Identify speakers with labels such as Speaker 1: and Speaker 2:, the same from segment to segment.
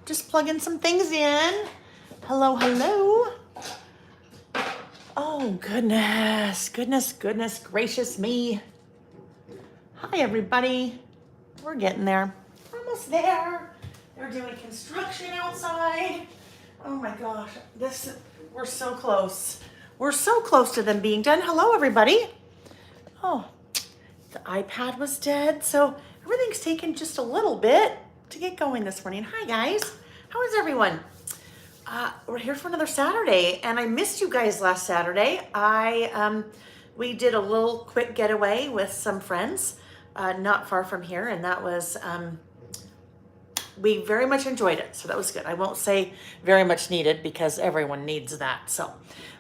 Speaker 1: just plugging some things in. Hello, hello. Oh, goodness gracious me. Hi, everybody. We're getting there. Almost there. They're doing construction outside. Oh my gosh, we're so close. We're so close to them being done. Hello, everybody. Oh, the iPad was dead, so everything's taken just a little bit to get going this morning. Hi, guys. How is everyone? We're here for another Saturday, and I missed you guys last Saturday. We did a little quick getaway with some friends, not far from here, and that was, we very much enjoyed it, so that was good. I won't say very much needed because everyone needs that, so,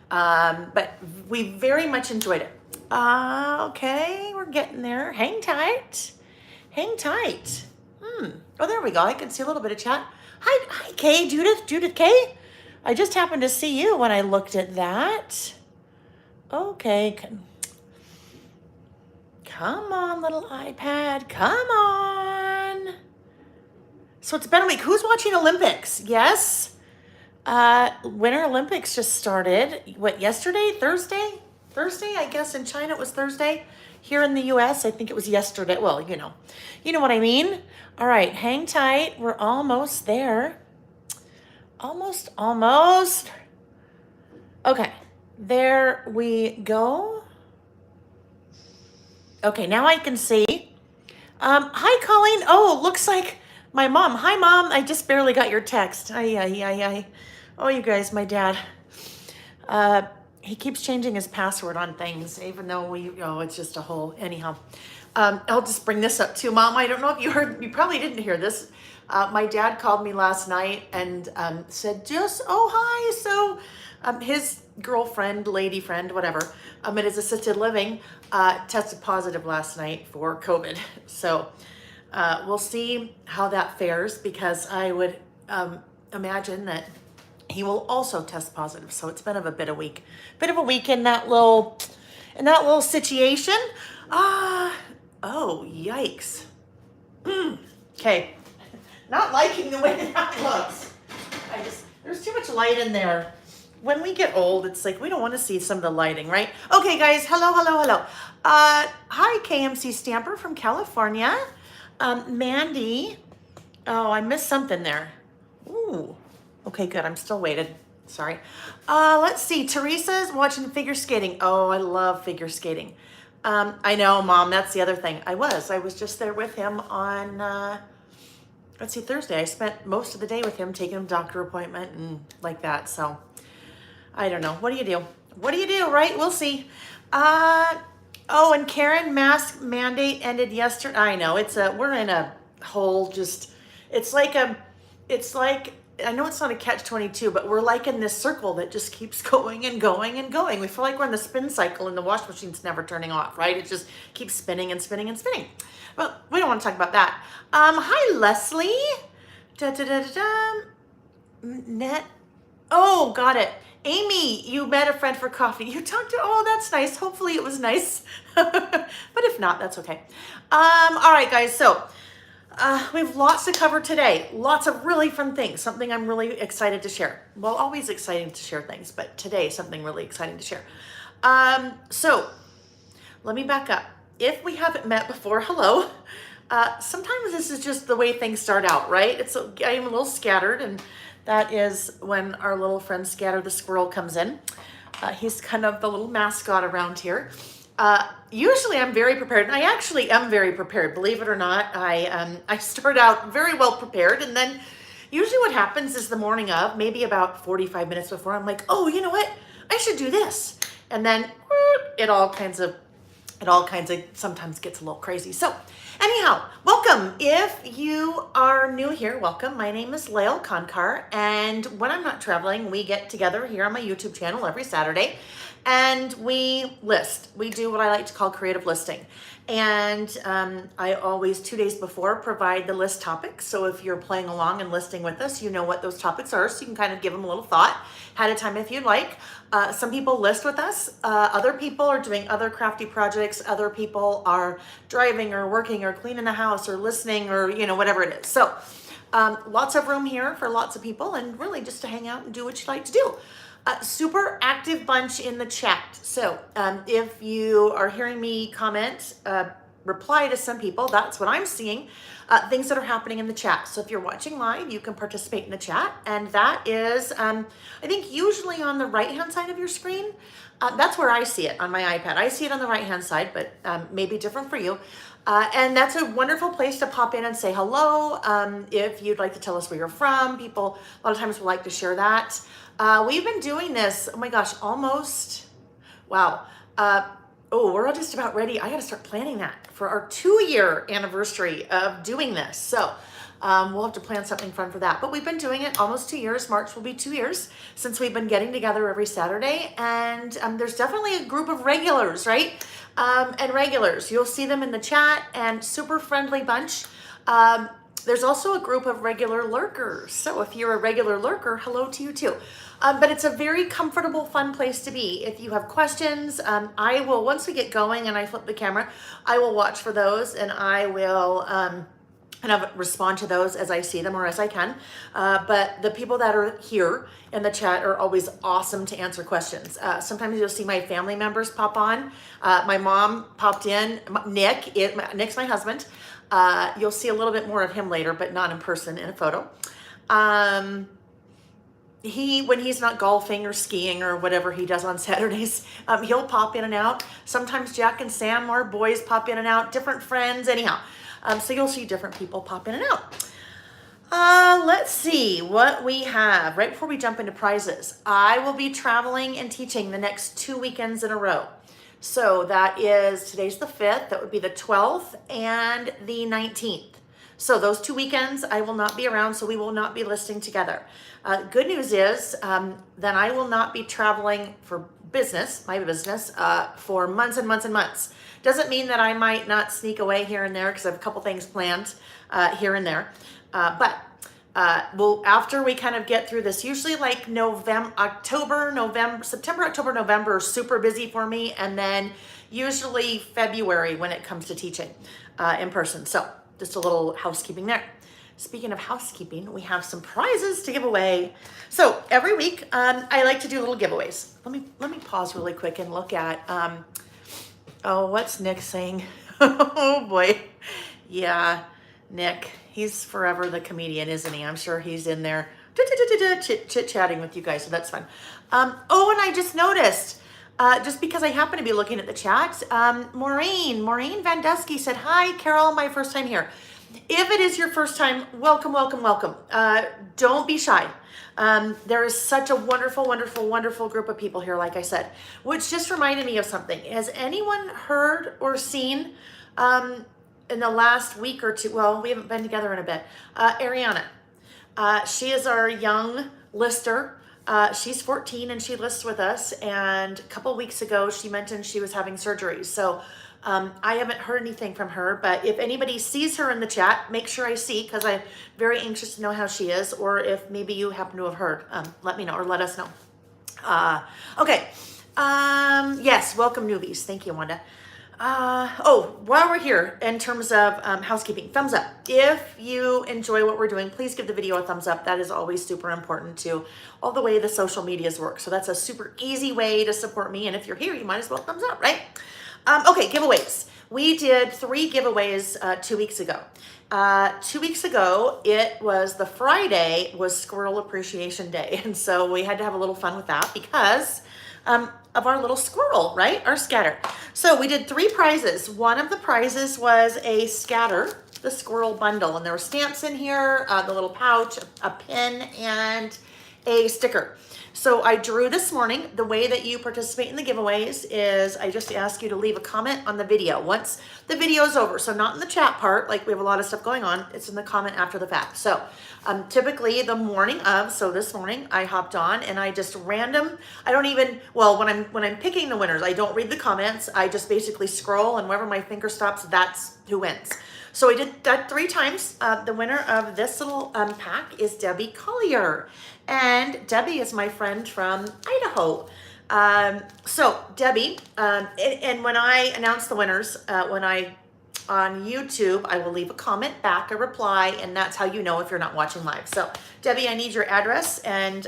Speaker 1: but we very much enjoyed it. Okay, we're getting there. Hang tight. Hang tight. Oh, there we go. I can see a little bit of chat. Hi, Kay, Judith Kay. I just happened to see you when I looked at that. Okay. Come on, little iPad. Come on. So it's been a week. Who's watching Olympics? Yes. Winter Olympics just started. What, yesterday? Thursday? Thursday, I guess in China it was Thursday. Here in the US, I think it was yesterday. Well, you know what I mean. All right, hang tight. We're almost there. Almost. Okay, there we go. Okay, now I can see. Hi, Colleen. Oh, looks like my mom. Hi, Mom. I just barely got your text. Ay. Oh, you guys, my dad. He keeps changing his password on things, even though it's just a whole, anyhow. I'll just bring this up too. Mom, I don't know if you heard, you probably didn't hear this. My dad called me last night and said, hi. So his girlfriend, lady friend, whatever, at his assisted living, tested positive last night for COVID. So we'll see how that fares, because I would imagine that he will also test positive. So it's been a bit of a week in that little situation. Oh, yikes. Okay. Not liking the way that looks. There's too much light in there. When we get old, it's like we don't want to see some of the lighting, right? Okay, guys. Hello. Hi, KMC Stamper from California. Mandy. Oh, I missed something there. Ooh. Okay, good. I'm still waiting. Sorry. Let's see. Teresa's watching figure skating. Oh, I love figure skating. I know, Mom. That's the other thing. I was just there with him on, Thursday. I spent most of the day with him, taking him doctor appointment and like that. So I don't know. What do you do? Right? We'll see. Oh, and Karen, mask mandate ended yesterday. I know we're in a whole it's like, I know it's not a catch-22, but we're like in this circle that just keeps going and going and going. We feel like we're in the spin cycle and the wash machine's never turning off, right? It just keeps spinning and spinning and spinning. Well, we don't want to talk about that. Hi, Leslie. Net. Oh, got it. Amy, you met a friend for coffee. You talked to, oh, that's nice. Hopefully it was nice. But if not, that's okay. All right, guys. So, we have lots to cover today. Lots of really fun things. Something I'm really excited to share. Well, always exciting to share things, but today something really exciting to share. So let me back up. If we haven't met before, hello. Sometimes this is just the way things start out, right? I am a little scattered, and that is when our little friend Scatter the squirrel comes in. He's kind of the little mascot around here. Usually I'm very prepared, and I actually am very prepared, believe it or not. I start out very well prepared, and then usually what happens is the morning of, maybe about 45 minutes before, I'm like, oh, you know what? I should do this. And then it all kinds of sometimes gets a little crazy. So anyhow, welcome. If you are new here, welcome. My name is Lael Kankar, and when I'm not traveling, we get together here on my YouTube channel every Saturday, and we list. We do what I like to call creative listing. And I always, 2 days before, provide the list topics. So if you're playing along and listing with us, you know what those topics are, so you can kind of give them a little thought ahead of time if you'd like. Some people list with us. Other people are doing other crafty projects. Other people are driving or working or cleaning the house or listening or, whatever it is. So Lots of room here for lots of people, and really just to hang out and do what you like to do. Super active bunch in the chat. So if you are hearing me comment, reply to some people, that's what I'm seeing. Things that are happening in the chat. So if you're watching live, you can participate in the chat. And that is, I think, usually on the right-hand side of your screen. That's where I see it on my iPad. I see it on the right-hand side, but maybe different for you. And that's a wonderful place to pop in and say hello. If you'd like to tell us where you're from, people a lot of times will like to share that. We've been doing this, oh my gosh, almost, wow. Oh, we're all just about ready. I got to start planning that for our 2-year anniversary of doing this. So we'll have to plan something fun for that. But we've been doing it almost 2 years. March will be 2 years since we've been getting together every Saturday. And there's definitely a group of regulars, right? And regulars, you'll see them in the chat, and super friendly bunch. There's also a group of regular lurkers. So if you're a regular lurker, hello to you too. But it's a very comfortable, fun place to be. If you have questions, I will, once we get going and I flip the camera, I will watch for those, and I will kind of respond to those as I see them or as I can. But the people that are here in the chat are always awesome to answer questions. Sometimes you'll see my family members pop on. My mom popped in. Nick's my husband. You'll see a little bit more of him later, but not in person, in a photo. When he's not golfing or skiing or whatever he does on Saturdays, he'll pop in and out. Sometimes Jack and Sam, our boys, pop in and out, different friends, anyhow. So you'll see different people pop in and out. Let's see what we have. Right before we jump into prizes, I will be traveling and teaching the next 2 weekends in a row. So that is, today's the 5th, that would be the 12th and the 19th. So those 2 weekends, I will not be around, so we will not be listing together. Good news is then I will not be traveling for business, my business, for months and months and months. Doesn't mean that I might not sneak away here and there because I have a couple things planned here and there. But after we kind of get through this, usually like September, October, November are super busy for me. And then usually February when it comes to teaching in person. So just a little housekeeping there. Speaking of housekeeping, we have some prizes to give away. So every week, I like to do little giveaways. Let me pause really quick and look at, oh, what's Nick saying? Oh boy. Yeah, Nick, he's forever the comedian, isn't he? I'm sure he's in there chit-chatting with you guys, so that's fun. Oh, and I just noticed, just because I happen to be looking at the chat, Maureen Van Dusky said, hi, Carol, my first time here. If it is your first time, welcome, welcome, welcome. Don't be shy. There is such a wonderful, wonderful, wonderful group of people here, like I said, which just reminded me of something. Has anyone heard or seen in the last week or two, well, we haven't been together in a bit, Ariana. She is our young lister. She's 14 and she lists with us. And a couple weeks ago, she mentioned she was having surgery. So I haven't heard anything from her, but if anybody sees her in the chat, make sure I see, because I'm very anxious to know how she is, or if maybe you happen to have heard, let me know or let us know. Okay. Yes, welcome newbies. Thank you, Wanda. While we're here, in terms of housekeeping, thumbs up. If you enjoy what we're doing, please give the video a thumbs up. That is always super important to all the way the social medias work. So that's a super easy way to support me. And if you're here, you might as well thumbs up, right? Okay, giveaways. We did 3 giveaways 2 weeks ago. 2 weeks ago, it was the Friday was Squirrel Appreciation Day. And so we had to have a little fun with that because of our little squirrel, right? Our scatter. So we did 3 prizes. One of the prizes was a scatter, the squirrel bundle. And there were stamps in here, the little pouch, a pin, and a sticker. So I drew this morning. The way that you participate in the giveaways is I just ask you to leave a comment on the video once the video is over. So not in the chat part, like we have a lot of stuff going on. It's in the comment after the fact. So typically the morning of, so this morning I hopped on and I just I don't even, well, when I'm picking the winners, I don't read the comments. I just basically scroll, and wherever my finger stops, that's who wins. So I did that 3 times. The winner of this little pack is Debbie Collier. And Debbie is my friend from Idaho. So Debbie, and when I announce the winners, when I on YouTube, I will leave a comment back, a reply, and that's how you know if you're not watching live. So Debbie, I need your address, and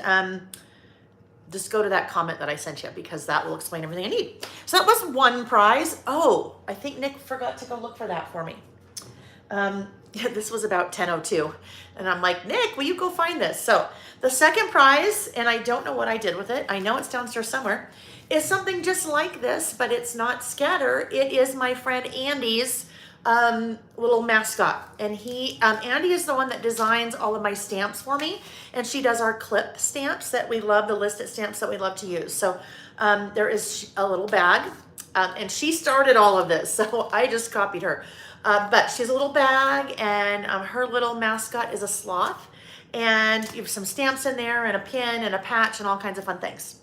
Speaker 1: just go to that comment that I sent you, because that will explain everything I need. So that was one prize. Oh, I think Nick forgot to go look for that for me. This was about 10:02, and I'm like, Nick, will you go find this? So the second prize, and I don't know what I did with it, I know it's downstairs somewhere, is something just like this, but it's not scatter. It is my friend Andy's little mascot, and Andy is the one that designs all of my stamps for me, and she does our clip stamps that we love, the listed stamps that we love to use. So there is a little bag, and she started all of this, so I just copied her. But she's a little bag, and her little mascot is a sloth, and you have some stamps in there, and a pin, and a patch, and all kinds of fun things.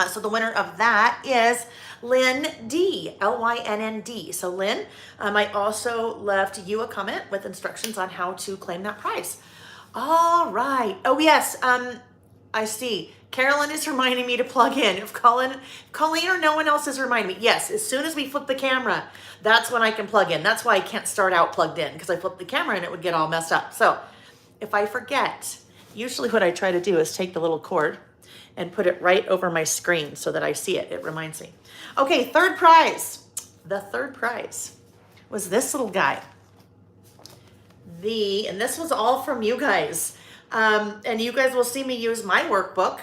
Speaker 1: So the winner of that is Lynn D, L-Y-N-N-D. So Lynn, I also left you a comment with instructions on how to claim that prize. All right. Oh yes, I see. Carolyn is reminding me to plug in. If Colleen or no one else is reminding me, yes, as soon as we flip the camera, that's when I can plug in. That's why I can't start out plugged in, because I flipped the camera and it would get all messed up. So if I forget, usually what I try to do is take the little cord and put it right over my screen so that I see it. It reminds me. Okay, third prize. The third prize was this little guy. And this was all from you guys. And you guys will see me use my workbook,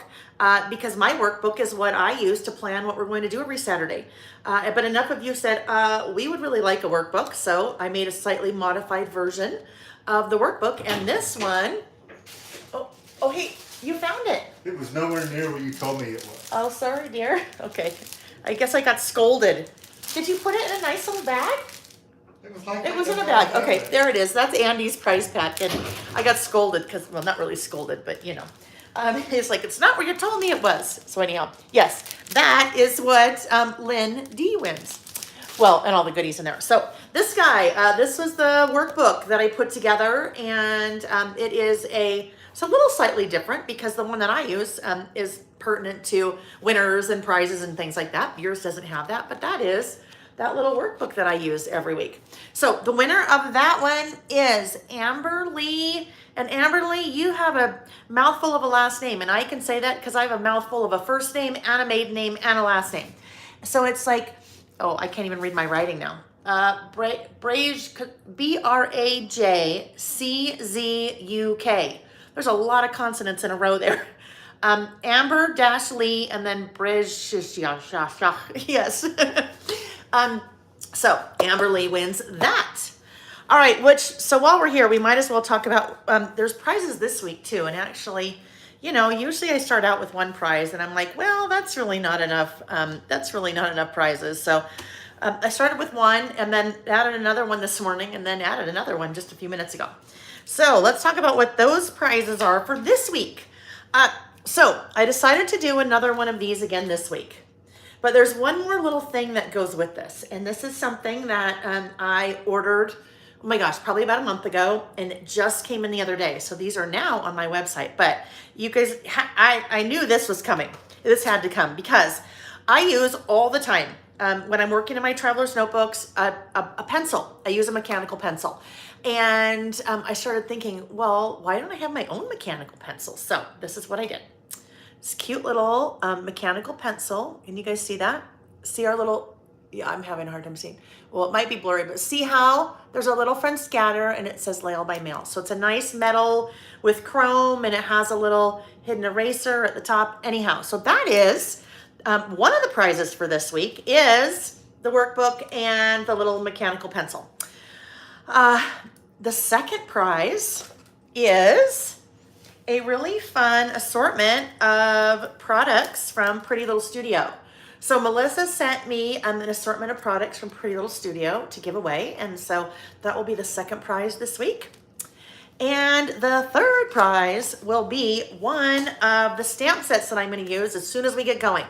Speaker 1: because my workbook is what I use to plan what we're going to do every Saturday. But enough of you said, we would really like a workbook. So I made a slightly modified version of the workbook. And this one, oh, hey, you found it.
Speaker 2: It was nowhere near what you told me it was.
Speaker 1: Oh, sorry, dear. Okay. I guess I got scolded. Did you put it in a nice little bag? It was in a bag. Okay, there it is. That's Andy's prize pack. And I got scolded because, well, not really scolded, but you know. He's like, it's not what you told me it was. So anyhow, yes, that is what Lynn D wins. Well, and all the goodies in there. So this guy, this was the workbook that I put together, and it's a little slightly different, because the one that I use is pertinent to winners and prizes and things like that. Yours doesn't have that, but that is that little workbook that I use every week. So the winner of that one is Amber Lee. And Amber Lee, you have a mouthful of a last name, and I can say that because I have a mouthful of a first name and a maiden name and a last name. So it's like, oh, I can't even read my writing now. B-R-A-J-C-Z-U-K. There's a lot of consonants in a row there. Amber-Lee, and then Bridge. Yes. So Amber Lee wins that. All right, so while we're here, we might as well talk about, there's prizes this week too. And actually, you know, usually I start out with one prize and I'm like, well, that's really not enough. That's really not enough prizes. So I started with one and then added another one this morning and then added another one just a few minutes ago. So let's talk about what those prizes are for this week. So I decided to do another one of these again this week. But there's one more little thing that goes with this. And this is something that I ordered, oh my gosh, probably about a month ago, and it just came in the other day. So these are now on my website. But you guys, I knew this was coming. This had to come because I use all the time, when I'm working in my traveler's notebooks, a pencil. I use a mechanical pencil. And I started thinking, well, why don't I have my own mechanical pencil? So this is what I did. This cute little mechanical pencil. Can you guys see that? See our little, yeah, I'm having a hard time seeing. Well, it might be blurry, but see how there's a little friend scatter and it says Lail by Mail. So it's a nice metal with chrome and it has a little hidden eraser at the top. Anyhow, so that is one of the prizes for this week is the workbook and the little mechanical pencil. The second prize is a really fun assortment of products from Pretty Little Studio. So Melissa sent me an assortment of products from Pretty Little Studio to give away. And so that will be the second prize this week. And the third prize will be one of the stamp sets that I'm going to use as soon as we get going.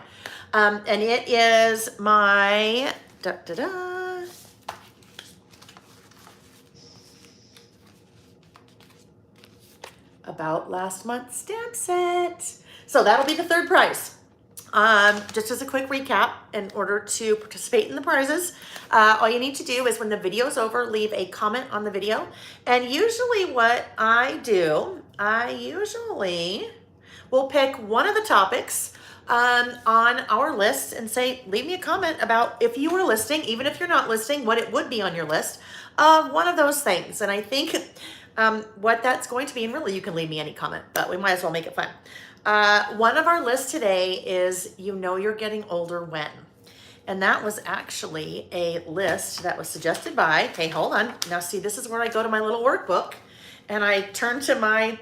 Speaker 1: And it is my, About Last Month's stamp set. So that'll be the third prize. Just as a quick recap, in order to participate in the prizes, all you need to do is when the video is over, leave a comment on the video. And usually what I do, I usually will pick one of the topics on our list and say, leave me a comment about if you were listing, even if you're not listing, what it would be on your list of one of those things. And I think what that's going to be, and really you can leave me any comment, but we might as well make it fun. One of our lists today is you know you're getting older when. And that was actually a list that was suggested by, okay, hold on. Now see, this is where I go to my little workbook and I turn to my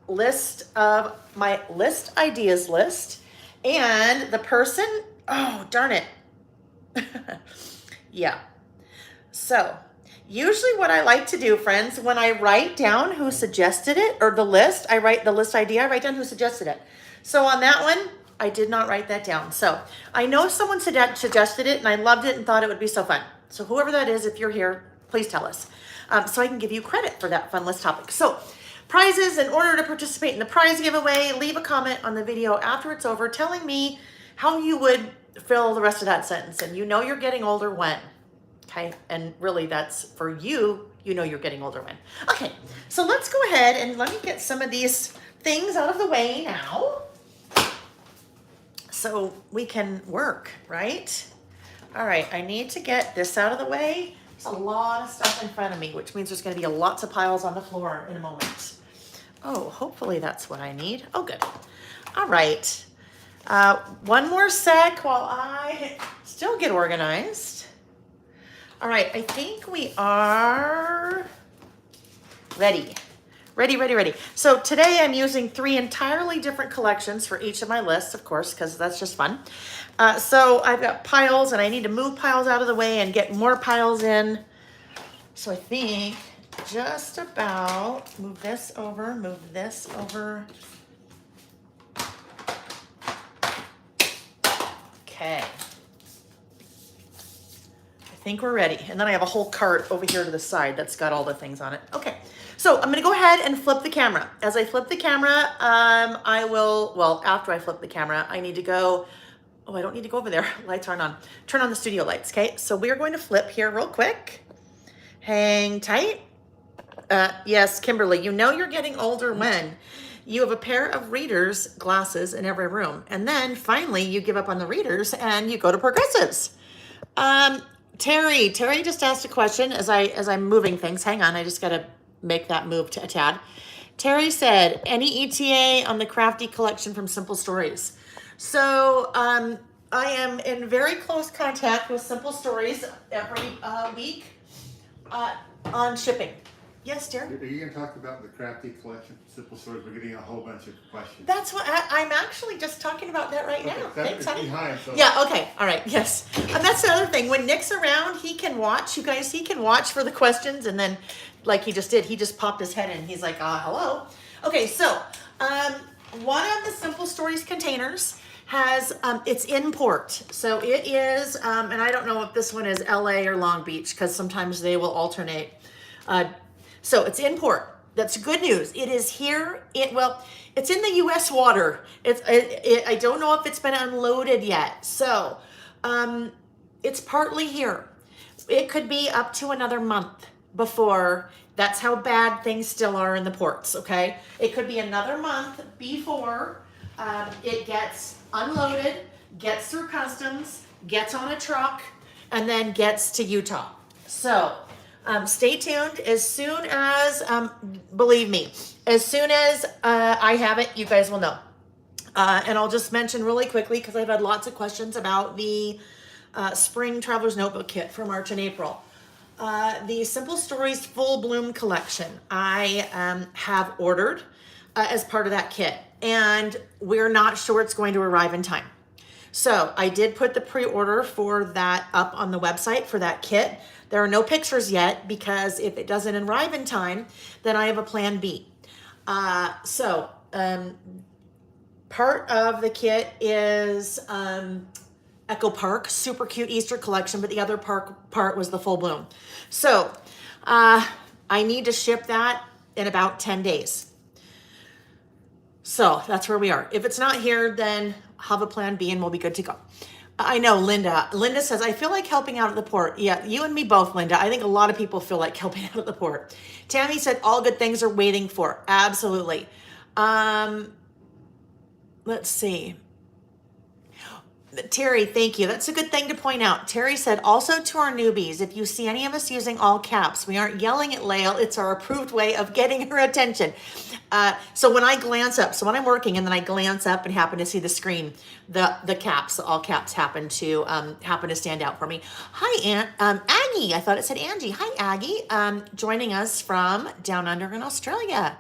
Speaker 1: list ideas list, and the person, oh, darn it. Yeah. So usually what I like to do, friends, when I write down who suggested it, or the list, I write the list idea, I write down who suggested it. So on that one, I did not write that down. So I know someone suggested it and I loved it and thought it would be so fun. So whoever that is, if you're here, please tell us. So I can give you credit for that fun list topic. So prizes, in order to participate in the prize giveaway, leave a comment on the video after it's over telling me how you would fill the rest of that sentence. And you know you're getting older when. Okay, and really that's for you, you know you're getting older when. Okay, so let's go ahead and let me get some of these things out of the way now so we can work, right? All right, I need to get this out of the way. There's a lot of stuff in front of me, which means there's gonna be lots of piles on the floor in a moment. Oh, hopefully that's what I need. Oh, good. All right, one more sec while I still get organized. All right, I think we are ready. Ready. So today I'm using 3 entirely different collections for each of my lists, of course, because that's just fun. So I've got piles and I need to move piles out of the way and get more piles in. So I think just about move this over. Okay. I think we're ready. And then I have a whole cart over here to the side that's got all the things on it. Okay, so I'm gonna go ahead and flip the camera. As I flip the camera, after I flip the camera, I need to go, I don't need to go over there. Lights aren't on. Turn on the studio lights, okay? So we're going to flip here real quick. Hang tight. Yes, Kimberly, you know you're getting older when you have a pair of readers glasses in every room. And then finally you give up on the readers and you go to progressives. Terry just asked a question as I'm moving things. Hang on, I just gotta make that move to a tad. Terry said, any ETA on the crafty collection from Simple Stories? So I am in very close contact with Simple Stories every week on shipping. Yes, dear?
Speaker 2: Are you going to talk about the crafty collection from Simple Stories? We're getting a whole bunch of questions.
Speaker 1: That's what I'm actually just talking about that right now. Thanks, honey.
Speaker 2: Behind, so.
Speaker 1: Yeah, okay, all right, yes. And that's the other thing. When Nick's around, he can watch, you guys, he can watch for the questions, and then, like he just did, he just popped his head in. He's like, hello. Okay, so one of the Simple Stories containers has, it's in port. So it is, and I don't know if this one is LA or Long Beach, because sometimes they will alternate. So it's in port. That's good news. It is here. It's in the U.S. water. I don't know if it's been unloaded yet. So it's partly here. It could be up to another month before. That's how bad things still are in the ports, okay? It could be another month before it gets unloaded, gets through customs, gets on a truck, and then gets to Utah. So stay tuned. As soon as, believe me, as soon as I have it, you guys will know. And I'll just mention really quickly, because I've had lots of questions about the Spring Traveler's Notebook Kit for March and April. The Simple Stories Full Bloom Collection, I have ordered as part of that kit, and we're not sure it's going to arrive in time. So I did put the pre-order for that up on the website for that kit. There are no pictures yet, because if it doesn't arrive in time, then I have a plan B. Part of the kit is Echo Park, super cute Easter collection, but the other part was the Full Bloom. So I need to ship that in about 10 days. So that's where we are. If it's not here, then have a plan B and we'll be good to go. I know, Linda. Linda says, I feel like helping out at the port. Yeah, you and me both, Linda. I think a lot of people feel like helping out at the port. Tammy said, all good things are waiting for. Absolutely. Let's see. Terry, thank you. That's a good thing to point out. Terry said, also to our newbies, if you see any of us using all caps, we aren't yelling at Lael. It's our approved way of getting her attention. So when I glance up, so when I'm working and then I glance up and happen to see the screen, the caps, all caps happen to stand out for me. Hi, Aunt Aggie. I thought it said Angie. Hi, Aggie. Joining us from down under in Australia.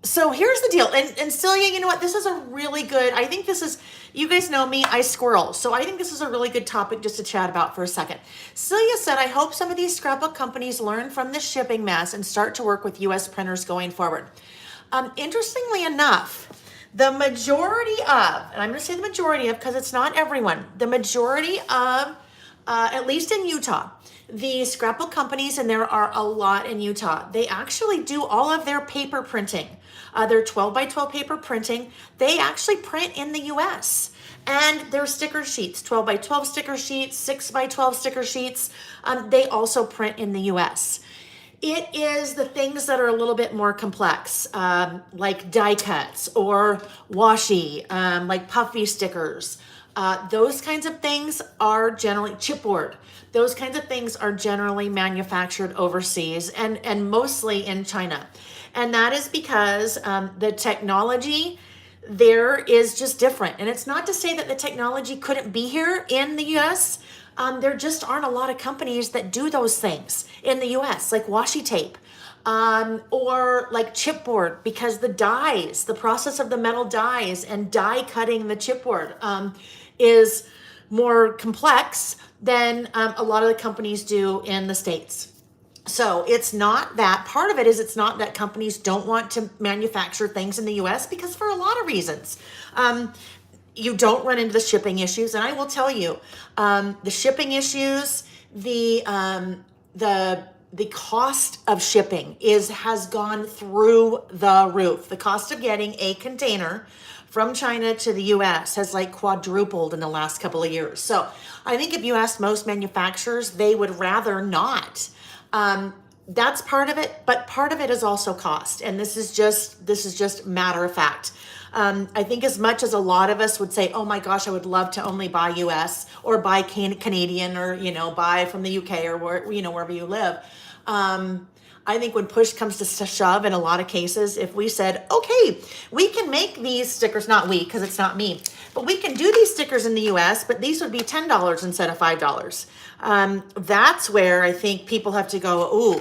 Speaker 1: So here's the deal. And Celia, you know what? This is a really good, I think this is, you guys know me, I squirrel. So I think this is a really good topic just to chat about for a second. Celia said, I hope some of these scrapbook companies learn from this shipping mess and start to work with US printers going forward. Interestingly enough, the majority of, and I'm going to say the majority of, because it's not everyone, the majority of, at least in Utah, the scrapbook companies, and there are a lot in Utah, they actually do all of their paper printing. Their 12 by 12 paper printing, they actually print in the US. And their sticker sheets, 12 by 12 sticker sheets, 6 by 12 sticker sheets, they also print in the US. It is the things that are a little bit more complex, like die cuts or washi, like puffy stickers. Those kinds of things are generally chipboard. Those kinds of things are generally manufactured overseas and mostly in China. And that is because the technology there is just different. And it's not to say that the technology couldn't be here in the US. There just aren't a lot of companies that do those things in the US, like washi tape. Or like chipboard, because the dies, the process of the metal dies and die cutting the chipboard is more complex than a lot of the companies do in the States. So it's not that, part of it is it's not that companies don't want to manufacture things in the US, because for a lot of reasons. You don't run into the shipping issues, and I will tell you, the shipping issues, the cost of shipping has gone through the roof. The cost of getting a container from China to the US has like quadrupled in the last couple of years. So I think if you ask most manufacturers, they would rather not. That's part of it, but part of it is also cost. And this is just matter of fact. I think as much as a lot of us would say, oh my gosh, I would love to only buy US or buy Canadian or, buy from the UK or wherever you live. I think when push comes to shove, in a lot of cases, if we said, okay, we can make these stickers, not we, because it's not me, but we can do these stickers in the US, but these would be $10 instead of $5. That's where I think people have to go, ooh,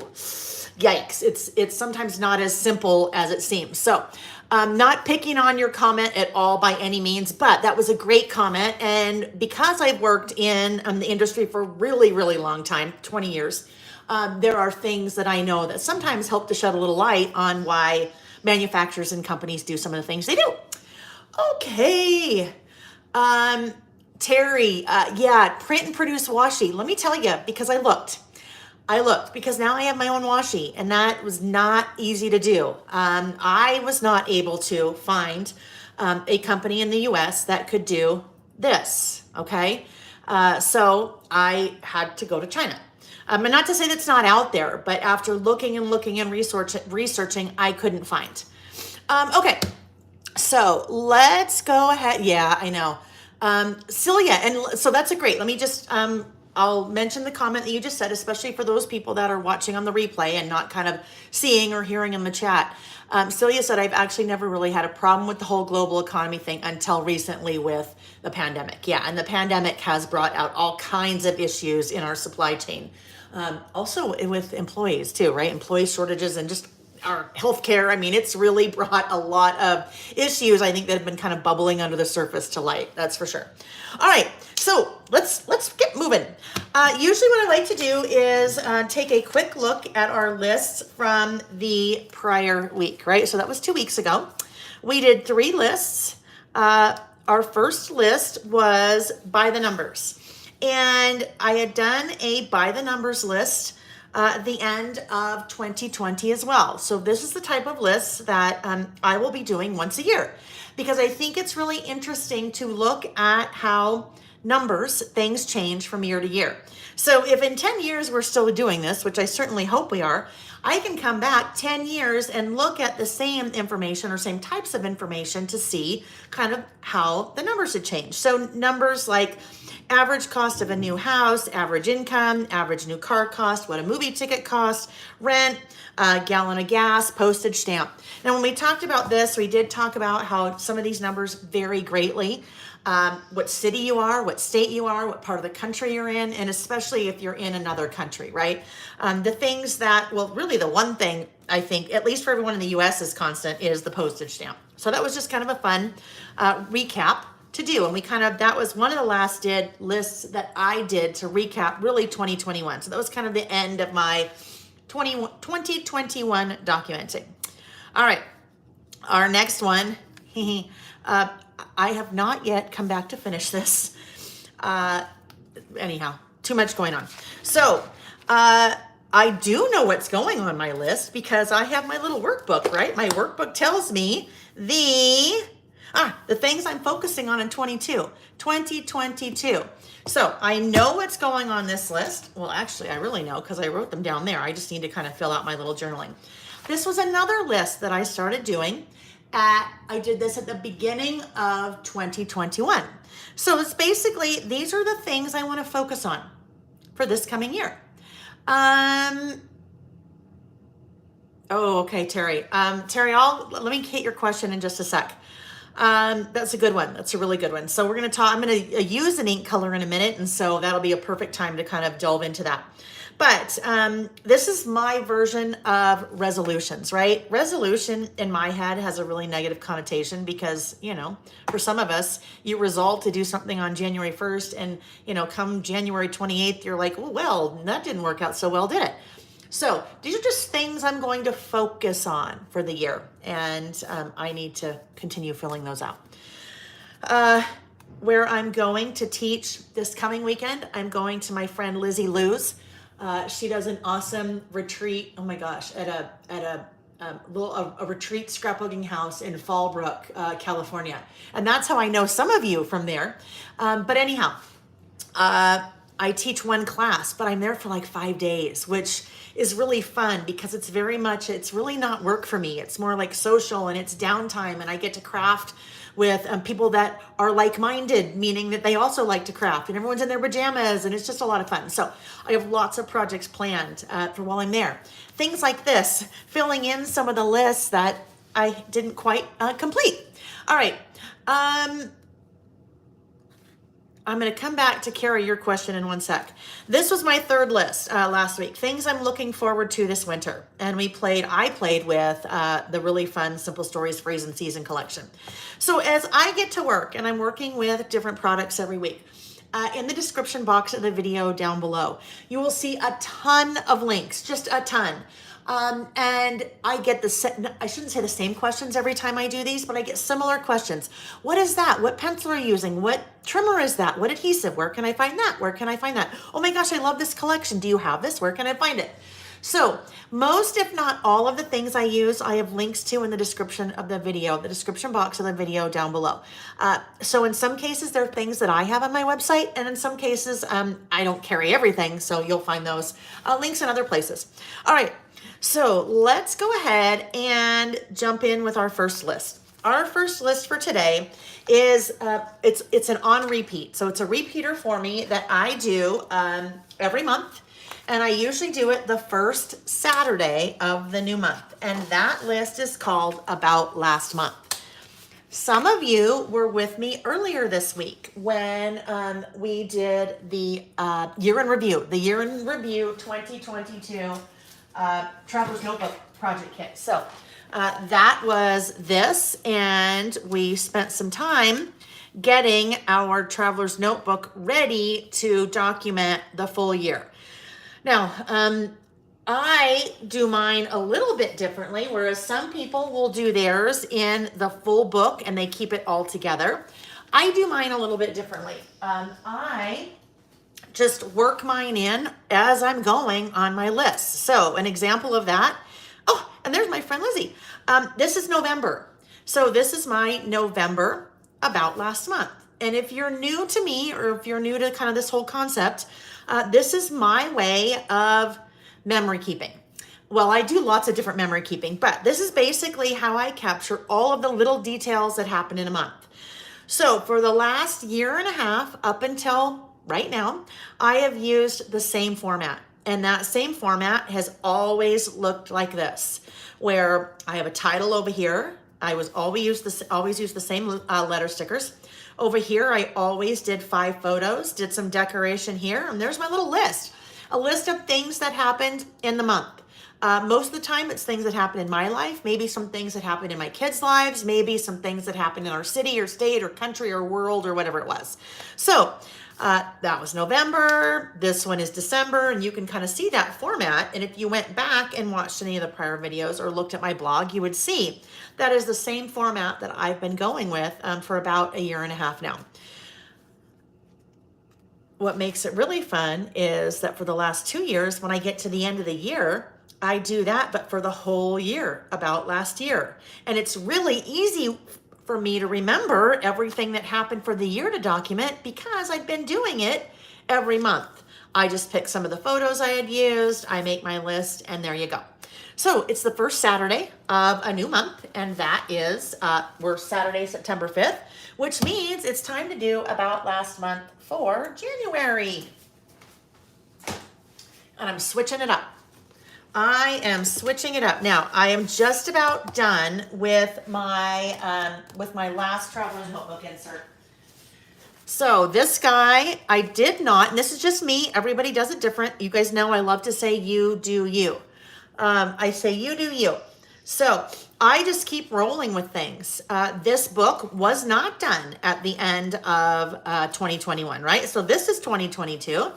Speaker 1: yikes. It's sometimes not as simple as it seems. So not picking on your comment at all by any means, but that was a great comment. And because I've worked in the industry for a really, really long time, 20 years, there are things that I know that sometimes help to shed a little light on why manufacturers and companies do some of the things they do. Okay. Terry, yeah, print and produce washi. Let me tell you, because I looked because now I have my own washi, and that was not easy to do. I was not able to find a company in the US that could do this, okay? So I had to go to China. And not to say that's not out there, but after looking and researching, I couldn't find. Okay, so let's go ahead. Yeah, I know. Celia, and so that's a great, let me just, I'll mention the comment that you just said, especially for those people that are watching on the replay and not kind of seeing or hearing in the chat. Celia said, I've actually never really had a problem with the whole global economy thing until recently with the pandemic. Yeah, and the pandemic has brought out all kinds of issues in our supply chain. Also with employees too, right? Employee shortages and just our healthcare. I mean, it's really brought a lot of issues, I think, that have been kind of bubbling under the surface to light. That's for sure. All right, so let's get moving. Usually what I like to do is take a quick look at our lists from the prior week, right? So that was 2 weeks ago. We did 3 lists. Our first list was by the numbers. And I had done a by the numbers list the end of 2020 as well. So this is the type of list that I will be doing once a year, because I think it's really interesting to look at how things change from year to year. So if in 10 years we're still doing this, which I certainly hope we are, I can come back 10 years and look at the same information or same types of information to see kind of how the numbers have changed. So numbers like average cost of a new house, average income, average new car cost, what a movie ticket costs, rent, a gallon of gas, postage stamp. Now, when we talked about this, we did talk about how some of these numbers vary greatly. What city you are, what state you are, what part of the country you're in, and especially if you're in another country, right? The things that, well, really the one thing I think, at least for everyone in the US, is constant is the postage stamp. So that was just kind of a fun recap to do. And that was one of the last lists that I did to recap really 2021. So that was kind of the end of my 2021 documenting. All right, our next one, I have not yet come back to finish this. Anyhow, too much going on. So I do know what's going on my list because I have my little workbook, right? My workbook tells me the things I'm focusing on in 2022. So I know what's going on this list. Well, actually, I really know because I wrote them down there. I just need to kind of fill out my little journaling. This was another list that I started doing. I did this at the beginning of 2021. So it's basically, these are the things I want to focus on for this coming year. Oh, okay, Terry. Terry, let me hit your question in just a sec. That's a good one. That's a really good one. So we're going to I'm going to use an ink color in a minute. And so that'll be a perfect time to kind of delve into that. But this is my version of resolutions, right? Resolution in my head has a really negative connotation because, for some of us, you resolve to do something on January 1st and, come January 28th, you're like, oh, well, that didn't work out so well, did it? So these are just things I'm going to focus on for the year. And I need to continue filling those out. Where I'm going to teach this coming weekend, I'm going to my friend Lizzie Lou's. She does an awesome retreat. Oh my gosh, at a retreat scrapbooking house in Fallbrook, California, and that's how I know some of you from there. But anyhow, I teach one class, but I'm there for like 5 days, which is really fun because it's really not work for me. It's more like social and it's downtime, and I get to craft with people that are like-minded, meaning that they also like to craft, and everyone's in their pajamas, and it's just a lot of fun. So I have lots of projects planned for while I'm there. Things like this, filling in some of the lists that I didn't quite complete. All right. I'm going to come back to Carrie, your question in one sec. This was my third list last week. Things I'm looking forward to this winter. And I played with the really fun Simple Stories Frozen Season collection. So as I get to work, and I'm working with different products every week, in the description box of the video down below, you will see a ton of links, just a ton. And I get I shouldn't say the same questions every time I do these, but I get similar questions. What is that? What pencil are you using? What trimmer is that? What adhesive? Where can I find that? Where can I find that? Oh my gosh, I love this collection. Do you have this? Where can I find it? So most, if not all of the things I use, I have links to in the description of the video, the description box of the video down below. So in some cases, there are things that I have on my website, and in some cases, I don't carry everything. So you'll find those links in other places. All right. So let's go ahead and jump in with our first list. Our first list for today is, it's an on repeat. So it's a repeater for me that I do every month. And I usually do it the first Saturday of the new month. And that list is called About Last Month. Some of you were with me earlier this week when we did the year in review 2022 Traveler's Notebook Project Kit. So that was this, and we spent some time getting our Traveler's Notebook ready to document the full year. Now, I do mine a little bit differently, whereas some people will do theirs in the full book and they keep it all together. I do mine a little bit differently. I just work mine in as I'm going on my list. So an example of that, oh, and there's my friend Lizzie. This is November. So this is my November about last month. And if you're new to me, or if you're new to kind of this whole concept, this is my way of memory keeping. Well, I do lots of different memory keeping, but this is basically how I capture all of the little details that happen in a month. So for the last year and a half, up until right now, I have used the same format. And that same format has always looked like this, where I have a title over here. I always use the same letter stickers. Over here, I always did 5 photos, did some decoration here, and there's my little list. A list of things that happened in the month. Most of the time, it's things that happen in my life, maybe some things that happened in my kids' lives, maybe some things that happened in our city or state or country or world or whatever it was. So that was November. This one is December, and you can kind of see that format. And if you went back and watched any of the prior videos or looked at my blog, you would see that is the same format that I've been going with for about a year and a half now. What makes it really fun is that for the last 2 years, when I get to the end of the year, I do that, but for the whole year, about last year. And it's really easy for me to remember everything that happened for the year to document because I've been doing it every month. I just pick some of the photos I had used, I make my list, and there you go. So it's the first Saturday of a new month, and that is, we're Saturday, September 5th, which means it's time to do about last month for January. And I'm switching it up. I am switching it up. Now, I am just about done with my last traveler's notebook insert. So this guy, I did not, and this is just me. Everybody does it different. You guys know I love to say you do you. I say you do you. So I just keep rolling with things. This book was not done at the end of 2021, right? So this is 2022.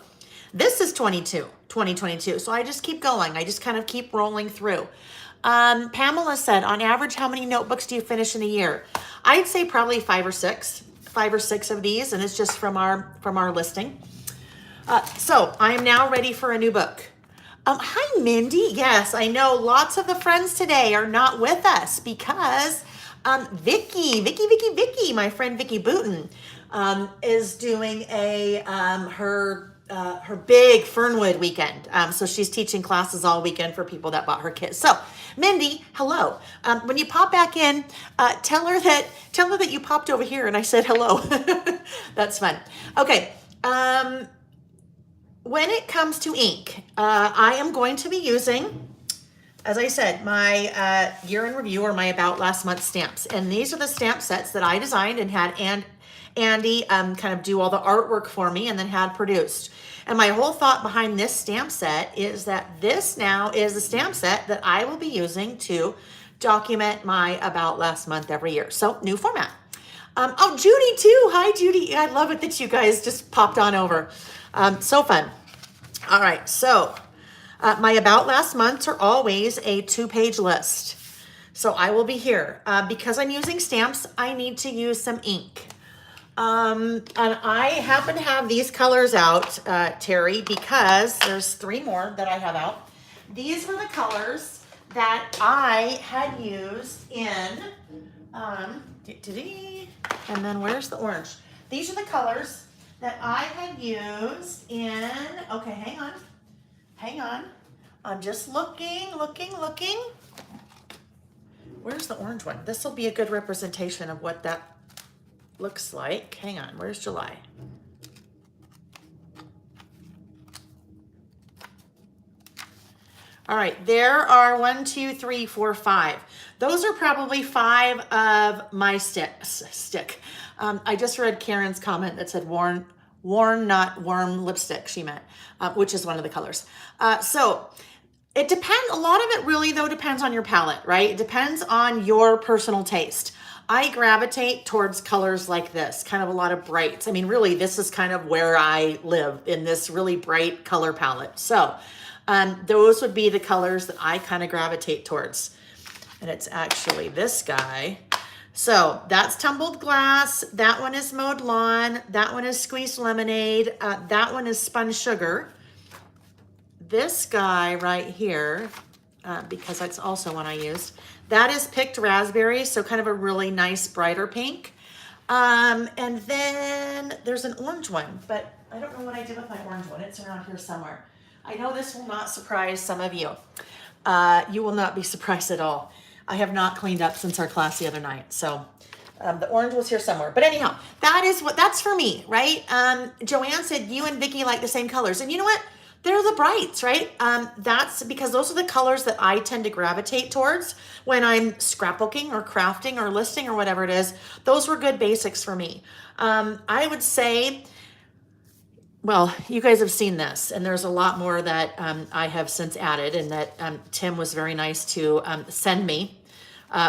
Speaker 1: This is 2022. So I just keep going. I just kind of keep rolling through. Pamela said, on average, how many notebooks do you finish in a year? I'd say probably 5 or 6 of these, and it's just from our listing. So I am now ready for a new book. Hi, Mindy. Yes, I know lots of the friends today are not with us because Vicky, my friend Vicky Booten, is doing her big Fernwood weekend. So she's teaching classes all weekend for people that bought her kits. So Mindy, hello. When you pop back in, tell her that you popped over here and I said hello. That's fun. Okay. When it comes to ink, I am going to be using, as I said, my year in review or my about last month stamps. And these are the stamp sets that I designed and had Andy kind of do all the artwork for me and then had produced. And my whole thought behind this stamp set is that this now is the stamp set that I will be using to document my about last month every year. So new format. Oh, Judy too. Hi, Judy. I love it that you guys just popped on over. So fun. All right. So my about last months are always a 2-page list. So I will be here. Because I'm using stamps, I need to use some ink. And I happen to have these colors out, Terry, because there's 3 more that I have out. These were the colors that I had used in, and then where's the orange? These are the colors that I had used in, okay, hang on. I'm just looking. Where's the orange one? This will be a good representation of what that looks like. Hang on, where's July? All right, there are 1, 2, 3, 4, 5. Those are probably 5 of my stick. I just read Karen's comment that said worn, not warm lipstick, she meant, which is one of the colors. So it depends, a lot of it really though depends on your palette, right? It depends on your personal taste. I gravitate towards colors like this, kind of a lot of brights. I mean, really, this is kind of where I live, in this really bright color palette. So those would be the colors that I kind of gravitate towards. And it's actually this guy. So that's tumbled glass. That one is mowed lawn. That one is squeezed lemonade. That one is spun sugar. This guy right here, because that's also one I used, that is picked raspberry, so kind of a really nice brighter pink. And then there's an orange one, but I don't know what I did with my orange one. It's around here somewhere. I know this will not surprise some of you. You will not be surprised at all. I have not cleaned up since our class the other night. So the orange was here somewhere. But anyhow, that's for me, right? Joanne said you and Vicki like the same colors. And you know what? They're the brights, right? That's because those are the colors that I tend to gravitate towards when I'm scrapbooking or crafting or listing or whatever it is. Those were good basics for me. I would say, well, you guys have seen this, and there's a lot more that I have since added, and that Tim was very nice to send me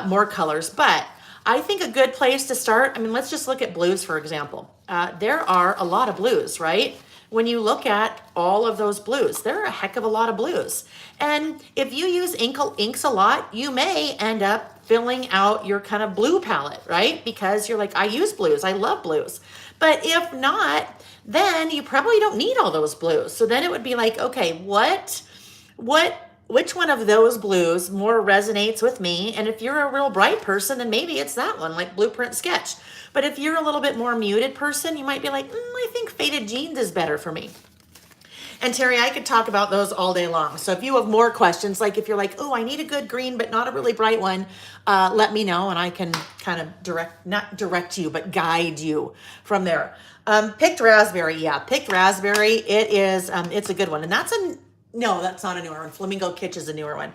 Speaker 1: more colors. But I think a good place to start, I mean, let's just look at blues, for example. There are a lot of blues, right? When you look at all of those blues, there are a heck of a lot of blues. And if you use inks a lot, you may end up filling out your kind of blue palette, right? Because you're like, I use blues, I love blues. But if not, then you probably don't need all those blues. So then it would be like, okay, which one of those blues more resonates with me? And if you're a real bright person, then maybe it's that one, like Blueprint Sketch. But if you're a little bit more muted person, you might be like, I think Faded Jeans is better for me. And Terry, I could talk about those all day long. So if you have more questions, like if you're like, oh, I need a good green, but not a really bright one, let me know and I can kind of not direct you, but guide you from there. Picked raspberry, yeah, picked raspberry. It is, it's a good one. And no, that's not a newer one. Flamingo Kitsch is a newer one.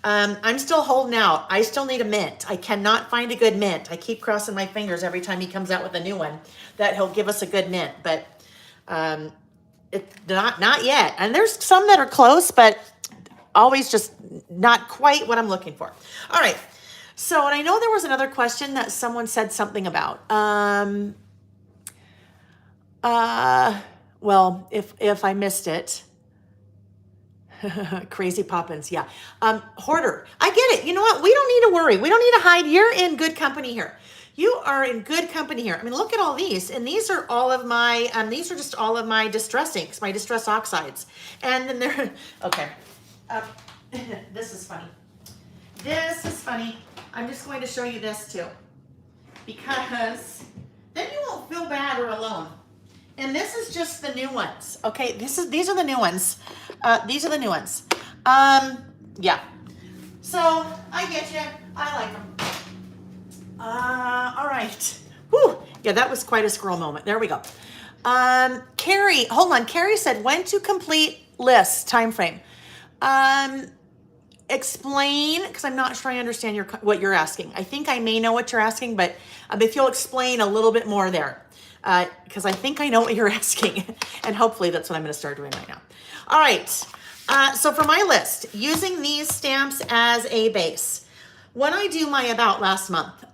Speaker 1: I'm still holding out. I still need a mint. I cannot find a good mint. I keep crossing my fingers every time he comes out with a new one that he'll give us a good mint, but it's not yet. And there's some that are close, but always just not quite what I'm looking for. All right. So, and I know there was another question that someone said something about. Well, if I missed it. Crazy Poppins, yeah. Hoarder, I get it. You know what? We don't need to worry. We don't need to hide. You're in good company here. You are in good company here. I mean, look at all these. And these are all of my, these are just all of my distress inks, my distress oxides. And then they're, okay. This is funny. This is funny. I'm just going to show you this too. Because then you won't feel bad or alone. And this is just the new ones. Okay, these are the new ones. These are the new ones. Yeah. So I get you. I like them. All right. Whew. Yeah, that was quite a scroll moment. There we go. Carrie, hold on. Carrie said, when to complete list time frame. Explain, because I'm not sure I understand what you're asking. I think I may know what you're asking, but if you'll explain a little bit more there. Because I think I know what you're asking. And hopefully that's what I'm going to start doing right now. All right. So for my list, using these stamps as a base, when I do my About Last Month,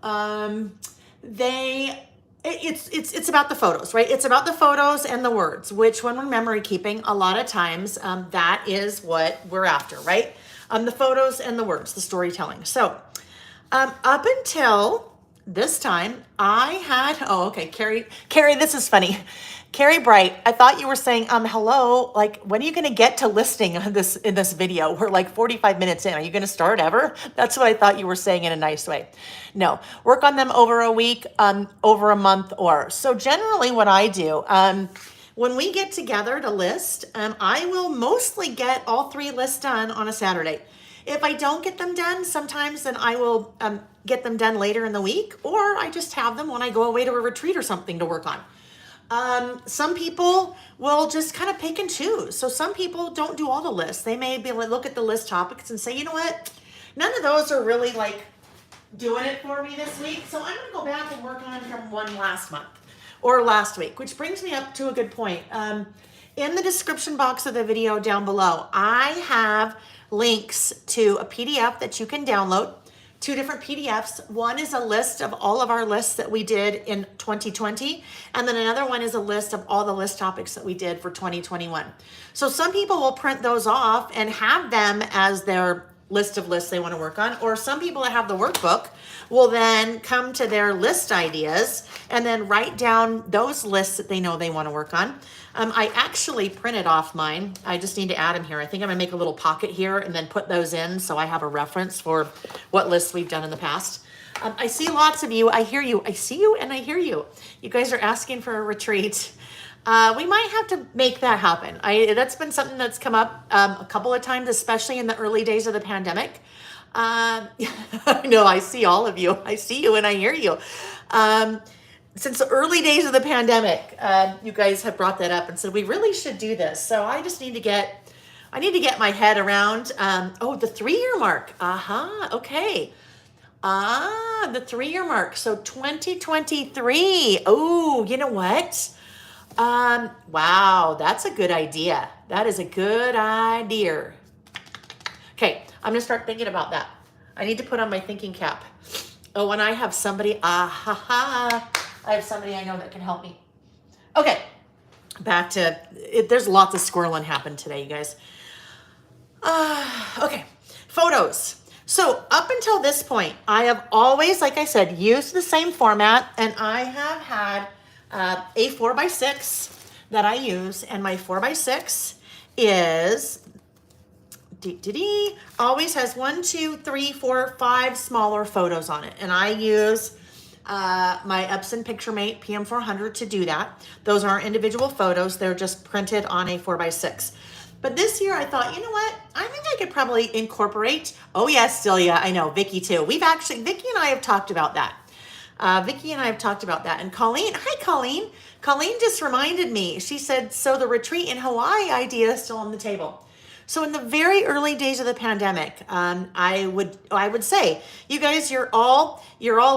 Speaker 1: it's about the photos, right? It's about the photos and the words, which when we're memory keeping, a lot of times that is what we're after, right? The photos and the words, the storytelling. So up until this time I had, oh, okay, Carrie, this is funny. Carrie Bright, I thought you were saying, hello, like, when are you going to get to listing in this video? We're like 45 minutes in. Are you going to start ever? That's what I thought you were saying in a nice way. No, work on them over a week, over a month or. So generally what I do, when we get together to list, I will mostly get all 3 lists done on a Saturday. If I don't get them done, sometimes then I will get them done later in the week, or I just have them when I go away to a retreat or something to work on. Some people will just kind of pick and choose. So some people don't do all the lists. They may be able to look at the list topics and say, you know what? None of those are really like doing it for me this week. So I'm going to go back and work on from one last month or last week, which brings me up to a good point. In the description box of the video down below, I have links to a PDF that you can download. 2 different PDFs. One is a list of all of our lists that we did in 2020. And then another one is a list of all the list topics that we did for 2021. So some people will print those off and have them as their list of lists they want to work on. Or some people that have the workbook will then come to their list ideas and then write down those lists that they know they want to work on. I actually printed off mine. I just need to add them here. I think I'm gonna make a little pocket here and then put those in so I have a reference for what lists we've done in the past. I see lots of you. I hear you. I see you and I hear you. You guys are asking for a retreat. We might have to make that happen. That's been something that's come up a couple of times, especially in the early days of the pandemic. I know I see all of you. I see you and I hear you. Since the early days of the pandemic, you guys have brought that up and said we really should do this. So I just need to get, my head around. Oh, the 3-year mark. Okay. The 3-year mark. So 2023. Oh, you know what? Wow, that's a good idea. That is a good idea. Okay, I'm gonna start thinking about that. I need to put on my thinking cap. Oh, and I have somebody, I have somebody I know that can help me. Okay, back to, there's lots of squirreling happened today, you guys. Okay, photos. So up until this point, I have always, like I said, used the same format, and I have had a 4x6 that I use, and my 4x6 is always has 1, 2, 3, 4, 5 smaller photos on it, and I use my Epson PictureMate PM400 to do that. Those aren't individual photos; they're just printed on a 4x6. But this year, I thought, you know what? I think I could probably incorporate. Oh yes, Celia, I know. Vicky too. Vicki and I have talked about that. And Colleen, hi Colleen. Colleen just reminded me. She said, so the retreat in Hawaii idea is still on the table. So in the very early days of the pandemic, I would say, you guys, you're all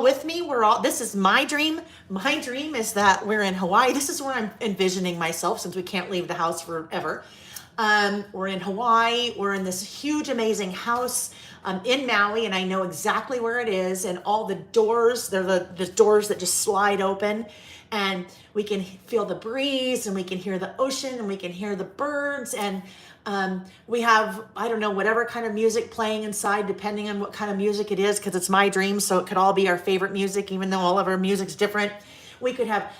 Speaker 1: with me. This is my dream. My dream is that we're in Hawaii. This is where I'm envisioning myself since we can't leave the house forever. We're in Hawaii. We're in this huge, amazing house in Maui, and I know exactly where it is. And all the doors, they're the doors that just slide open, and we can feel the breeze, and we can hear the ocean, and we can hear the birds, and we have, I don't know, whatever kind of music playing inside, depending on what kind of music it is, because it's my dream, so it could all be our favorite music, even though all of our music's different. We could have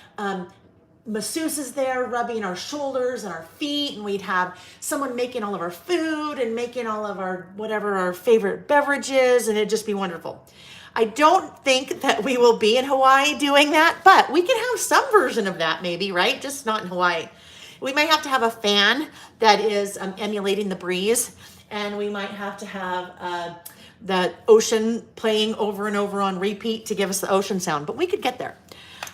Speaker 1: masseuses there rubbing our shoulders and our feet, and we'd have someone making all of our food and making all of our whatever our favorite beverages, and it'd just be wonderful. I don't think that we will be in Hawaii doing that, but we can have some version of that maybe, right? Just not in Hawaii. We might have to have a fan that is emulating the breeze, and we might have to have the ocean playing over and over on repeat to give us the ocean sound, but we could get there.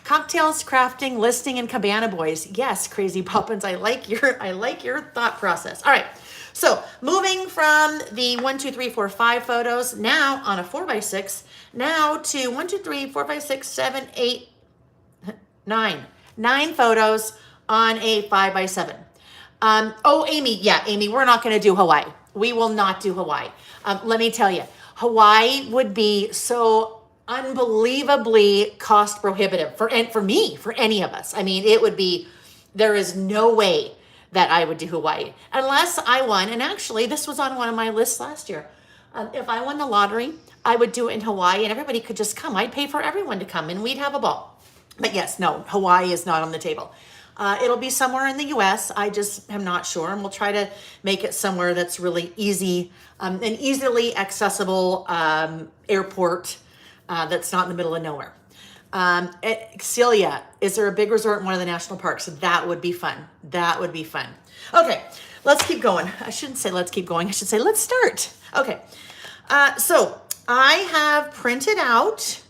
Speaker 1: Cocktails, crafting, listing, and cabana boys. Yes, Crazy Poppins, I like your thought process. All right, so moving from the 1, 2, 3, 4, 5 photos now on a 4x6, now to 1, 2, 3, 4, 5, 6, 7, 8, 9 photos on a 5x7. Oh, Amy, we're not going to do Hawaii. We will not do Hawaii. Let me tell you, Hawaii would be so unbelievably cost prohibitive for any of us. I mean, there is no way that I would do Hawaii unless I won. And actually, this was on one of my lists last year. If I won the lottery, I would do it in Hawaii, and everybody could just come. I'd pay for everyone to come, and we'd have a ball. But yes, no, Hawaii is not on the table. It'll be somewhere in the U.S. I just am not sure, and we'll try to make it somewhere that's really easy, an easily accessible airport that's not in the middle of nowhere. Celia, is there a big resort in one of the national parks? That would be fun. Okay, let's keep going. I shouldn't say let's keep going. I should say let's start. Okay, so I have printed out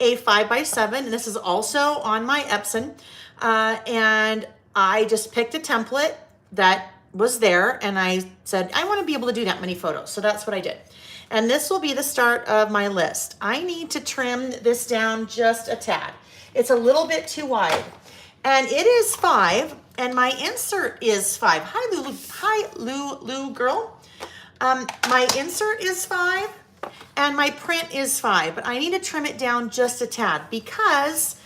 Speaker 1: a 5x7, and this is also on my Epson. And I just picked a template that was there, and I said, I want to be able to do that many photos. So that's what I did. And this will be the start of my list. I need to trim this down just a tad. It's a little bit too wide. And it is 5, and my insert is 5. Hi, Lulu girl. My insert is 5, and my print is 5. But I need to trim it down just a tad because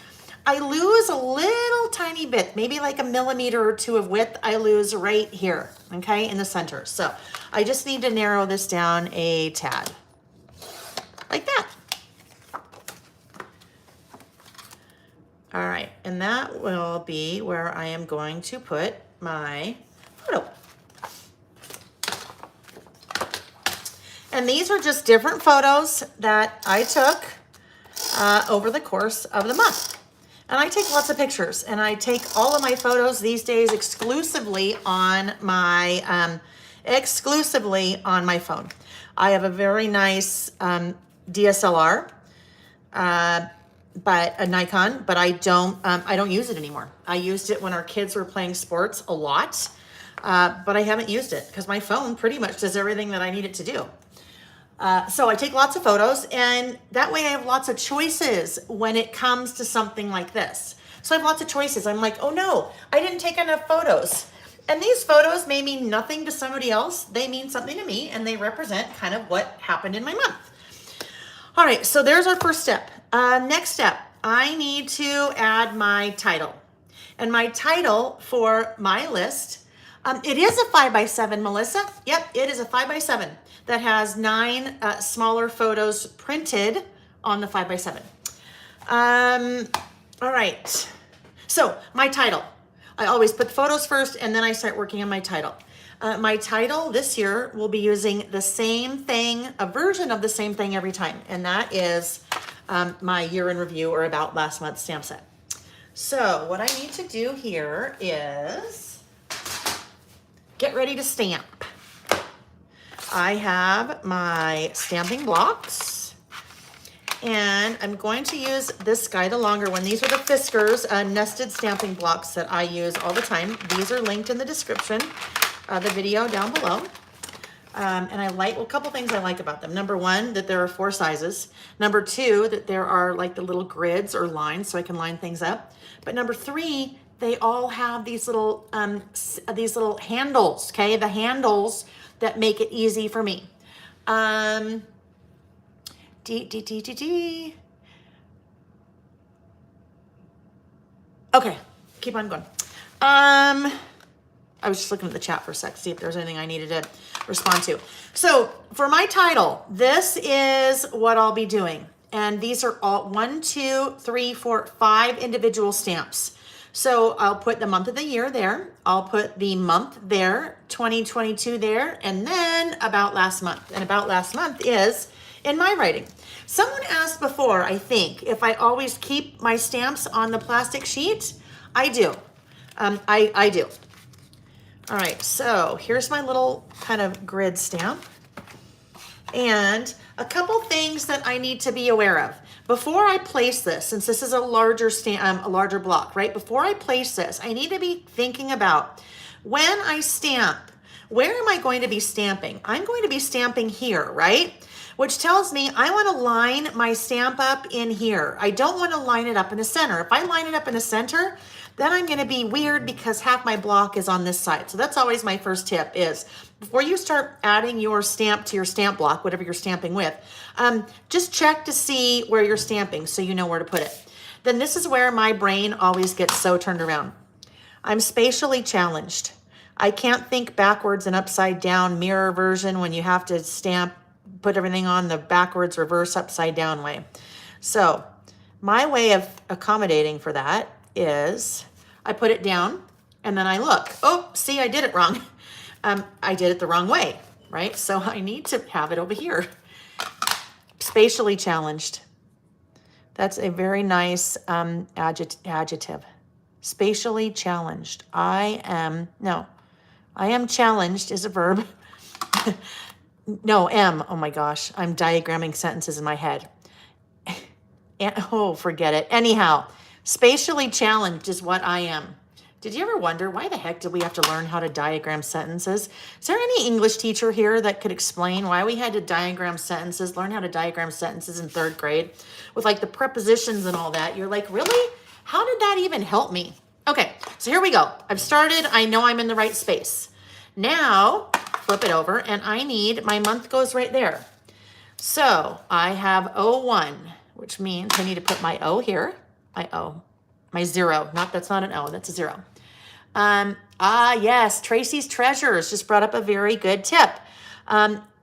Speaker 1: I lose a little tiny bit, maybe like 1 millimeter or 2 of width. I lose right here, okay, in the center. So I just need to narrow this down a tad, like that. All right, and that will be where I am going to put my photo. And these are just different photos that I took over the course of the month. And I take lots of pictures, and I take all of my photos these days exclusively on my phone. I have a very nice DSLR, but a Nikon, but I don't use it anymore. I used it when our kids were playing sports a lot, but I haven't used it because my phone pretty much does everything that I need it to do. So I take lots of photos, and that way I have lots of choices when it comes to something like this. So I have lots of choices. I'm like, oh no, I didn't take enough photos. And these photos may mean nothing to somebody else. They mean something to me, and they represent kind of what happened in my month. All right, so there's our first step. Next step, I need to add my title. And my title for my list, it is a 5x7, Melissa. Yep, it is a 5x7 that has 9 smaller photos printed on the 5x7. All right, so my title. I always put the photos first, and then I start working on my title. My title this year will be using the same thing, a version of the same thing every time, and that is my year in review or about last month's stamp set. So what I need to do here is get ready to stamp. I have my stamping blocks, and I'm going to use this guy, the longer one. These are the Fiskars nested stamping blocks that I use all the time. These are linked in the description of the video down below. And I like, well, a couple things I like about them. Number one, that there are 4 sizes. Number 2, that there are like the little grids or lines so I can line things up. But number 3, they all have these little handles, okay? The handles that make it easy for me. Okay, keep on going. I was just looking at the chat for a sec, see if there's anything I needed to respond to. So for my title, this is what I'll be doing. And these are all 1, 2, 3, 4, 5 individual stamps. So I'll put the month of the year there. I'll put the month there, 2022 there, and then about last month. And about last month is in my writing. Someone asked before, I think, if I always keep my stamps on the plastic sheet. I do. I do. All right, so here's my little kind of grid stamp. And a couple things that I need to be aware of. Before I place this, since this is a larger block, right? Before I place this, I need to be thinking about when I stamp, where am I going to be stamping? I'm going to be stamping here, right? Which tells me I want to line my stamp up in here. I don't want to line it up in the center. If I line it up in the center, then I'm going to be weird because half my block is on this side. So that's always my first tip is before you start adding your stamp to your stamp block, whatever you're stamping with, just check to see where you're stamping so you know where to put it. Then this is where my brain always gets so turned around. I'm spatially challenged. I can't think backwards and upside down mirror version when you have to stamp, put everything on the backwards, reverse, upside down way. So my way of accommodating for that is I put it down and then I look. Oh, see, I did it wrong. I did it the wrong way, right? So I need to have it over here. Spatially challenged. That's a very nice adjective. Spatially challenged. I am challenged is a verb. No, am. Oh my gosh. I'm diagramming sentences in my head. Oh, forget it. Anyhow, spatially challenged is what I am. Did you ever wonder why the heck did we have to learn how to diagram sentences? Is there any English teacher here that could explain why we had to diagram sentences, learn how to diagram sentences in 3rd grade with like the prepositions and all that? You're like, really? How did that even help me? Okay, so here we go. I've started. I know I'm in the right space. Now, flip it over, and I need, my month goes right there. So I have 01, which means I need to put my O here. My O, my 0. That's not an O, that's a 0. Yes, Tracy's Treasures just brought up a very good tip.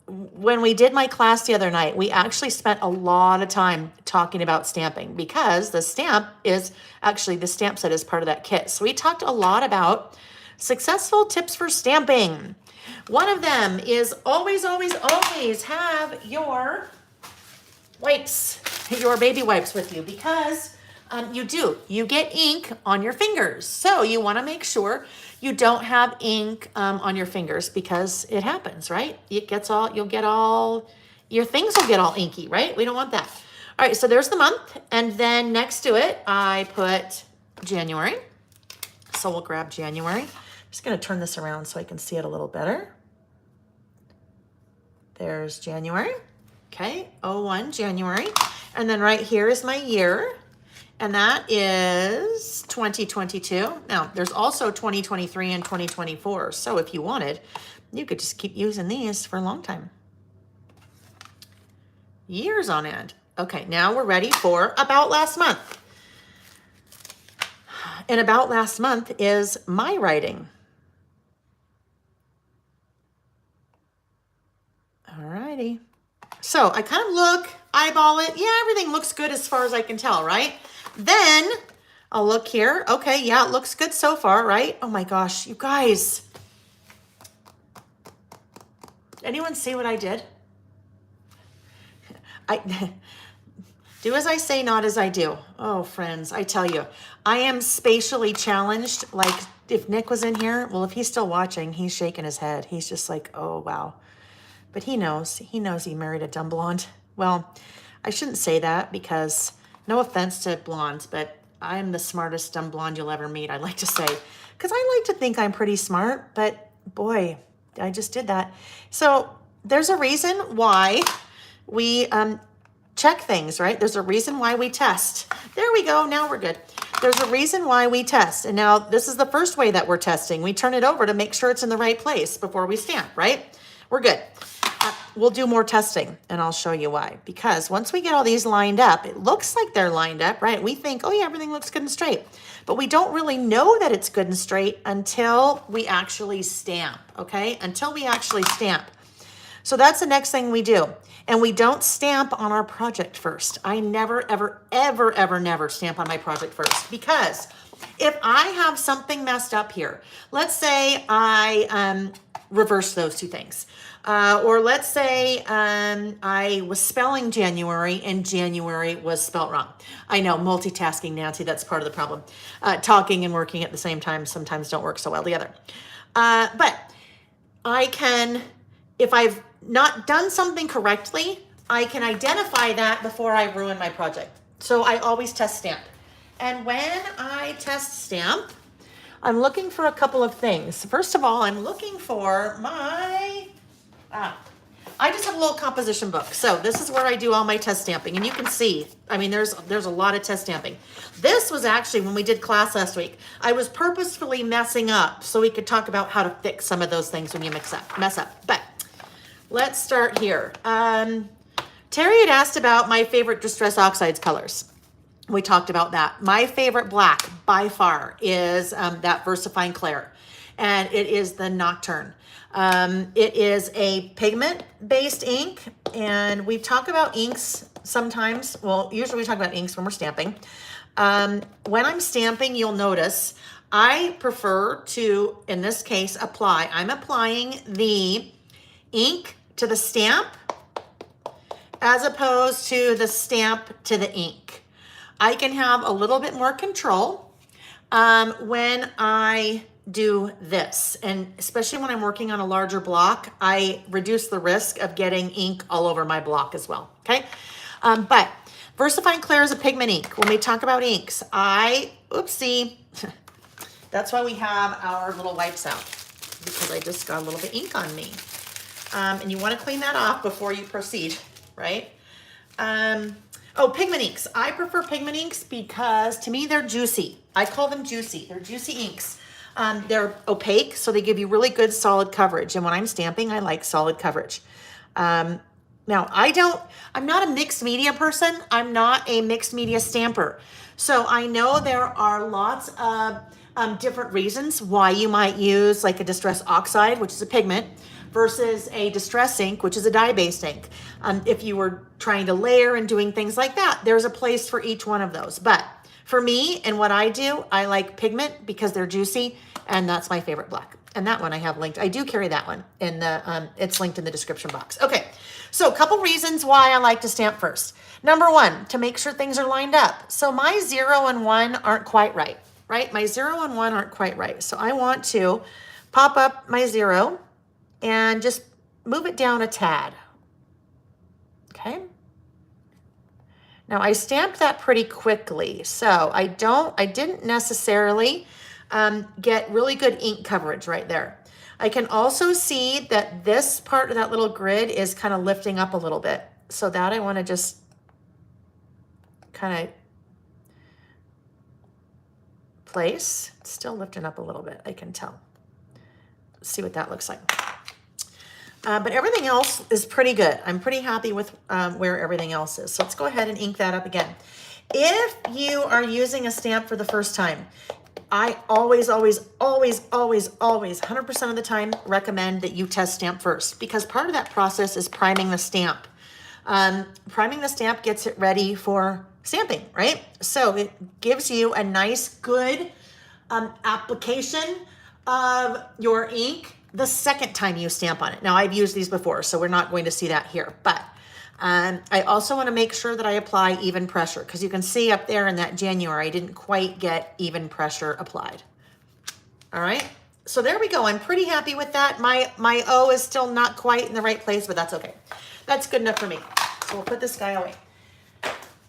Speaker 1: when we did my class the other night, we actually spent a lot of time talking about stamping because the stamp set is part of that kit. So we talked a lot about successful tips for stamping. One of them is always, always, always have your wipes, your baby wipes with you, because you get ink on your fingers. So you want to make sure you don't have ink on your fingers, because it happens, right? Your things will get all inky, right? We don't want that. All right, so there's the month. And then next to it, I put January. So we'll grab January. I'm just going to turn this around so I can see it a little better. There's January. Okay, 01, January. And then right here is my year. And that is 2022. Now, there's also 2023 and 2024. So if you wanted, you could just keep using these for a long time. Years on end. Okay, now we're ready for About Last Month. And About Last Month is my writing. All righty. So I kind of look, eyeball it. Yeah, everything looks good as far as I can tell, right? Then I'll look here. Okay, yeah, it looks good so far, right? Oh my gosh, you guys. Anyone see what I did? I do as I say, not as I do. Oh, friends, I tell you, I am spatially challenged. Like if Nick was in here, well, if he's still watching, he's shaking his head. He's just like, oh, wow. But he knows he married a dumb blonde. Well, I shouldn't say that, because no offense to blondes, but I'm the smartest dumb blonde you'll ever meet, I like to say. Because I like to think I'm pretty smart, but boy, I just did that. So there's a reason why we check things, right? There's a reason why we test. There we go, now we're good. There's a reason why we test. And now this is the first way that we're testing. We turn it over to make sure it's in the right place before we stamp, right? We're good. We'll do more testing, and I'll show you why. Because once we get all these lined up, it looks like they're lined up, right? We think, oh yeah, everything looks good and straight. But we don't really know that it's good and straight until we actually stamp, okay? Until we actually stamp. So that's the next thing we do. And we don't stamp on our project first. I never, ever, ever, ever, never stamp on my project first. Because if I have something messed up here, let's say I reverse those two things. Or let's say I was spelling January and January was spelt wrong. I know, multitasking, Nancy, that's part of the problem. Talking and working at the same time sometimes don't work so well together. But I can, if I've not done something correctly, I can identify that before I ruin my project. So I always test stamp. And when I test stamp, I'm looking for a couple of things. First of all, I'm looking for my... I just have a little composition book. So this is where I do all my test stamping. And you can see, I mean, there's a lot of test stamping. This was actually when we did class last week. I was purposefully messing up so we could talk about how to fix some of those things when you mess up. But let's start here. Terry had asked about my favorite Distress Oxides colors. We talked about that. My favorite black by far is that VersaFine Clair. And it is the Nocturne. It is a pigment-based ink, and we talk about inks sometimes. Well, usually we talk about inks when we're stamping. When I'm stamping, you'll notice I prefer to, in this case, apply. I'm applying the ink to the stamp as opposed to the stamp to the ink. I can have a little bit more control when I do this, and especially when I'm working on a larger block, I reduce the risk of getting ink all over my block as well, okay? But VersaFine Clair is a pigment ink. When we talk about inks, oopsie, that's why we have our little wipes out, because I just got a little bit of ink on me. And you want to clean that off before you proceed, right? Oh, pigment inks. I prefer pigment inks because to me they're juicy. I call them juicy. They're juicy inks. They're opaque, so they give you really good solid coverage. And when I'm stamping, I like solid coverage. Now, I'm not a mixed media person. I'm not a mixed media stamper. So I know there are lots of different reasons why you might use like a Distress Oxide, which is a pigment, versus a distress ink, which is a dye-based ink. If you were trying to layer and doing things like that, there's a place for each one of those. But for me and what I do, I like pigment because they're juicy, and that's my favorite black. And that one I have linked. I do carry that one in the, it's linked in the description box. Okay, so a couple reasons why I like to stamp first. Number one, to make sure things are lined up. So my 0 and 1 aren't quite right? My 0 and 1 aren't quite right. So I want to pop up my 0 and just move it down a tad. Okay. Now I stamped that pretty quickly, so I didn't necessarily get really good ink coverage right there. I can also see that this part of that little grid is kind of lifting up a little bit. So that I want to just kind of place. It's still lifting up a little bit, I can tell. Let's see what that looks like. But everything else is pretty good. I'm pretty happy with where everything else is. So let's go ahead and ink that up again. If you are using a stamp for the first time, I always, 100% of the time recommend that you test stamp first, because part of that process is priming the stamp. Priming the stamp gets it ready for stamping, right? So it gives you a nice, good application of your ink the second time you stamp on it. Now, I've used these before, so we're not going to see that here, but I also want to make sure that I apply even pressure, because you can see up there in that January, I didn't quite get even pressure applied. All right, so there we go. I'm pretty happy with that. My O is still not quite in the right place, but that's okay. That's good enough for me. So we'll put this guy away.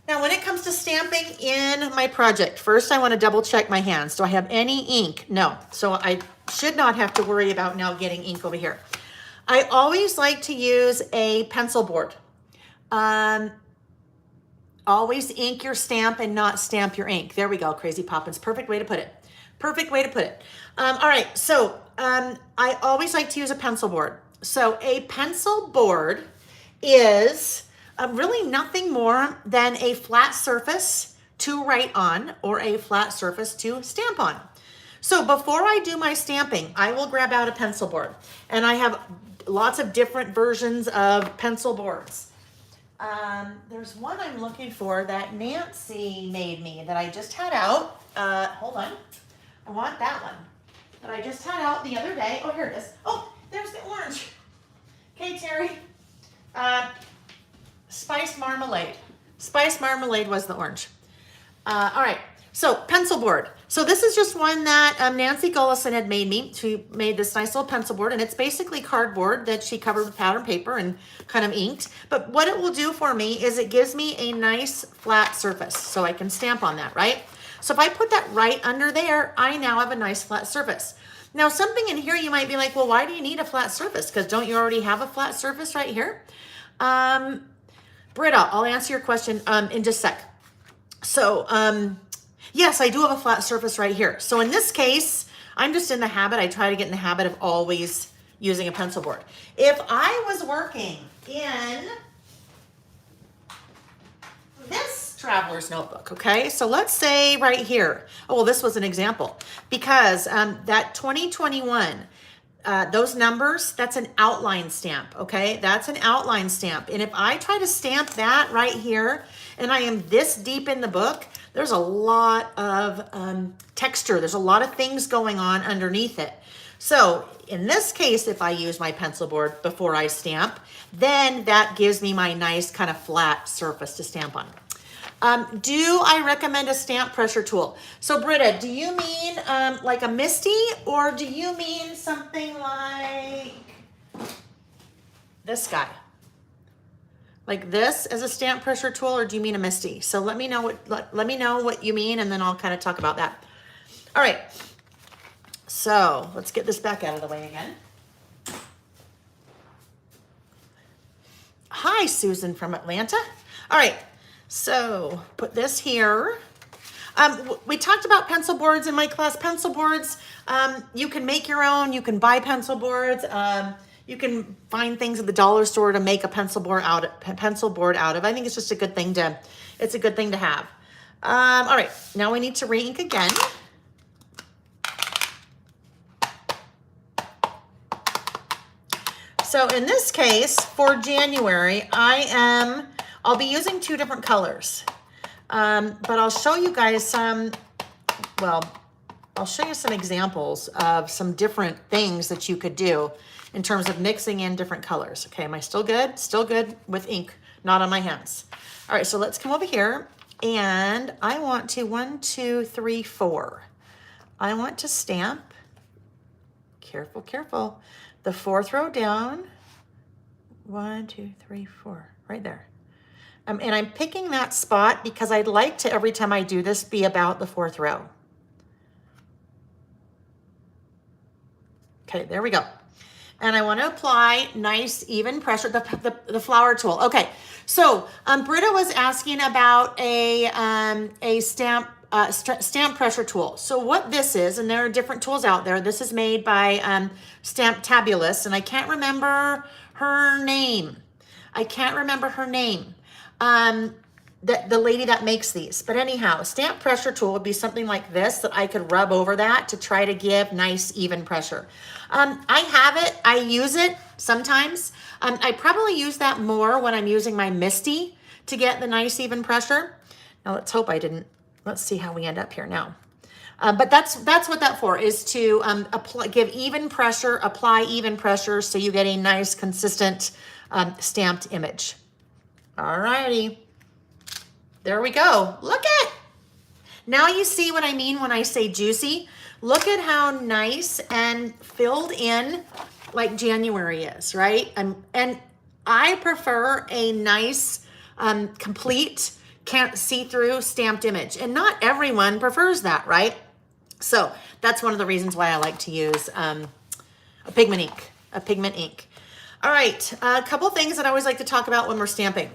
Speaker 1: Now, when it comes to stamping in my project, first I want to double check my hands. Do I have any ink? No. So I should not have to worry about now getting ink over here. I always like to use a pencil board. Always ink your stamp and not stamp your ink. There we go, Crazy Poppins. Perfect way to put it. Perfect way to put it. All right, so I always like to use a pencil board. So a pencil board is really nothing more than a flat surface to write on or a flat surface to stamp on. So before I do my stamping, I will grab out a pencil board, and I have lots of different versions of pencil boards. There's one I'm looking for that Nancy made me that I just had out. Hold on. I want that one that I just had out the other day. Oh, here it is. Oh, there's the orange. Okay, Terry. Spice Marmalade. Spice Marmalade was the orange. All right, so pencil board. So this is just one that Nancy Gullison had made me. She made this nice little pencil board, and it's basically cardboard that she covered with pattern paper and kind of inked. But what it will do for me is it gives me a nice flat surface, so I can stamp on that, right? So if I put that right under there, I now have a nice flat surface. Now, something in here you might be like, well, why do you need a flat surface? Because don't you already have a flat surface right here? Britta, I'll answer your question in just a sec. So, yes, I do have a flat surface right here. So in this case, I'm just in the habit, I try to get in the habit of always using a pencil board. If I was working in this traveler's notebook, okay? So let's say right here, oh, well, this was an example, because that 2021, those numbers, that's an outline stamp, okay? That's an outline stamp. And if I try to stamp that right here, and I am this deep in the book, there's a lot of texture. There's a lot of things going on underneath it. So in this case, if I use my pencil board before I stamp, then that gives me my nice kind of flat surface to stamp on. Do I recommend a stamp pressure tool? So Britta, do you mean like a Misty, or do you mean something like this guy? Like this as a stamp pressure tool, or do you mean a Misty? So let me know what you mean, and then I'll kind of talk about that. All right. So let's get this back out of the way again. Hi, Susan from Atlanta. All right. So put this here. We talked about pencil boards in my class. Pencil boards, you can make your own. You can buy pencil boards. You can find things at the dollar store to make a pencil board out of. I think it's just a good thing to. It's a good thing to have. All right, now we need to re-ink again. so in this case, for January, I'll be using 2 different colors. But I'll show you guys I'll show you some examples of some different things that you could do in terms of mixing in different colors. Okay, am I still good? Still good with ink, not on my hands. All right, so let's come over here, and I want to 1, 2, 3, 4. I want to stamp, careful, careful, the 4th row down, 1, 2, 3, 4, right there. And I'm picking that spot because I'd like to, every time I do this, be about the 4th row. Okay, there we go. And I want to apply nice even pressure, the flower tool. Okay, so Britta was asking about a stamp pressure tool. So what this is, and there are different tools out there. This is made by Stamptabulous, and I can't remember her name. The lady that makes these. But anyhow, a stamp pressure tool would be something like this that I could rub over that to try to give nice even pressure. I have it, I use it sometimes. I probably use that more when I'm using my Misty to get the nice even pressure. Now let's hope I didn't, let's see how we end up here now. But that's what that for, is to give even pressure, apply even pressure so you get a nice consistent stamped image. All righty. There we go. Look at, now you see what I mean when I say juicy. Look at how nice and filled in like January is, right? And I prefer a nice, complete, can't see through stamped image. And not everyone prefers that, right? So that's one of the reasons why I like to use a pigment ink. All right, a couple things that I always like to talk about when we're stamping.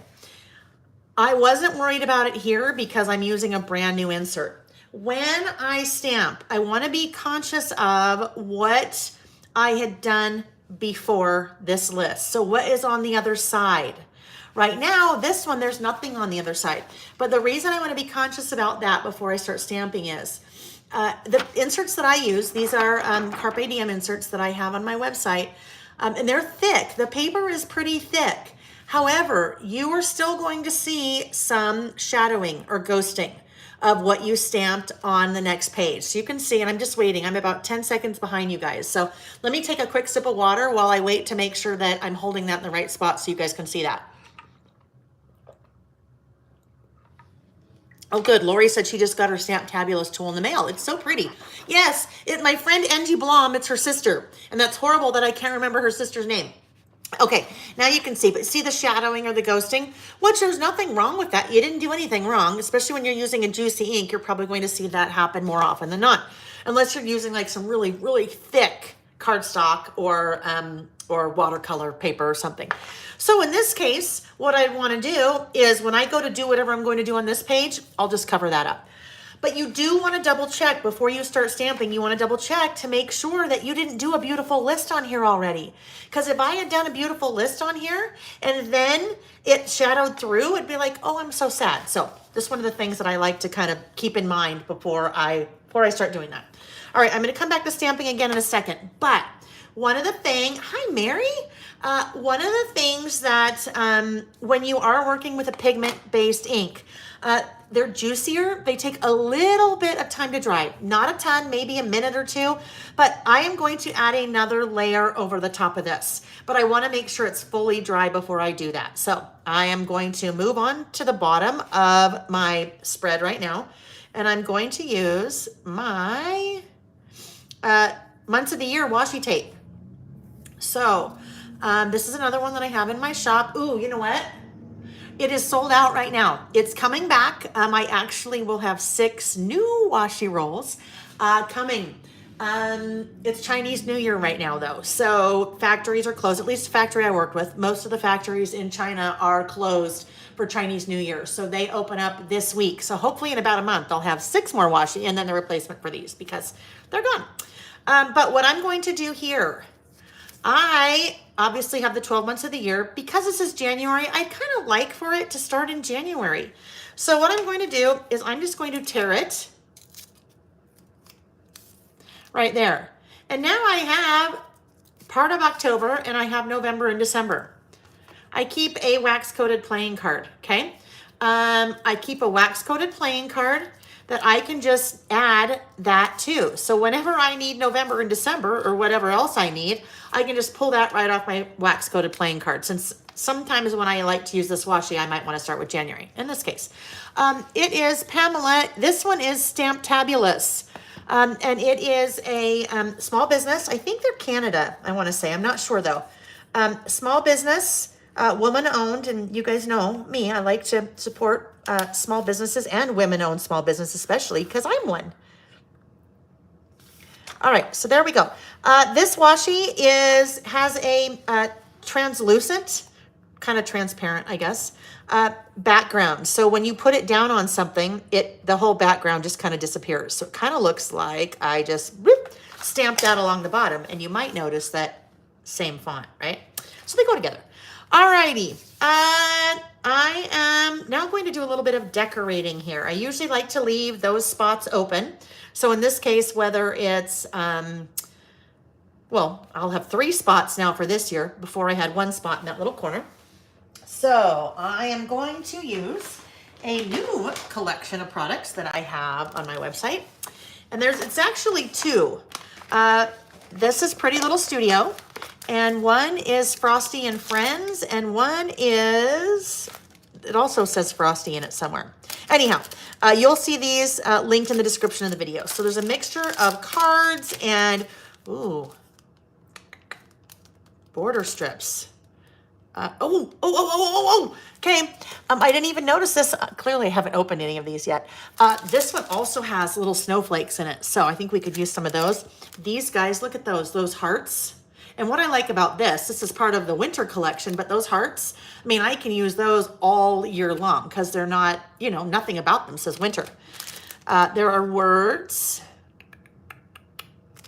Speaker 1: I wasn't worried about it here because I'm using a brand new insert. When I stamp, I want to be conscious of what I had done before this list. So what is on the other side? Right now, this one, there's nothing on the other side. But the reason I want to be conscious about that before I start stamping is the inserts that I use, these are Carpe Diem inserts that I have on my website, and they're thick. The paper is pretty thick. However, you are still going to see some shadowing or ghosting of what you stamped on the next page. So you can see, and I'm just waiting. I'm about 10 seconds behind you guys. So let me take a quick sip of water while I wait to make sure that I'm holding that in the right spot so you guys can see that. Oh, good. Lori said she just got her Stamptabulous tool in the mail. It's so pretty. Yes, my friend Angie Blom, it's her sister. And that's horrible that I can't remember her sister's name. Okay, now you can see, but see the shadowing or the ghosting? Which there's nothing wrong with that. You didn't do anything wrong, especially when you're using a juicy ink. You're probably going to see that happen more often than not, unless you're using like some really, really thick cardstock or watercolor paper or something. So in this case, what I want to do is when I go to do whatever I'm going to do on this page, I'll just cover that up. But you do want to double check before you start stamping. You want to double check to make sure that you didn't do a beautiful list on here already. Because if I had done a beautiful list on here and then it shadowed through, it'd be like, oh, I'm so sad. So this is one of the things that I like to kind of keep in mind before I start doing that. All right, I'm going to come back to stamping again in a second. But one of the things, hi, Mary. One of the things that when you are working with a pigment-based ink, they're juicier. They take a little bit of time to dry. Not a ton, maybe a minute or two, but I am going to add another layer over the top of this. But I want to make sure it's fully dry before I do that. So I am going to move on to the bottom of my spread right now, and I'm going to use my months of the year washi tape. So this is another one that I have in my shop. Ooh, you know what? It is sold out right now. It's coming back. I actually will have 6 new washi rolls coming. It's Chinese New Year right now though. So factories are closed, at least the factory I worked with. Most of the factories in China are closed for Chinese New Year. So they open up this week. So hopefully in about a month, I'll have 6 more washi and then the replacement for these because they're gone. But what I'm going to do here, I obviously have the 12 months of the year. Because this is January, I kind of like for it to start in January. So what I'm going to do is I'm just going to tear it right there. And now I have part of October, and I have November and December. I keep a wax-coated playing card, okay? I keep a wax-coated playing card that I can just add that to. So whenever I need November and December or whatever else I need, I can just pull that right off my wax-coated playing card. Since sometimes when I like to use this washi, I might want to start with January, in this case. It is Pamela. This one is Stamptabulous. And it is a small business. I think they're Canada, I want to say. I'm not sure, though. Small business, woman-owned, and you guys know me. I like to support small businesses and women-owned small businesses, especially because I'm one. All right, so there we go. This washi has a translucent, kind of transparent, I guess, background. So when you put it down on something, the whole background just kind of disappears. So it kind of looks like I just stamped that along the bottom, and you might notice that same font, right? So they go together. All righty. I am now going to do a little bit of decorating here. I usually like to leave those spots open. So in this case, whether it's, well, I'll have 3 spots now for this year. Before I had 1 spot in that little corner. So I am going to use a new collection of products that I have on my website. And it's actually 2. This is Pretty Little Studio. And one is Frosty and Friends, and one is, it also says Frosty in it somewhere. Anyhow, you'll see these linked in the description of the video. So there's a mixture of cards and, ooh, border strips. Okay, I didn't even notice this. Clearly, I haven't opened any of these yet. This one also has little snowflakes in it, so I think we could use some of those. These guys, look at those hearts. And what I like about this is part of the winter collection, but those hearts, I mean, I can use those all year long because they're not, you know, nothing about them says winter. There are words.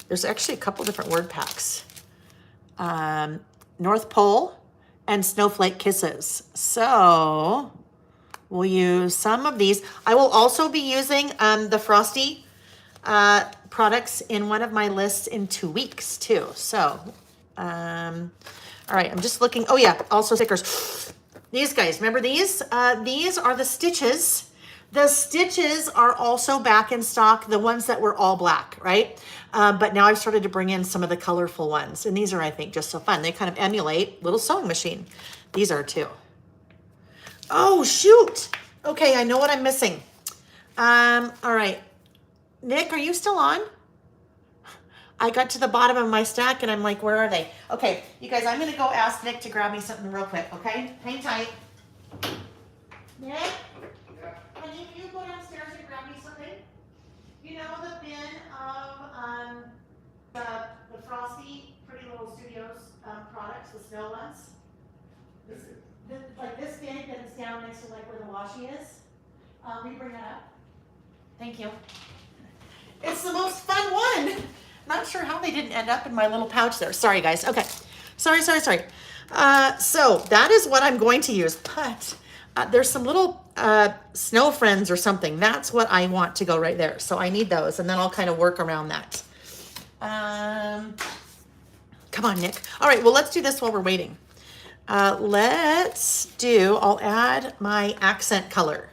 Speaker 1: There's actually a couple different word packs. North Pole and Snowflake Kisses. So we'll use some of these. I will also be using the Frosty products in one of my lists in 2 weeks too. So, all right, I'm just looking. Oh yeah, also stickers. These guys, remember these? These are the stitches. The stitches are also back in stock, the ones that were all black, right? But now I've started to bring in some of the colorful ones. And these are, I think, just so fun. They kind of emulate little sewing machine. These are too. Oh, shoot. Okay, I know what I'm missing. All right. Nick, are you still on? I got to the bottom of my stack and I'm like, where are they? Okay, you guys, I'm going to go ask Nick to grab me something real quick, okay? Hang tight. Nick? Honey, can you go downstairs and grab me something? You know the bin of the Frosty Pretty Little Studios products, the snow ones? Like this bin that is down next to like where the washi is. Will you bring that up? Thank you. It's the most fun one. Not sure how they didn't end up in my little pouch there. Sorry, guys. Okay. Sorry. So that is what I'm going to use. But there's some little snow friends or something. That's what I want to go right there. So I need those, and then I'll kind of work around that. Come on, Nick. All right, well, let's do this while we're waiting. I'll add my accent color.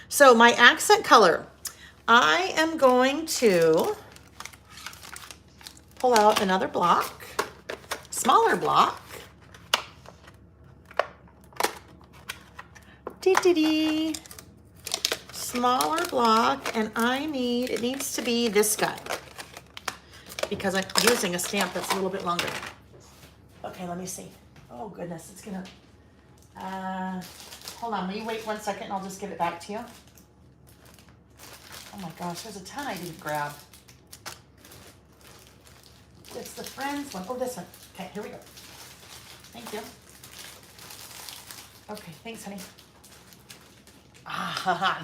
Speaker 1: So my accent color, I am going to pull out another block, smaller block. Smaller block, and it needs to be this guy because I'm using a stamp that's a little bit longer. Okay, let me see. Oh goodness, it's gonna, hold on, will you wait 1 second and I'll just give it back to you? Oh my gosh, there's a ton I didn't grab. It's the Friends one. Oh, this one. Okay, here we go. Thank you. Okay, thanks, honey.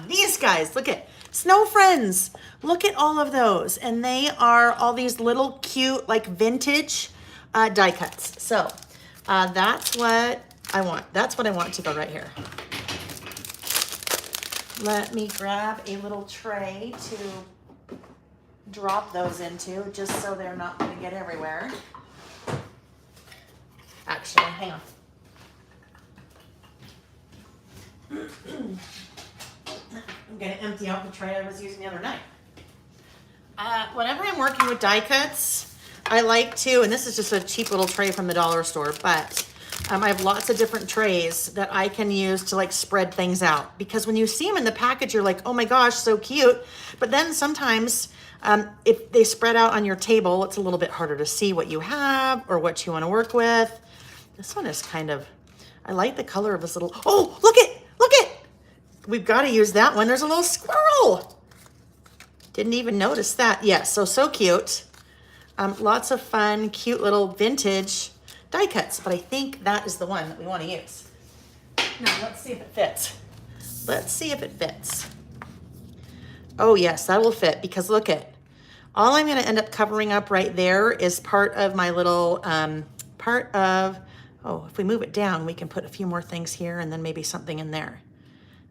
Speaker 1: These guys, look at Snow Friends. Look at all of those. And they are all these little cute, like vintage die cuts. So that's what I want. That's what I want to go right here. Let me grab a little tray to drop those into, just so they're not going to get everywhere. actually. Hang on. I'm going to empty out the tray I was using the other night. Whenever I'm working with die cuts, I like to, and this is just a cheap little tray from the dollar store, but I have lots of different trays that I can use to like spread things out. Because when you see them in the package, you're like, oh my gosh, so cute. But then sometimes if they spread out on your table, it's a little bit harder to see what you have or what you want to work with. This one is kind of, I like the color of this little, oh, look it. We've got to use that one. There's a little squirrel. Didn't even notice that. Yes, so cute. Lots of fun, cute little vintage die cuts, but I think that is the one that we want to use. Now, let's see if it fits. Let's see if it fits. Oh, yes, that will fit because look at, all I'm going to end up covering up right there is part of my little, oh, if we move it down, we can put a few more things here and then maybe something in there.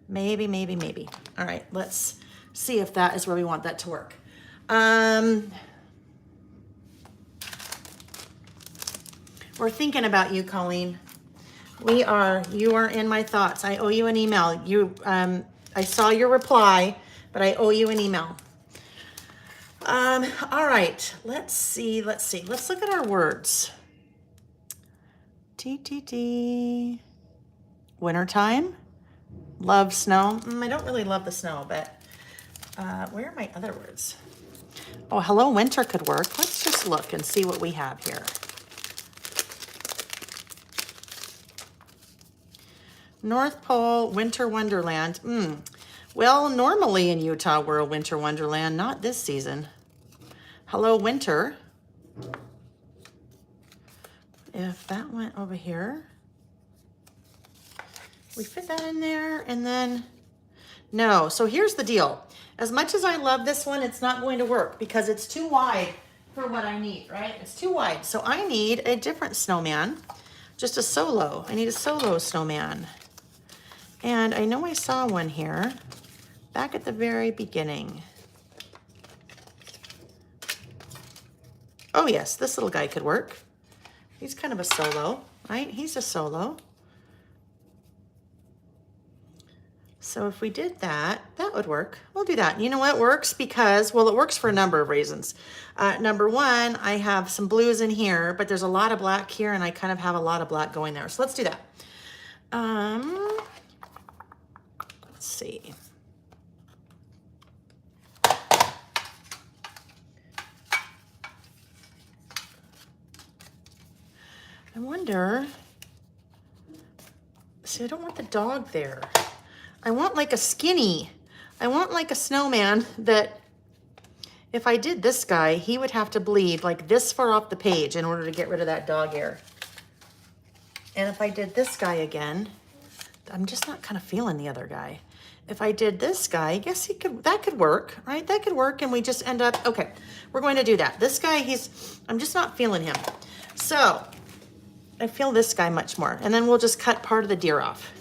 Speaker 1: Maybe. All right, let's see if that is where we want that to work. We're thinking about you, Colleen. You are in my thoughts. I owe you an email. I saw your reply, but I owe you an email. All right, let's see. Let's look at our words. Wintertime. Love snow. I don't really love the snow, but where are my other words? Oh, hello, winter could work. Let's just look and see what we have here. North Pole, winter wonderland. Well, normally in Utah, we're a winter wonderland, not this season. Hello, winter. If that went over here, we fit that in there and then, no. So here's the deal. As much as I love this one, it's not going to work because it's too wide for what I need, right? It's too wide. So I need a different snowman, just a solo. I need a solo snowman. And I know I saw one here back at the very beginning. Oh yes, this little guy could work. He's kind of a solo, right? He's a solo. So if we did that, that would work. We'll do that. You know what works? Because, well, it works for a number of reasons. Number one, I have some blues in here, but there's a lot of black here and I kind of have a lot of black going there. So let's do that. Let's see. I wonder, see, I don't want the dog there. I want like a skinny, I want like a snowman that if I did this guy, he would have to bleed like this far off the page in order to get rid of that dog hair. And if I did this guy again, I'm just not kind of feeling the other guy. If I did this guy, I guess that could work, right? That could work and we just end up, okay, we're going to do that. This guy, I'm just not feeling him. So I feel this guy much more. And then we'll just cut part of the deer off,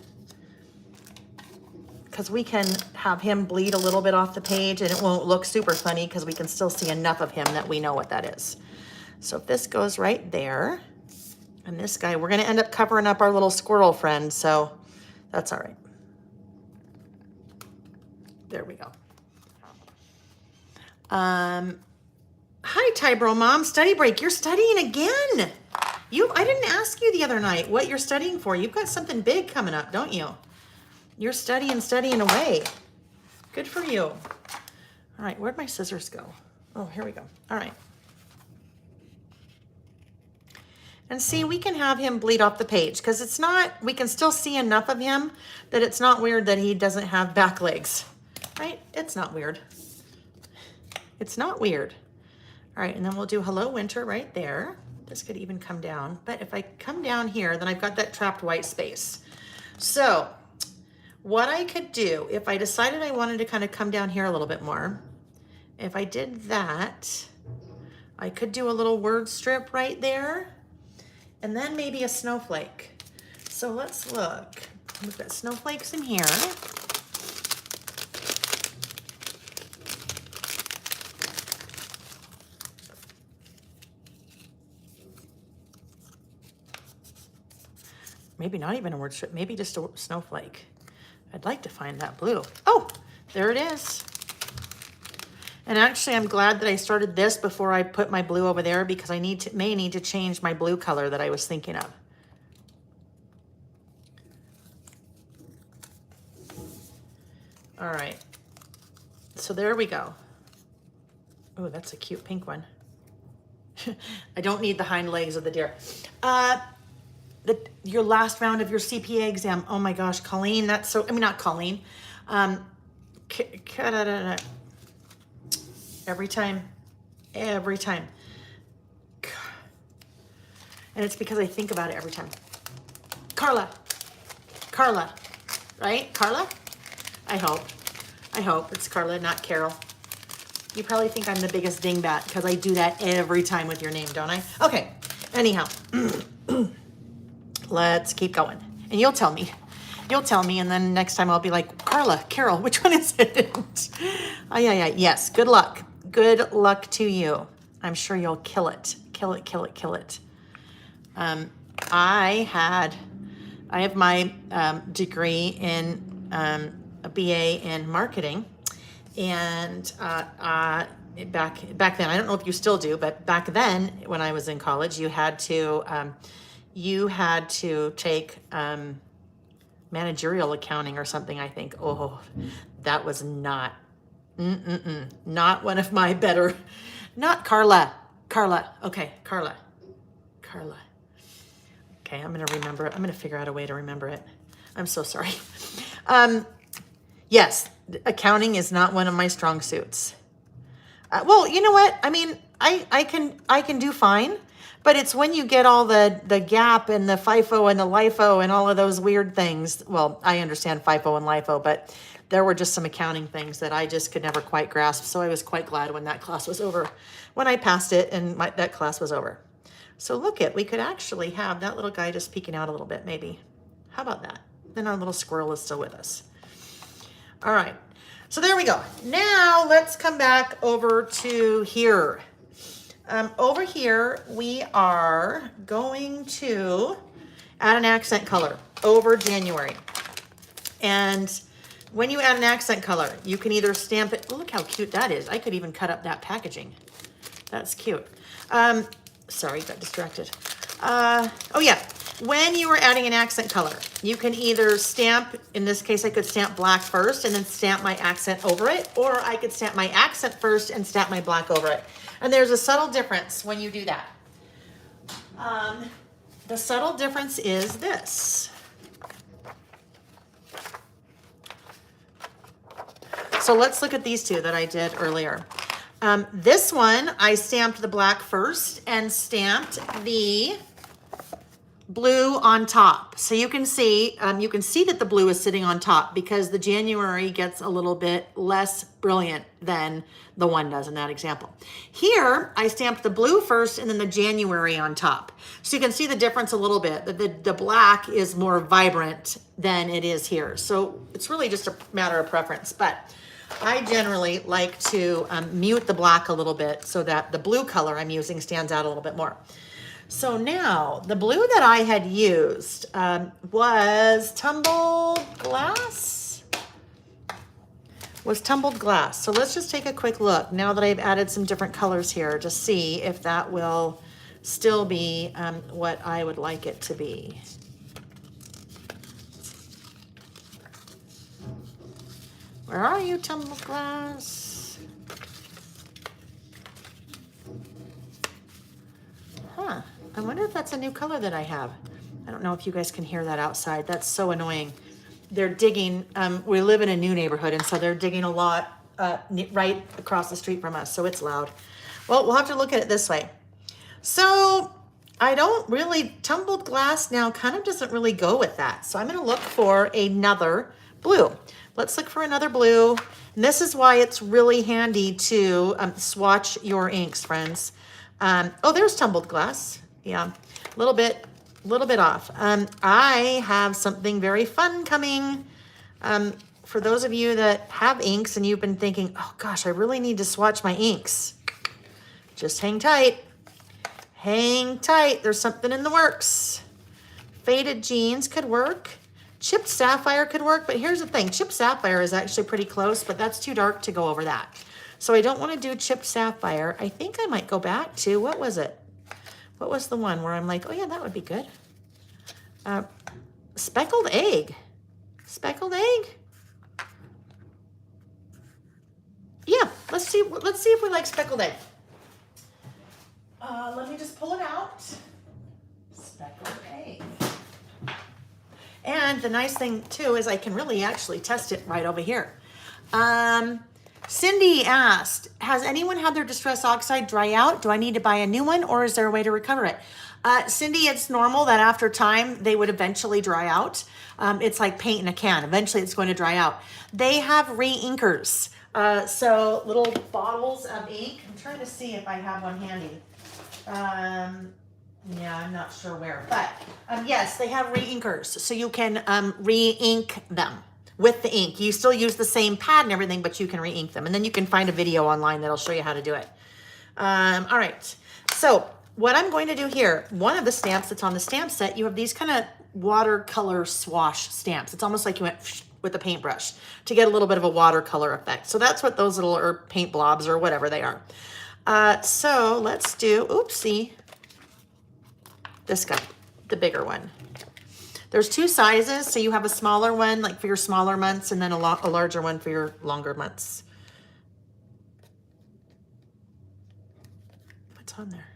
Speaker 1: because we can have him bleed a little bit off the page and it won't look super funny because we can still see enough of him that we know what that is. So if this goes right there, and this guy, we're going to end up covering up our little squirrel friend, so that's all right. There we go. Hi, Tybro Mom. Study break. You're studying again. I didn't ask you the other night what you're studying for. You've got something big coming up, don't you? You're studying away. Good for you. All right, where'd my scissors go? Oh, here we go. All right. And see, we can have him bleed off the page because it's not, we can still see enough of him that it's not weird that he doesn't have back legs, right? It's not weird. It's not weird. All right, and then we'll do hello winter right there. This could even come down, but if I come down here, then I've got that trapped white space. So what I could do, if I decided I wanted to kind of come down here a little bit more, if I did that, I could do a little word strip right there, and then maybe a snowflake. So let's look. We've got snowflakes in here. maybe not even a word strip, maybe just a snowflake. I'd like to find that blue. Oh, there it is. And actually, I'm glad that I started this before I put my blue over there, because I may need to change my blue color that I was thinking of. All right, so there we go. Oh, that's a cute pink one. I don't need the hind legs of the deer. Your last round of your CPA exam. Oh my gosh, Colleen, that's so, I mean, not Colleen. Every time. And it's because I think about it every time. Carla, right? Carla? I hope it's Carla, not Carol. You probably think I'm the biggest dingbat because I do that every time with your name, don't I? Okay, anyhow, let's keep going. And you'll tell me, and then next time I'll be like, Carla, Carol, which one is it? Yes, good luck. Good luck to you. I'm sure you'll kill it. Kill it. I have my degree in a BA in marketing. And back then, I don't know if you still do, but back then when I was in college, you had to take managerial accounting or something, I think. Oh, that was not one of my better, not Carla. Okay, Carla. Okay, I'm going to remember it. I'm going to figure out a way to remember it. I'm so sorry. Yes, accounting is not one of my strong suits. Well, you know what? I mean, I can do fine, but it's when you get all the GAAP and the FIFO and the LIFO and all of those weird things. Well, I understand FIFO and LIFO, but there were just some accounting things that I just could never quite grasp. So I was quite glad when that class was over, when I passed it and that class was over. So look we could actually have that little guy just peeking out a little bit, maybe. How about that? Then our little squirrel is still with us. All right, so there we go. Now let's come back over to here. Over here, we are going to add an accent color over January. And when you add an accent color, you can either stamp it. Look how cute that is. I could even cut up that packaging. That's cute. Sorry, got distracted. Oh yeah. When you are adding an accent color, you can either stamp, in this case, I could stamp black first and then stamp my accent over it, or I could stamp my accent first and stamp my black over it. And there's a subtle difference when you do that. The subtle difference is this. So let's look at these two that I did earlier. This one, I stamped the black first and stamped the blue on top. So you can see that the blue is sitting on top because the January gets a little bit less brilliant than the one does in that example. Here, I stamped the blue first and then the January on top. So you can see the difference a little bit. The black is more vibrant than it is here. So it's really just a matter of preference. But I generally like to mute the black a little bit so that the blue color I'm using stands out a little bit more. So now, the blue that I had used was tumbled glass. So let's just take a quick look now that I've added some different colors here to see if that will still be what I would like it to be. Where are you, tumbled glass? Huh. I wonder if that's a new color that I have. I don't know if you guys can hear that outside. That's so annoying. They're digging. We live in a new neighborhood, and so they're digging a lot right across the street from us, so it's loud. Well, we'll have to look at it this way. So I don't really, tumbled glass now kind of doesn't really go with that. So I'm going to look for another blue. Let's look for another blue. And this is why it's really handy to swatch your inks, friends. Oh, there's tumbled glass. Yeah, a little bit off. I have something very fun coming. For those of you that have inks and you've been thinking, oh gosh, I really need to swatch my inks. Just hang tight. Hang tight. There's something in the works. Faded jeans could work. Chipped sapphire could work, but here's the thing. Chipped sapphire is actually pretty close, but that's too dark to go over that. So I don't want to do chipped sapphire. I think I might go back to, what was it? What was the one where I'm like, oh yeah, that would be good. Speckled egg. Speckled egg? Yeah, let's see if we like speckled egg. Let me just pull it out. Speckled egg. And the nice thing too is I can really actually test it right over here. Cindy asked, has anyone had their Distress Oxide dry out? Do I need to buy a new one, or is there a way to recover it? Cindy, it's normal that after time they would eventually dry out. It's like paint in a can. Eventually it's going to dry out. They have re-inkers. So little bottles of ink. I'm trying to see if I have one handy. Yeah, I'm not sure where, but yes, they have re-inkers. So you can re-ink them with the ink. You still use the same pad and everything, but you can re-ink them. And then you can find a video online that'll show you how to do it. All right, so what I'm going to do here, one of the stamps that's on the stamp set, you have these kind of watercolor swash stamps. It's almost like you went with a paintbrush to get a little bit of a watercolor effect. So that's what those little, or paint blobs or whatever they are. So let's do, oopsie, this guy, the bigger one. There's two sizes, so you have a smaller one like for your smaller months and then a larger one for your longer months. What's on there?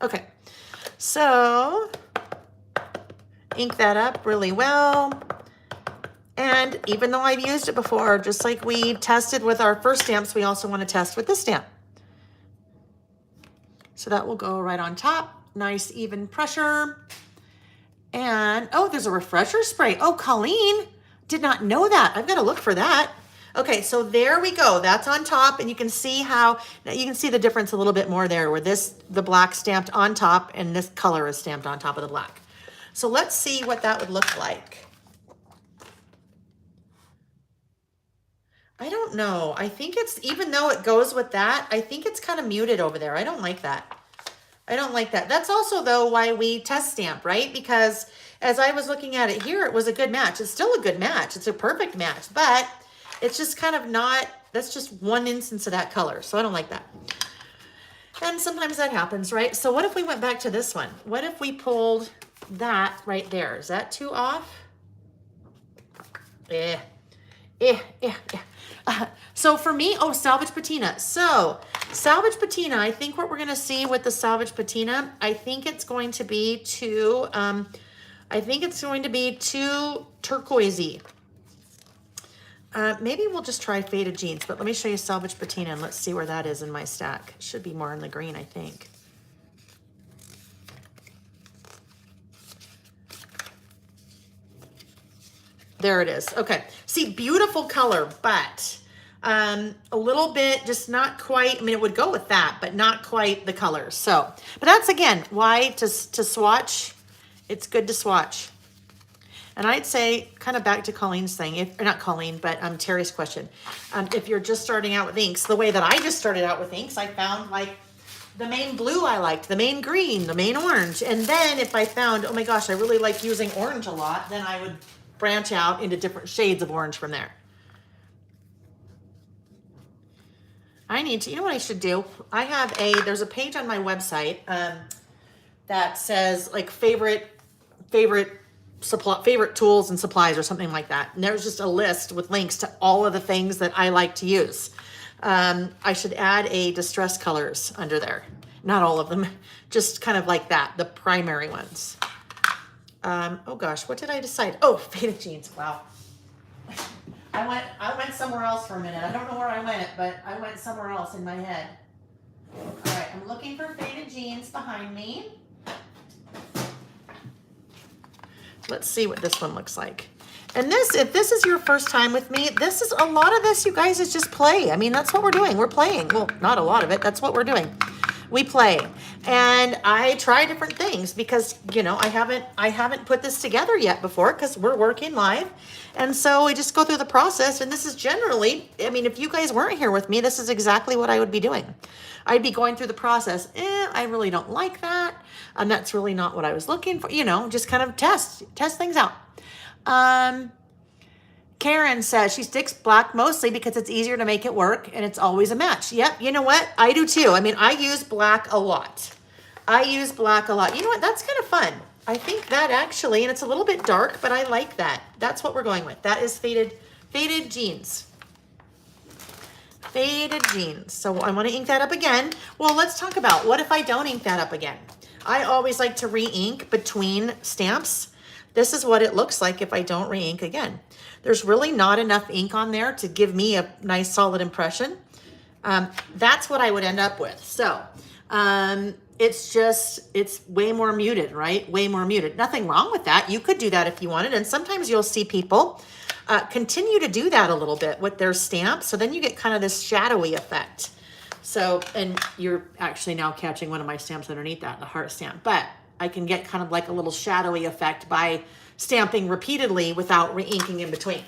Speaker 1: Okay, so ink that up really well. And even though I've used it before, just like we tested with our first stamps, we also want to test with this stamp. So that will go right on top. Nice even pressure. And oh, there's a refresher spray. Oh, Colleen, did not know that. I've got to look for that. Okay, so there we go. That's on top, and you can see how, you can see the difference a little bit more there where the black stamped on top and this color is stamped on top of the black. So let's see what that would look like. I don't know. I think it's, even though it goes with that, I think it's kind of muted over there. I don't like that. I don't like that. That's also though why we test stamp, right? Because as I was looking at it here, it was a good match. It's still a good match. It's a perfect match, but it's just kind of not, that's just one instance of that color. So I don't like that. And sometimes that happens, right? So what if we went back to this one? What if we pulled that right there? Is that too off? So for me, oh, salvage patina. So salvage patina, I think what we're going to see with the salvage patina, I think it's going to be too, turquoisey. Maybe we'll just try faded jeans, but let me show you salvage patina and let's see where that is in my stack. It should be more in the green, I think. There it is. Okay. See, beautiful color, but a little bit, just not quite, I mean, it would go with that, but not quite the color. So, but that's again, why to swatch, it's good to swatch. And I'd say kind of back to Colleen's thing, or not Colleen, but Terry's question. If you're just starting out with inks, the way that I just started out with inks, I found like the main blue I liked, the main green, the main orange. And then if I found, oh my gosh, I really like using orange a lot, then I would branch out into different shades of orange from there. I need to, you know what I should do? I have there's a page on my website that says like favorite tools and supplies or something like that. And there's just a list with links to all of the things that I like to use. I should add a distress colors under there. Not all of them, just kind of like that, the primary ones. Oh gosh, what did I decide? Oh, faded jeans. Wow. I went somewhere else for a minute. I don't know where I went, but I went somewhere else in my head. All right, I'm looking for faded jeans behind me. Let's see what this one looks like. And this, if this is your first time with me, this is a lot of this, you guys, is just play. I mean, that's what we're doing. We're playing. Well, not a lot of it. That's what we're doing. We play. And I try different things because, you know, I haven't put this together yet before because we're working live. And so we just go through the process. And this is generally, I mean, if you guys weren't here with me, this is exactly what I would be doing. I'd be going through the process. I really don't like that. And that's really not what I was looking for, you know, just kind of test things out. Karen says she sticks black mostly because it's easier to make it work and it's always a match. Yep, you know what? I do too. I mean, I use black a lot. You know what? That's kind of fun. I think that actually, and it's a little bit dark, but I like that. That's what we're going with. That is faded jeans. Faded jeans. So I want to ink that up again. Well, let's talk about what if I don't ink that up again. I always like to re-ink between stamps. This is what it looks like if I don't re-ink again. There's really not enough ink on there to give me a nice solid impression. That's what I would end up with. So it's way more muted, right? Way more muted. Nothing wrong with that. You could do that if you wanted. And sometimes you'll see people continue to do that a little bit with their stamps. So then you get kind of this shadowy effect. So, and you're actually now catching one of my stamps underneath that, the heart stamp. But I can get kind of like a little shadowy effect by stamping repeatedly without re-inking in between.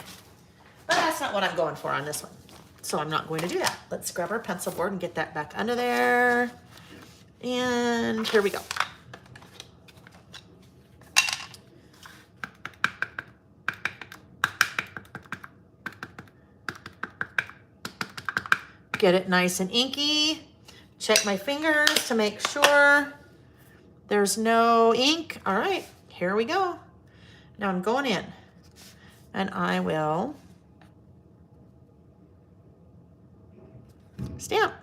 Speaker 1: But that's not what I'm going for on this one. So I'm not going to do that. Let's grab our pencil board and get that back under there. And here we go. Get it nice and inky. Check my fingers to make sure there's no ink. All right, here we go. Now I'm going in and I will stamp.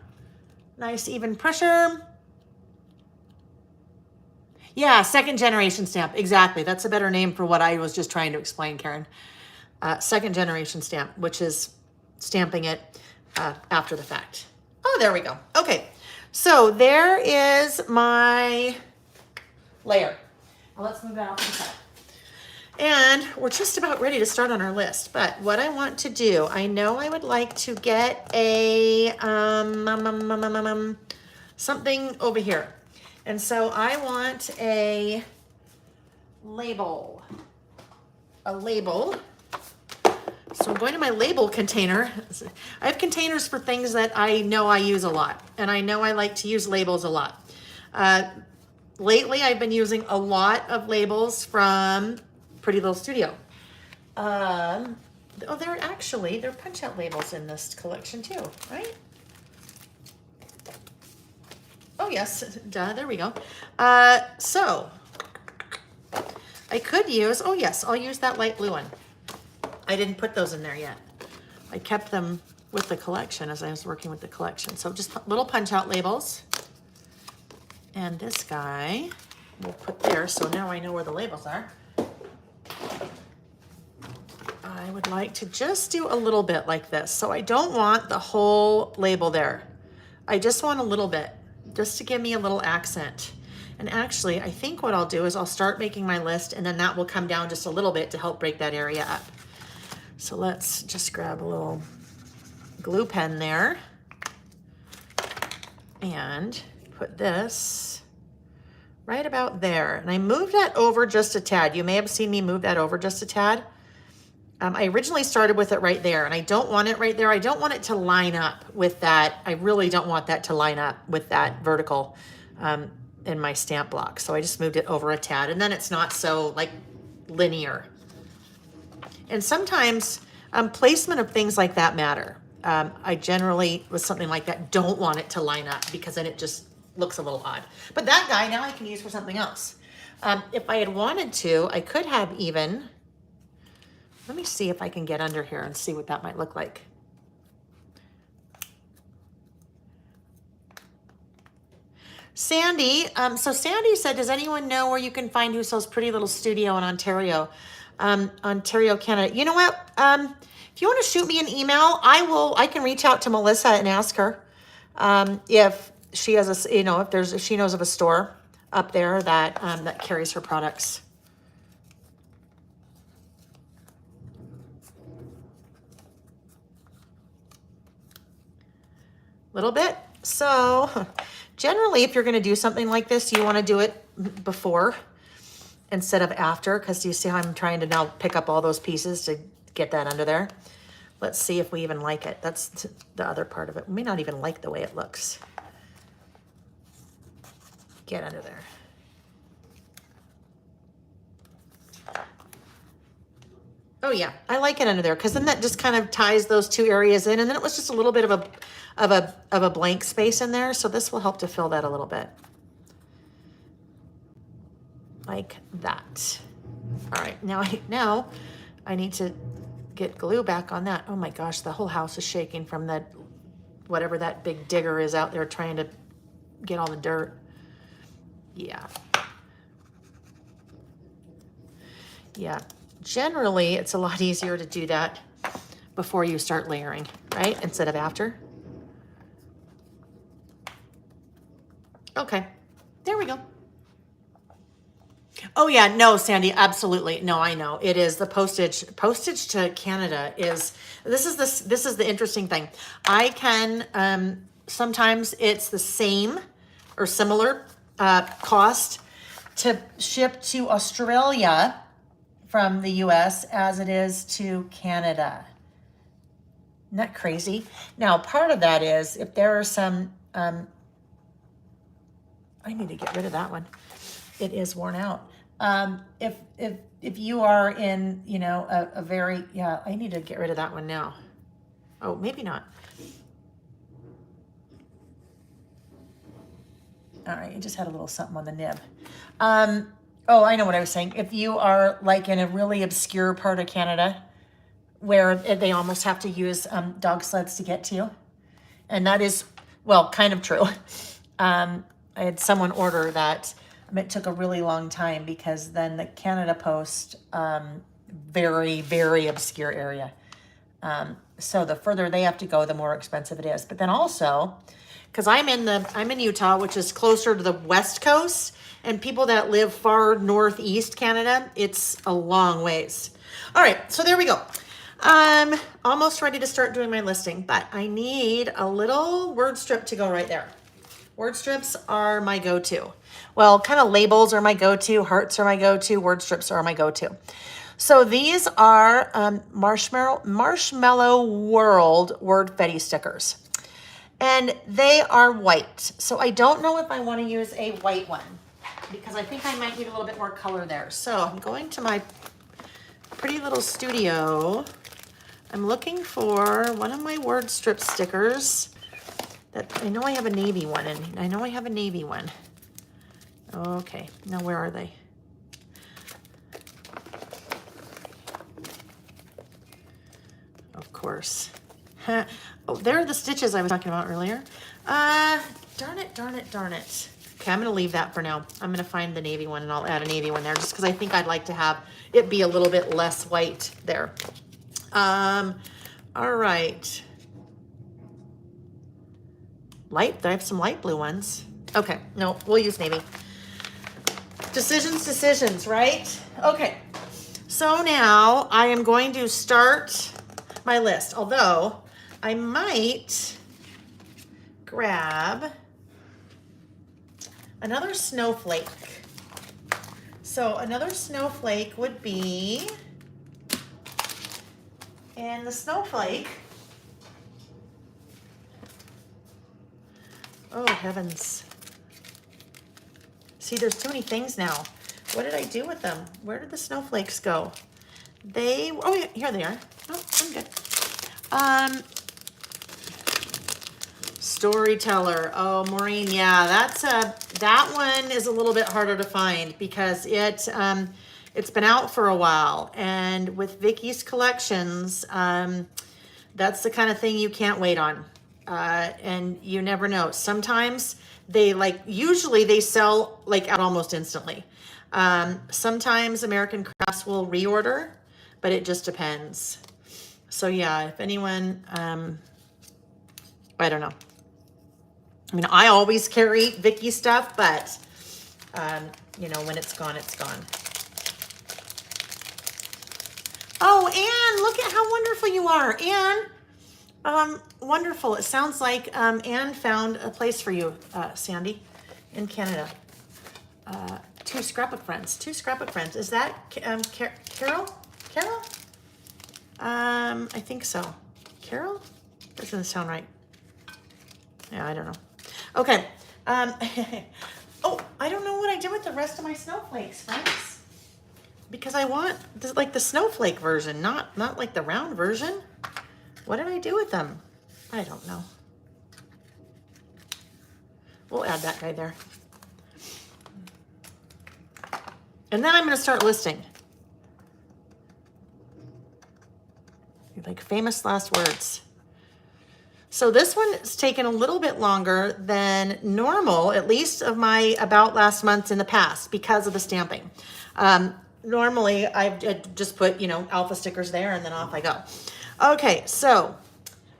Speaker 1: Nice even pressure. Yeah, second generation stamp. Exactly. That's a better name for what I was just trying to explain, Karen. Second generation stamp, which is stamping it after the fact. Oh, there we go. Okay. So there is my layer. Now let's move that off to the side. And we're just about ready to start on our list. But what I want to do, I know I would like to get a something over here. And so I want a label. So I'm going to my label container. I have containers for things that I know I use a lot. And I know I like to use labels a lot. Lately, I've been using a lot of labels from Pretty Little Studio. They're punch-out labels in this collection too, right? Oh yes, duh, there we go. So I could use, oh yes, I'll use that light blue one. I didn't put those in there yet. I kept them with the collection as I was working with the collection. So just little punch-out labels. And this guy we'll put there, so now I know where the labels are. I would like to just do a little bit like this. So I don't want the whole label there. I just want a little bit, just to give me a little accent. And actually, I think what I'll do is I'll start making my list and then that will come down just a little bit to help break that area up. So let's just grab a little glue pen there and put this right about there. And I moved that over just a tad. You may have seen me move that over just a tad. I originally started with it right there, and I don't want it right there. I don't want it to line up with that. I really don't want that to line up with that vertical in my stamp block. So I just moved it over a tad, and then it's not so like linear. And sometimes placement of things like that matter. I generally, with something like that, don't want it to line up because then it just looks a little odd. But that guy now I can use for something else. If I had wanted to, I could have even, let me see if I can get under here and see what that might look like. Sandy, so Sandy said, does anyone know where you can find Who Sells Pretty Little Studio in Ontario, Canada? You know what? If you want to shoot me an email, I can reach out to Melissa and ask her if she has a, if she knows of a store up there that that carries her products. Little bit. So generally, if you're going to do something like this, you want to do it before instead of after, because you see how I'm trying to now pick up all those pieces to get that under there. Let's see if we even like it. That's the other part of it. We may not even like the way it looks. Get under there. Oh yeah, I like it under there because then that just kind of ties those two areas in, and then it was just a little bit of a blank space in there. So this will help to fill that a little bit, like that. All right, now I need to get glue back on that. Oh my gosh, the whole house is shaking from that whatever that big digger is out there trying to get all the dirt. Yeah. Yeah. Generally, it's a lot easier to do that before you start layering, right? Instead of after. Okay. There we go. Oh yeah, no, Sandy, absolutely. No, I know. It is the postage. Postage to Canada is this is the interesting thing. I can sometimes it's the same or similar cost to ship to Australia from the US as it is to Canada. Isn't that crazy? Now, part of that is if there are some I need to get rid of that one. It is worn out. If you are in, you know, a very, yeah, I need to get rid of that one now. Oh, maybe not. All right, it just had a little something on the nib. Oh, I know what I was saying. If you are like in a really obscure part of Canada where they almost have to use dog sleds to get to you, and that is, well, kind of true. I had someone order that. It took a really long time because then the Canada Post, very, very obscure area. So the further they have to go, the more expensive it is. But then also, because I'm in Utah, which is closer to the West Coast, and people that live far northeast Canada, it's a long ways. All right, so there we go. I'm almost ready to start doing my listing, but I need a little word strip to go right there. Word strips are my go-to. Well, kind of labels are my go-to, hearts are my go-to, word strips are my go-to. So these are Marshmallow World word Fetty stickers. And they are white. So I don't know if I want to use a white one because I think I might need a little bit more color there. So I'm going to my pretty little studio. I'm looking for one of my word strip stickers. I know I have a navy one, and I know I have a navy one. Okay, now where are they? Of course. Oh, there are the stitches I was talking about earlier. Darn it. Okay, I'm gonna leave that for now. I'm gonna find the navy one and I'll add a navy one there just because I think I'd like to have it be a little bit less white there. All right. I have some light blue ones. Okay, no, we'll use navy. Decisions, right? Okay, so now I am going to start my list, although I might grab another snowflake. So another snowflake would be, and the snowflake, oh heavens. See, there's too many things now. What did I do with them? Where did the snowflakes go? Oh yeah, here they are. Oh, I'm good. Storyteller. Oh, Maureen, yeah, that one is a little bit harder to find because it's been out for a while. And with Vicky's collections, that's the kind of thing you can't wait on. And you never know. Sometimes usually they sell out almost instantly. Sometimes American Crafts will reorder, but it just depends. So yeah, if anyone, I don't know. I mean, I always carry Vicky stuff, but you know, when it's gone, it's gone. Oh, Anne, look at how wonderful you are. Anne, wonderful. It sounds like Anne found a place for you, Sandy, in Canada. Two scrapbook friends. Is that Carol? Carol? I think so. Carol? That doesn't sound right. Yeah, I don't know. Okay. Oh, I don't know what I did with the rest of my snowflakes, friends. because I want like the snowflake version, not like the round version. What did I do with them? I don't know. We'll add that guy there. And then I'm going to start listing. Like famous last words. So this one is taken a little bit longer than normal, at least of my about last months in the past, because of the stamping. Normally I'd just put, you know, alpha stickers there and then off I go. Okay, so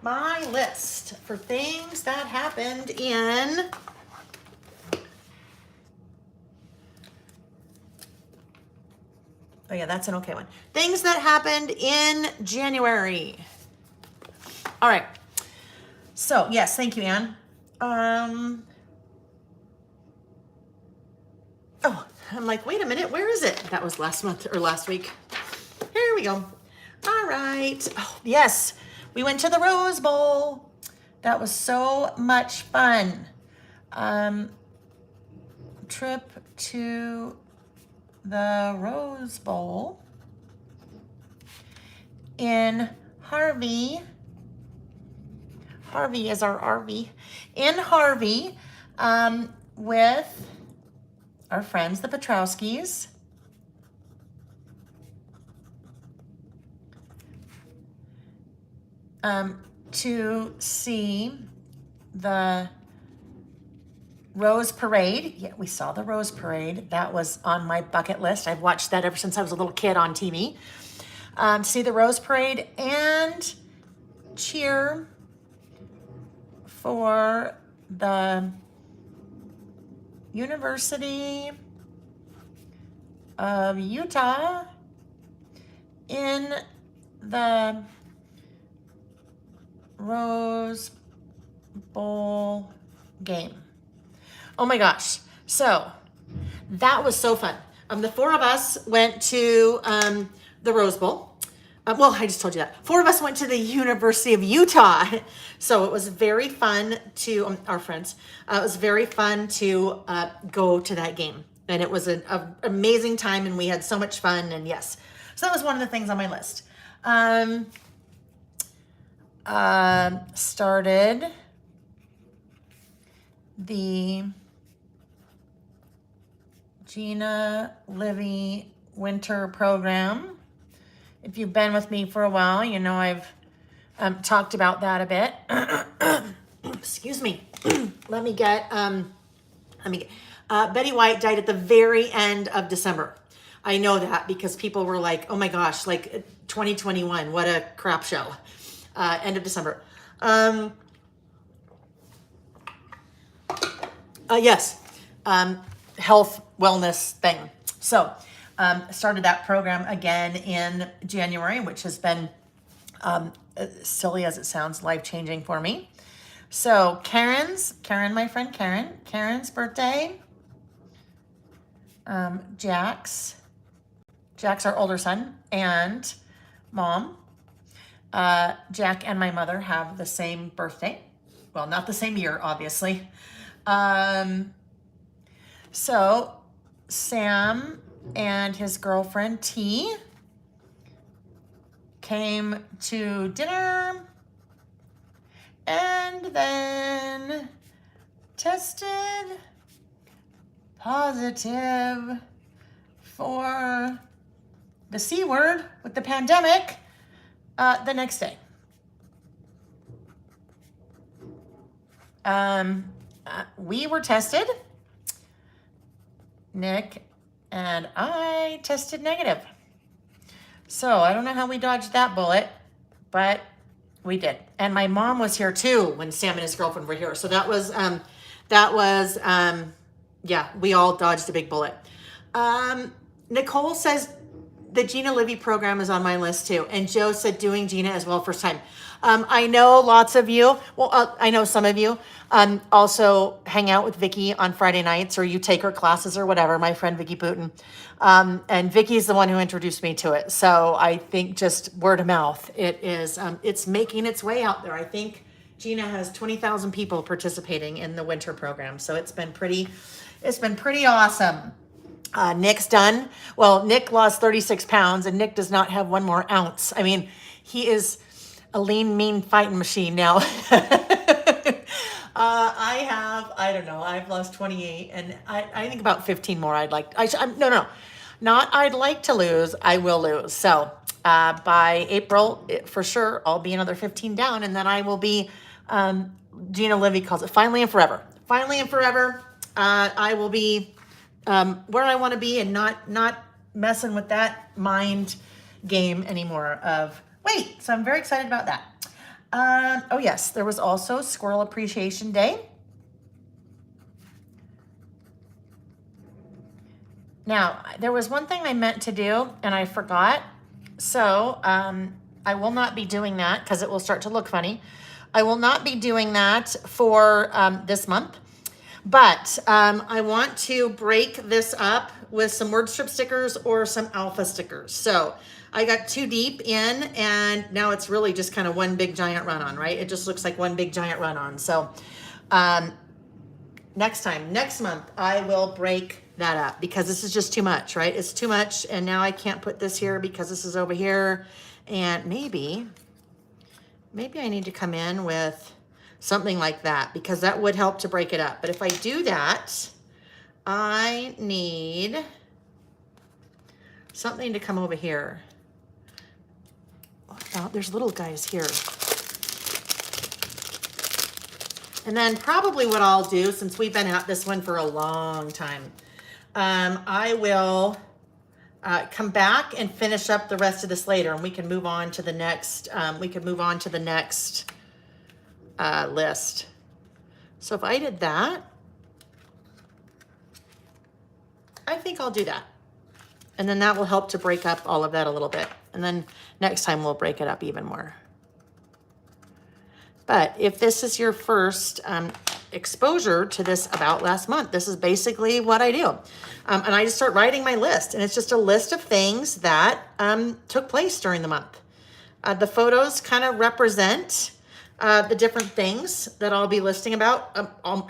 Speaker 1: my list for things that happened in oh yeah, that's an okay one. Things that happened in January. All right. So yes, thank you, Anne. Oh, I'm like, wait a minute, where is it? That was last month or last week. Here we go. All right. Oh, yes, we went to the Rose Bowl. That was so much fun. Trip to the Rose Bowl in Harvey. Harvey is our RV. In Harvey, with our friends, the Petrowskis. To see the Rose Parade. Yeah, we saw the Rose Parade. That was on my bucket list. I've watched that ever since I was a little kid on TV. To see the Rose Parade and cheer for the University of Utah in the Rose Bowl game. Oh my gosh. So that was so fun. The four of us went to the Rose Bowl. Well, I just told you that. Four of us went to the University of Utah. So it was very fun to, our friends, it was very fun to go to that game. And it was an amazing time and we had so much fun. And yes, so that was one of the things on my list. Started the Gina Livy winter program. If you've been with me for a while, you know I've talked about that a bit. Excuse me. Let me get, Betty White died at the very end of December. I know that because people were like, oh my gosh, like 2021, what a crap show. End of December. Yes, health, wellness thing. So, started that program again in January, which has been, silly as it sounds, life-changing for me. So Karen, my friend Karen's birthday, Jack's our older son, and mom. Jack and my mother have the same birthday. Well, not the same year, obviously. So Sam and his girlfriend T came to dinner and then tested positive for the C word with the pandemic the next day. We were tested. Nick and I tested negative. So I don't know how we dodged that bullet, but we did. And my mom was here too when Sam and his girlfriend were here. So yeah, we all dodged a big bullet. Nicole says the Gina Livy program is on my list too. And Joe said doing Gina as well first time. I know lots of you, I know some of you also hang out with Vicky on Friday nights or you take her classes or whatever, my friend Vicky Booten. And Vicky's the one who introduced me to it. So I think just word of mouth, it is, it's making its way out there. I think Gina has 20,000 people participating in the winter program. So it's been pretty awesome. Nick's done. Well, Nick lost 36 pounds and Nick does not have one more ounce. I mean, he is a lean, mean fighting machine now. I don't know, I've lost 28 and I think about 15 more no, not I'd like to lose, I will lose. So by April, for sure, I'll be another 15 down and then I will be, Gina Livy calls it finally and forever. Finally and forever, I will be where I want to be and not messing with that mind game anymore of weight. So I'm very excited about that. Oh yes, there was also Squirrel Appreciation Day. Now, there was one thing I meant to do and I forgot. So I will not be doing that because it will start to look funny. I will not be doing that for this month. But I want to break this up with some word strip stickers or some alpha stickers. So I got too deep in and now it's really just kind of one big giant run on, right? It just looks like one big giant run on. So next month, I will break that up because this is just too much, right? It's too much. And now I can't put this here because this is over here. And maybe I need to come in with something like that because that would help to break it up. But if I do that, I need something to come over here. Oh, there's little guys here. And then probably what I'll do, since we've been at this one for a long time, I will come back and finish up the rest of this later and we can move on to the next, list. So if I did that, I think I'll do that. And then that will help to break up all of that a little bit. And then next time we'll break it up even more. But if this is your first exposure to this about last month, this is basically what I do. And I just start writing my list. And it's just a list of things that took place during the month. The photos kind of represent the different things that I'll be listing about,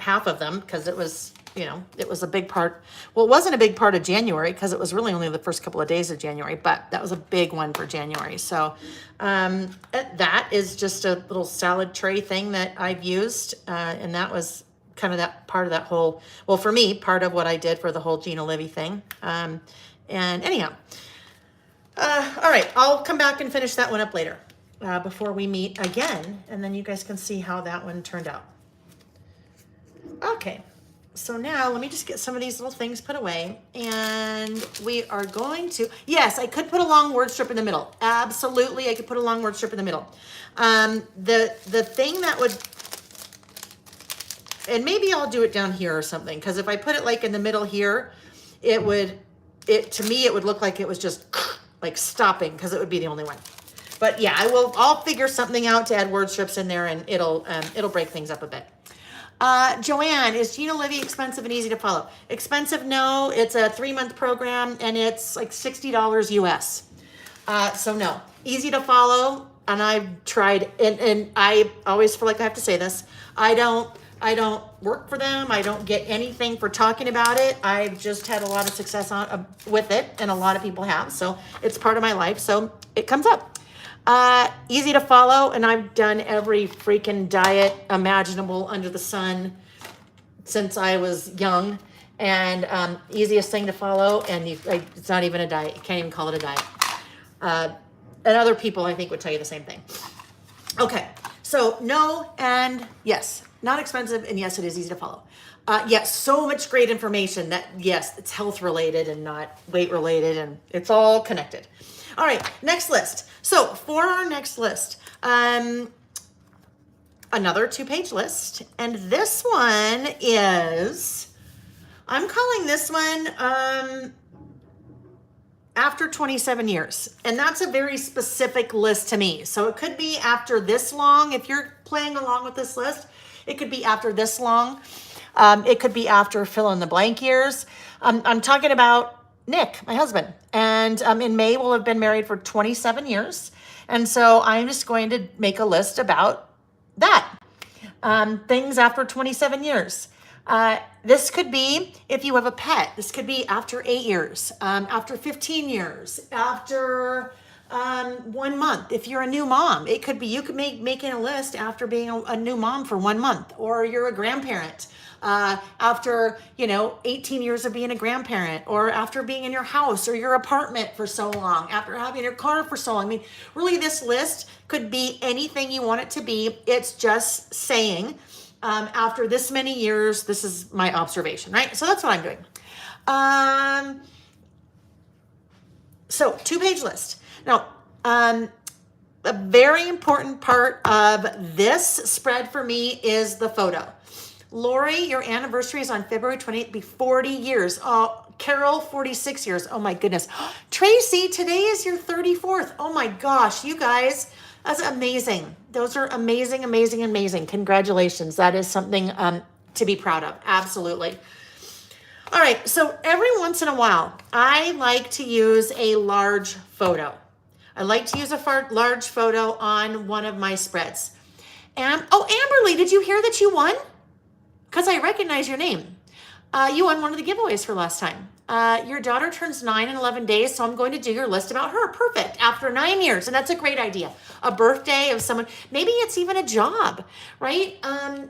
Speaker 1: half of them, because it was, it was a big part. Well, it wasn't a big part of January because it was really only the first couple of days of January, but that was a big one for January. So that is just a little salad tray thing that I've used. And that was kind of that part of that whole, well, for me, part of what I did for the whole Gina Livy thing. And anyhow, all right, I'll come back and finish that one up later. Before we meet again, and then you guys can see how that one turned out. Okay, so now let me just get some of these little things put away, and we are going to, yes, I could put a long word strip in the middle. Absolutely, I could put a long word strip in the middle. The thing that would, and maybe I'll do it down here or something, because if I put it like in the middle here, to me, it would look like it was just like stopping, because it would be the only one. But yeah, I'll figure something out to add word strips in there and it'll break things up a bit. Joanne, is Gina Livy expensive and easy to follow? Expensive, no. It's a 3-month program and it's like $60 US. So no, easy to follow. And I've tried, and I always feel like I have to say this. I don't work for them. I don't get anything for talking about it. I've just had a lot of success with it, and a lot of people have. So it's part of my life. So it comes up. Easy to follow, and I've done every freaking diet imaginable under the sun since I was young, and easiest thing to follow, and it's not even a diet. You can't even call it a diet. And other people, I think, would tell you the same thing. Okay, so no and yes, not expensive, and yes, it is easy to follow. Yes, so much great information that, yes, it's health related and not weight related, and it's all connected. All right, next list. So for our next list, another 2-page list. And this one is, I'm calling this one after 27 years. And that's a very specific list to me. So it could be after this long. If you're playing along with this list, it could be after this long. It could be after fill in the blank years. I'm talking about Nick, my husband, and in May we'll have been married for 27 years. And so I'm just going to make a list about that. Things after 27 years. This could be if you have a pet. This could be after 8 years, after 15 years, after 1 month. If you're a new mom, it could be you could making a list after being a new mom for 1 month, or you're a grandparent after 18 years of being a grandparent, or after being in your house or your apartment for so long, after having your car for so long. I mean, really, this list could be anything you want it to be. It's just saying, after this many years, this is my observation, right? So that's what I'm doing. So 2-page list. Now, a very important part of this spread for me is the photo. Lori, your anniversary is on February 28th, be 40 years. Oh, Carol, 46 years. Oh my goodness. Tracy, today is your 34th. Oh my gosh, you guys, that's amazing. Those are amazing, amazing, amazing. Congratulations. That is something to be proud of. Absolutely. All right, so every once in a while, I like to use a large photo. I like to use a large photo on one of my spreads. And Amberly, did you hear that you won? Because I recognize your name. You won one of the giveaways for last time. Your daughter turns 9 in 11 days, so I'm going to do your list about her. Perfect. After 9 years, and that's a great idea. A birthday of someone. Maybe it's even a job, right?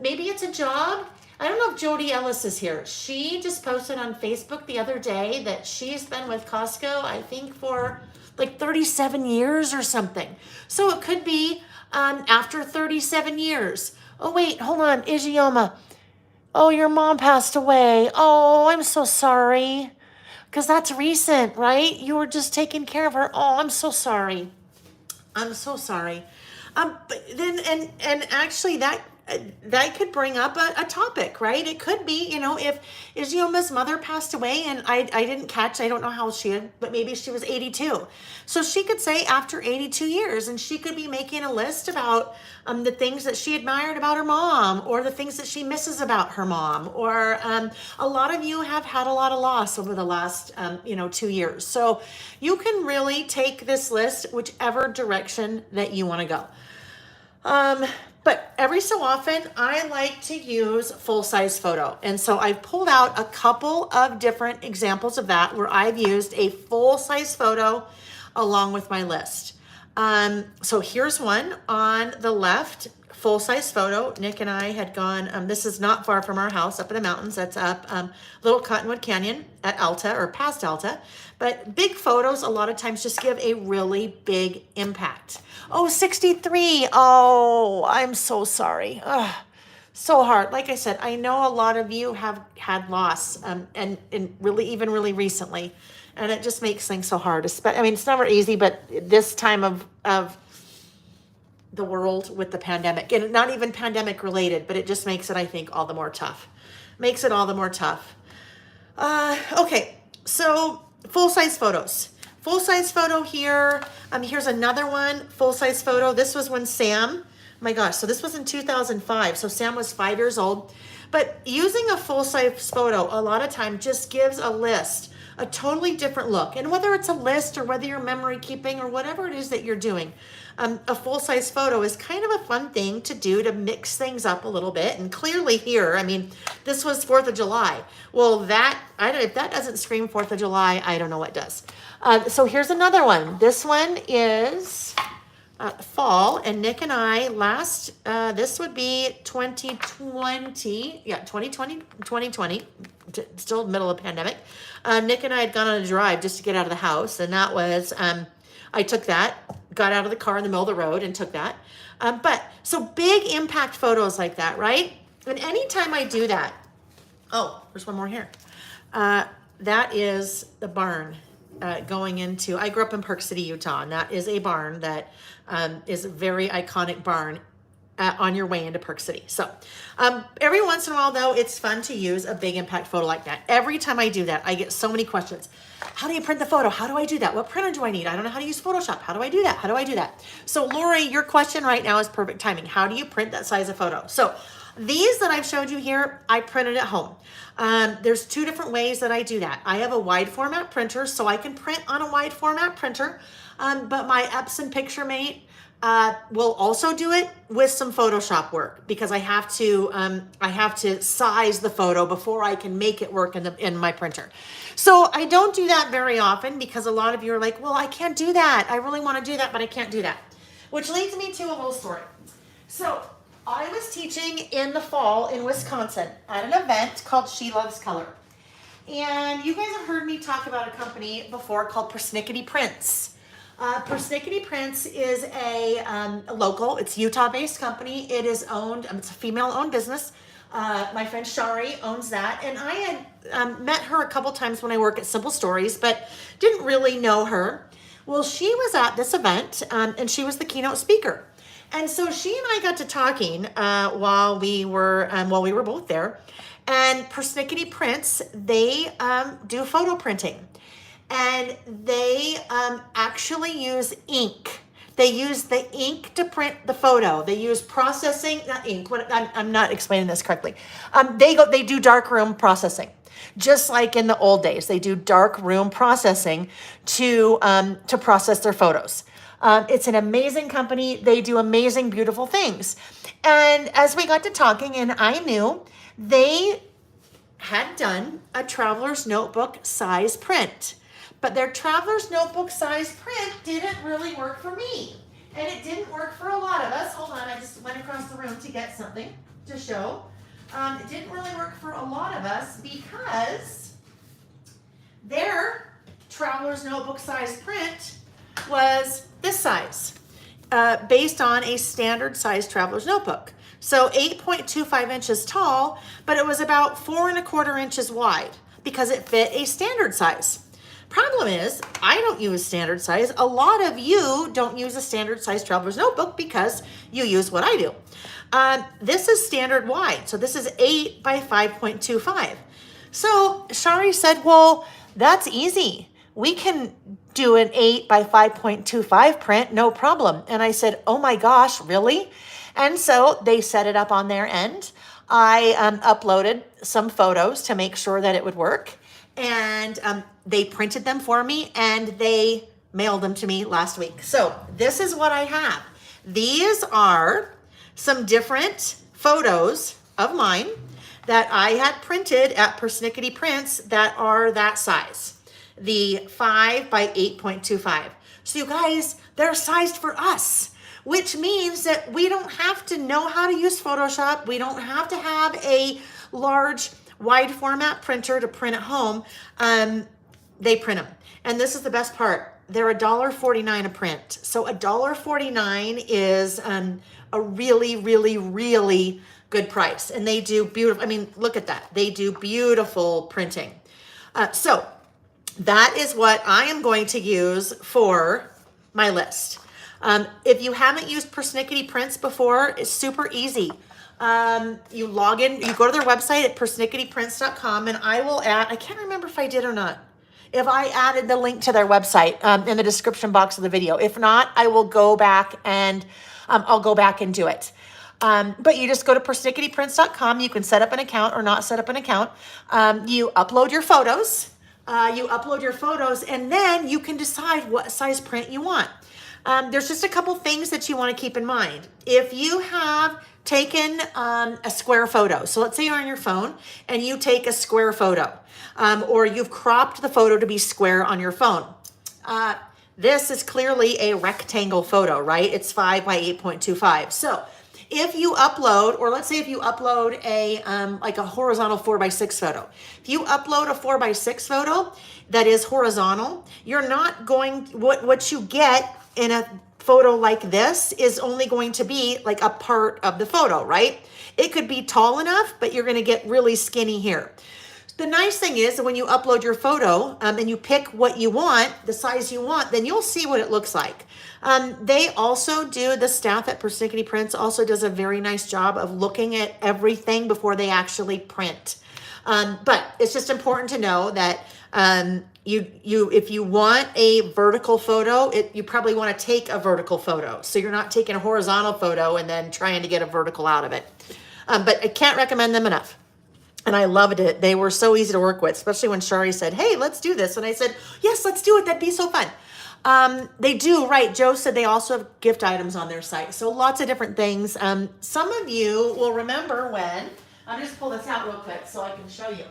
Speaker 1: Maybe it's a job. I don't know if Jody Ellis is here. She just posted on Facebook the other day that she's been with Costco, I think, for like 37 years or something. So it could be after 37 years. Oh, wait, hold on. Ijeoma. Oh, your mom passed away. Oh, I'm so sorry. Because that's recent, right? You were just taking care of her. Oh, I'm so sorry. I'm so sorry. But then, and actually that could bring up a topic, right? It could be, if Ijeoma's mother passed away and I didn't catch, I don't know how she had, but maybe she was 82. So she could say after 82 years, and she could be making a list about the things that she admired about her mom, or the things that she misses about her mom, or a lot of you have had a lot of loss over the last 2 years. So you can really take this list whichever direction that you want to go. But every so often, I like to use full-size photo. And so I've pulled out a couple of different examples of that where I've used a full-size photo along with my list. So here's one on the left, full-size photo. Nick and I had gone, this is not far from our house, up in the mountains. That's up Little Cottonwood Canyon at Alta, or past Alta. But big photos a lot of times just give a really big impact. Oh, 63. Oh, I'm so sorry. Ugh, so hard. Like I said, I know a lot of you have had loss, and really recently. And it just makes things so hard. I mean, it's never easy, but this time of the world with the pandemic, and not even pandemic related, but it just makes it, I think, all the more tough. Makes it all the more tough. Okay, so full-size photos. Full-size photo here. Here's another one, full-size photo. This was when Sam, oh my gosh, so this was in 2005. So Sam was 5 years old. But using a full-size photo a lot of time just gives a list a totally different look. And whether it's a list or whether you're memory keeping or whatever it is that you're doing, a full-size photo is kind of a fun thing to do to mix things up a little bit. And clearly here, I mean, this was 4th of July. Well, if that doesn't scream 4th of July, I don't know what does. So here's another one. This one is fall, and Nick and I this would be 2020. Yeah, 2020, still middle of pandemic. Nick and I had gone on a drive just to get out of the house, and that was, I took that, got out of the car in the middle of the road and took that. So big impact photos like that, right? And anytime I do that, oh, there's one more here. That is the barn going into, I grew up in Park City, Utah, and that is a barn that is a very iconic barn on your way into Park City. So every once in a while, though, it's fun to use a big impact photo like that. Every time I do that, I get so many questions. How do you print the photo? How do I do that? What printer do I need? I don't know how to use Photoshop. How do I do that? How do I do that? So Lori, your question right now is perfect timing. How do you print that size of photo? So these that I've showed you here, I printed at home. There's 2 different ways that I do that. I have a wide format printer, so I can print on a wide format printer. But my Epson PictureMate We'll also do it with some Photoshop work because I have to size the photo before I can make it work in my printer. So I don't do that very often because a lot of you are like, well, I can't do that. I really want to do that, but I can't do that. Which leads me to a little story. So I was teaching in the fall in Wisconsin at an event called She Loves Color. And you guys have heard me talk about a company before called Persnickety Prints. Persnickety Prints is a local, it's Utah-based company. It is owned, it's a female-owned business. My friend Shari owns that. And I had met her a couple times when I work at Simple Stories, but didn't really know her. Well, she was at this event, and she was the keynote speaker. And so she and I got to talking while we were both there. And Persnickety Prints, they do photo printing. And they actually use ink. They use the ink to print the photo. They use processing, not ink. I'm not explaining this correctly. They do darkroom processing, just like in the old days. They do darkroom processing to process their photos. It's an amazing company. They do amazing, beautiful things. And as we got to talking, and I knew they had done a traveler's notebook size print. But their traveler's notebook size print didn't really work for me. And it didn't work for a lot of us. Hold on, I just went across the room to get something to show. It didn't really work for a lot of us because their traveler's notebook size print was this size, based on a standard size traveler's notebook. So 8.25 inches tall, but it was about 4¼ inches wide because it fit a standard size. Problem is, I don't use standard size. A lot of you don't use a standard size traveler's notebook because you use what I do. This is standard wide. So this is 8 by 5.25. So Shari said, well, that's easy. We can do an 8 by 5.25 print, no problem. And I said, oh my gosh, really? And so they set it up on their end. I uploaded some photos to make sure that it would work. And they printed them for me and they mailed them to me last week. So this is what I have. These are some different photos of mine that I had printed at Persnickety Prints that are that size. The 5 by 8.25. So you guys, they're sized for us, which means that we don't have to know how to use Photoshop. We don't have to have a large wide format printer to print at home. They print them. And this is the best part. They're $1.49 a print. So $1.49 is a really, really, really good price. And they do beautiful, I mean, look at that. They do beautiful printing. So that is what I am going to use for my list. If you haven't used Persnickety Prints before, it's super easy. You log in, you go to their website at persnicketyprints.com, and I will add, I can't remember if I did or not, if I added the link to their website in the description box of the video. If not, I will go back and I'll go back and do it. But you just go to persnicketyprints.com. You can set up an account or not set up an account. You upload your photos. And then you can decide what size print you want. There's just a couple things that you want to keep in mind. If you have taken a square photo, so let's say you're on your phone and you take a square photo, or you've cropped the photo to be square on your phone. This is clearly a rectangle photo, right? It's 5 by 8.25. So if you upload, or let's say if you upload a like a horizontal 4:6 photo, if you upload a 4:6 photo that is horizontal, you're not going, what you get in a photo like this is only going to be like a part of the photo, right? It could be tall enough, but you're going to get really skinny here. The nice thing is that when you upload your photo and you pick what you want, the size you want, then you'll see what it looks like. They also do, the staff at Persnickety Prints also does a very nice job of looking at everything before they actually print. But it's just important to know that if you want a vertical photo, you probably want to take a vertical photo. So you're not taking a horizontal photo and then trying to get a vertical out of it. But I can't recommend them enough. And I loved it. They were so easy to work with, especially when Shari said, hey, let's do this. And I said, yes, let's do it. That'd be so fun. They do, right. Joe said they also have gift items on their site. So lots of different things. Some of you will remember when, I'll just pull this out real quick so I can show you.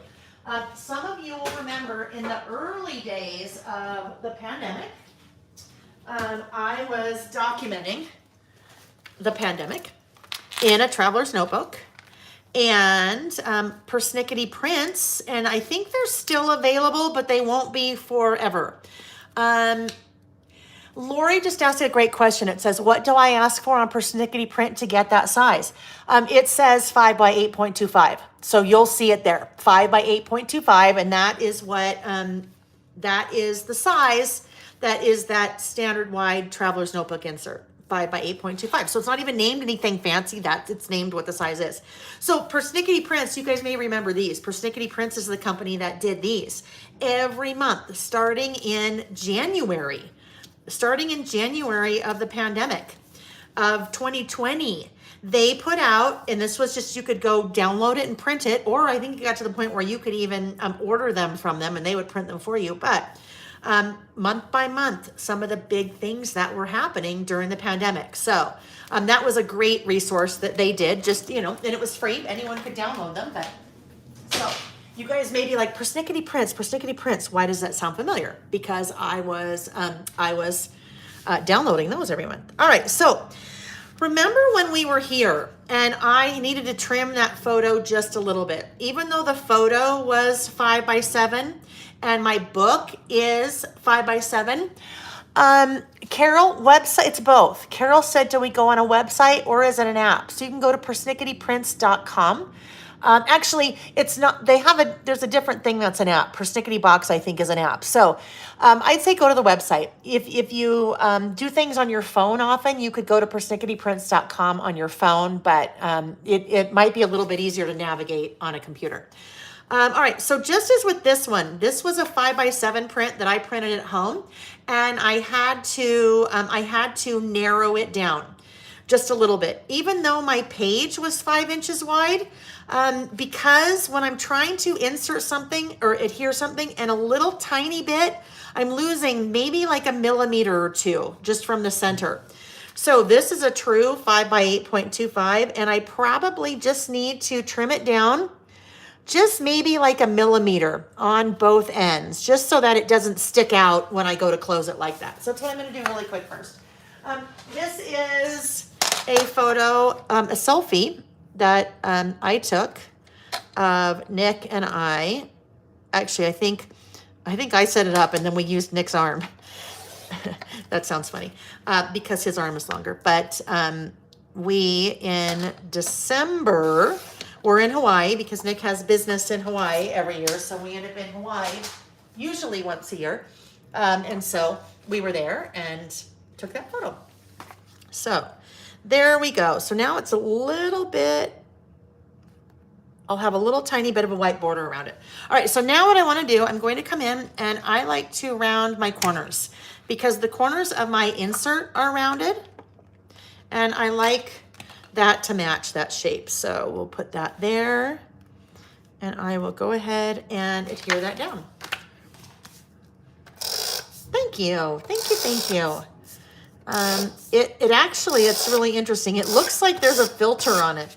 Speaker 1: Some of you will remember in the early days of the pandemic, I was documenting the pandemic in a traveler's notebook and persnickety prints, and I think they're still available, but they won't be forever. Lori just asked a great question. It says, what do I ask for on persnickety print to get that size? It says 5 by 8.25. So you'll see it there, 5 by 8.25. And that is what, that is the size that is that standard wide traveler's notebook insert, 5 by 8.25. So it's not even named anything fancy, that it's named what the size is. So Persnickety Prints, you guys may remember these. Persnickety Prints is the company that did these every month, starting in January of the pandemic of 2020. They put out, and this was just, you could go download it and print it, or I think it got to the point where you could even order them from them and they would print them for you. But month by month, some of the big things that were happening during the pandemic. So that was a great resource that they did, just, you know, and it was free. Anyone could download them. But so you guys may be like, Persnickety Prints. Why does that sound familiar? Because I was downloading those every month. All right, so remember when we were here and I needed to trim that photo just a little bit, even though the photo was 5 by 7 and my book is 5 by 7. Carol, website, it's both. Carol said, do we go on a website or is it an app? So you can go to persnicketyprints.com. Actually, it's not, there's a different thing that's an app. Persnickety Box, I think, is an app. So I'd say go to the website. If you do things on your phone often, you could go to persnicketyprints.com on your phone, but it might be a little bit easier to navigate on a computer. All right, so just as with this one, this was a 5 by 7 print that I printed at home, and I had to narrow it down just a little bit, even though my page was 5 inches wide, because when I'm trying to insert something or adhere something and a little tiny bit, I'm losing maybe like a millimeter or two just from the center. So this is a true 5 by 8.25, and I probably just need to trim it down just maybe like a millimeter on both ends, just so that it doesn't stick out when I go to close it like that. So that's what I'm going to do really quick first. This is a photo, a selfie that I took of Nick and I. Actually, I think I set it up and then we used Nick's arm. That sounds funny because his arm is longer. But we, in December, we're in Hawaii because Nick has business in Hawaii every year. So we end up in Hawaii usually once a year. And so we were there and took that photo. So there we go. So now it's a little bit, I'll have a little tiny bit of a white border around it. All right, so now what I want to do, I'm going to come in and I like to round my corners because the corners of my insert are rounded and I like that to match that shape. So we'll put that there and I will go ahead and adhere that down. Thank you. It actually, it's really interesting. It looks like there's a filter on it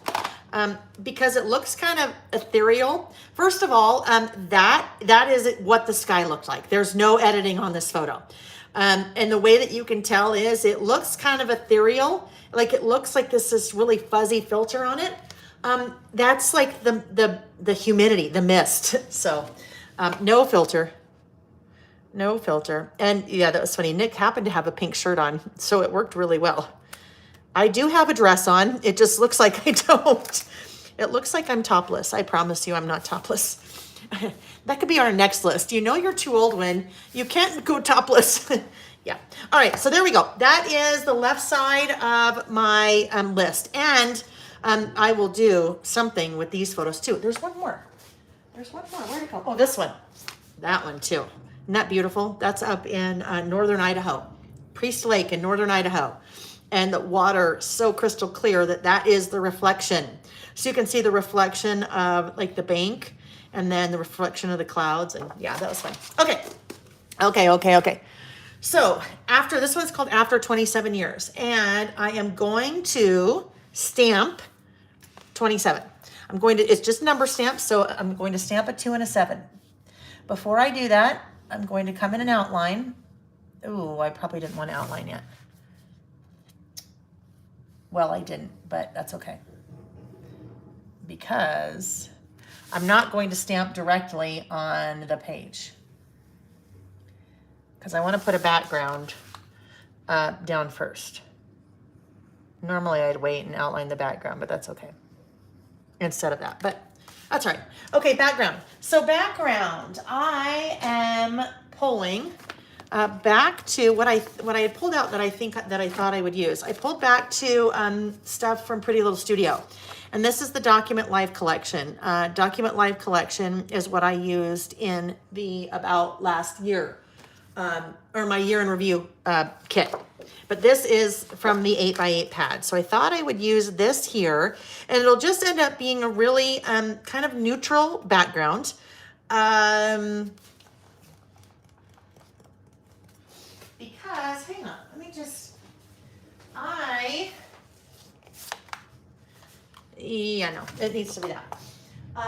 Speaker 1: because it looks kind of ethereal. First of all, that is what the sky looked like. There's no editing on this photo. And the way that you can tell is it looks kind of ethereal. Like it looks like this really fuzzy filter on it. That's like the humidity, the mist. So no filter. No filter. And yeah, that was funny. Nick happened to have a pink shirt on, so it worked really well. I do have a dress on. It just looks like I don't. It looks like I'm topless. I promise you I'm not topless. That could be our next list. You know you're too old when you can't go topless. Yeah. All right, so there we go. That is the left side of my list. And I will do something with these photos too. There's one more. Where'd it go? Oh, this one. That one too. Isn't that beautiful? That's up in northern Idaho, Priest Lake in northern Idaho. And the water so crystal clear that is the reflection. So you can see the reflection of like the bank and then the reflection of the clouds. And yeah, that was fun. Okay. So after, this one's called After 27 Years, and I am going to stamp 27. It's just number stamps, so I'm going to stamp a 2 and a 7. Before I do that, I'm going to come in and outline. Ooh, I probably didn't want to outline yet. Well, I didn't, but that's okay. Because I'm not going to stamp directly on the page. Because I want to put a background down first. Normally I'd wait and outline the background, but that's okay. Instead of that, but that's all right. Okay, background. So background, I am pulling back to what I had pulled out that I thought I would use. I pulled back to stuff from Pretty Little Studio, and this is the Document Live collection. Document Live collection is what I used in the about last year, or my year in review kit. But this is from the 8x8 pad. So I thought I would use this here, and it'll just end up being a really kind of neutral background. Because, hang on, let me just, yeah, no, it needs to be that.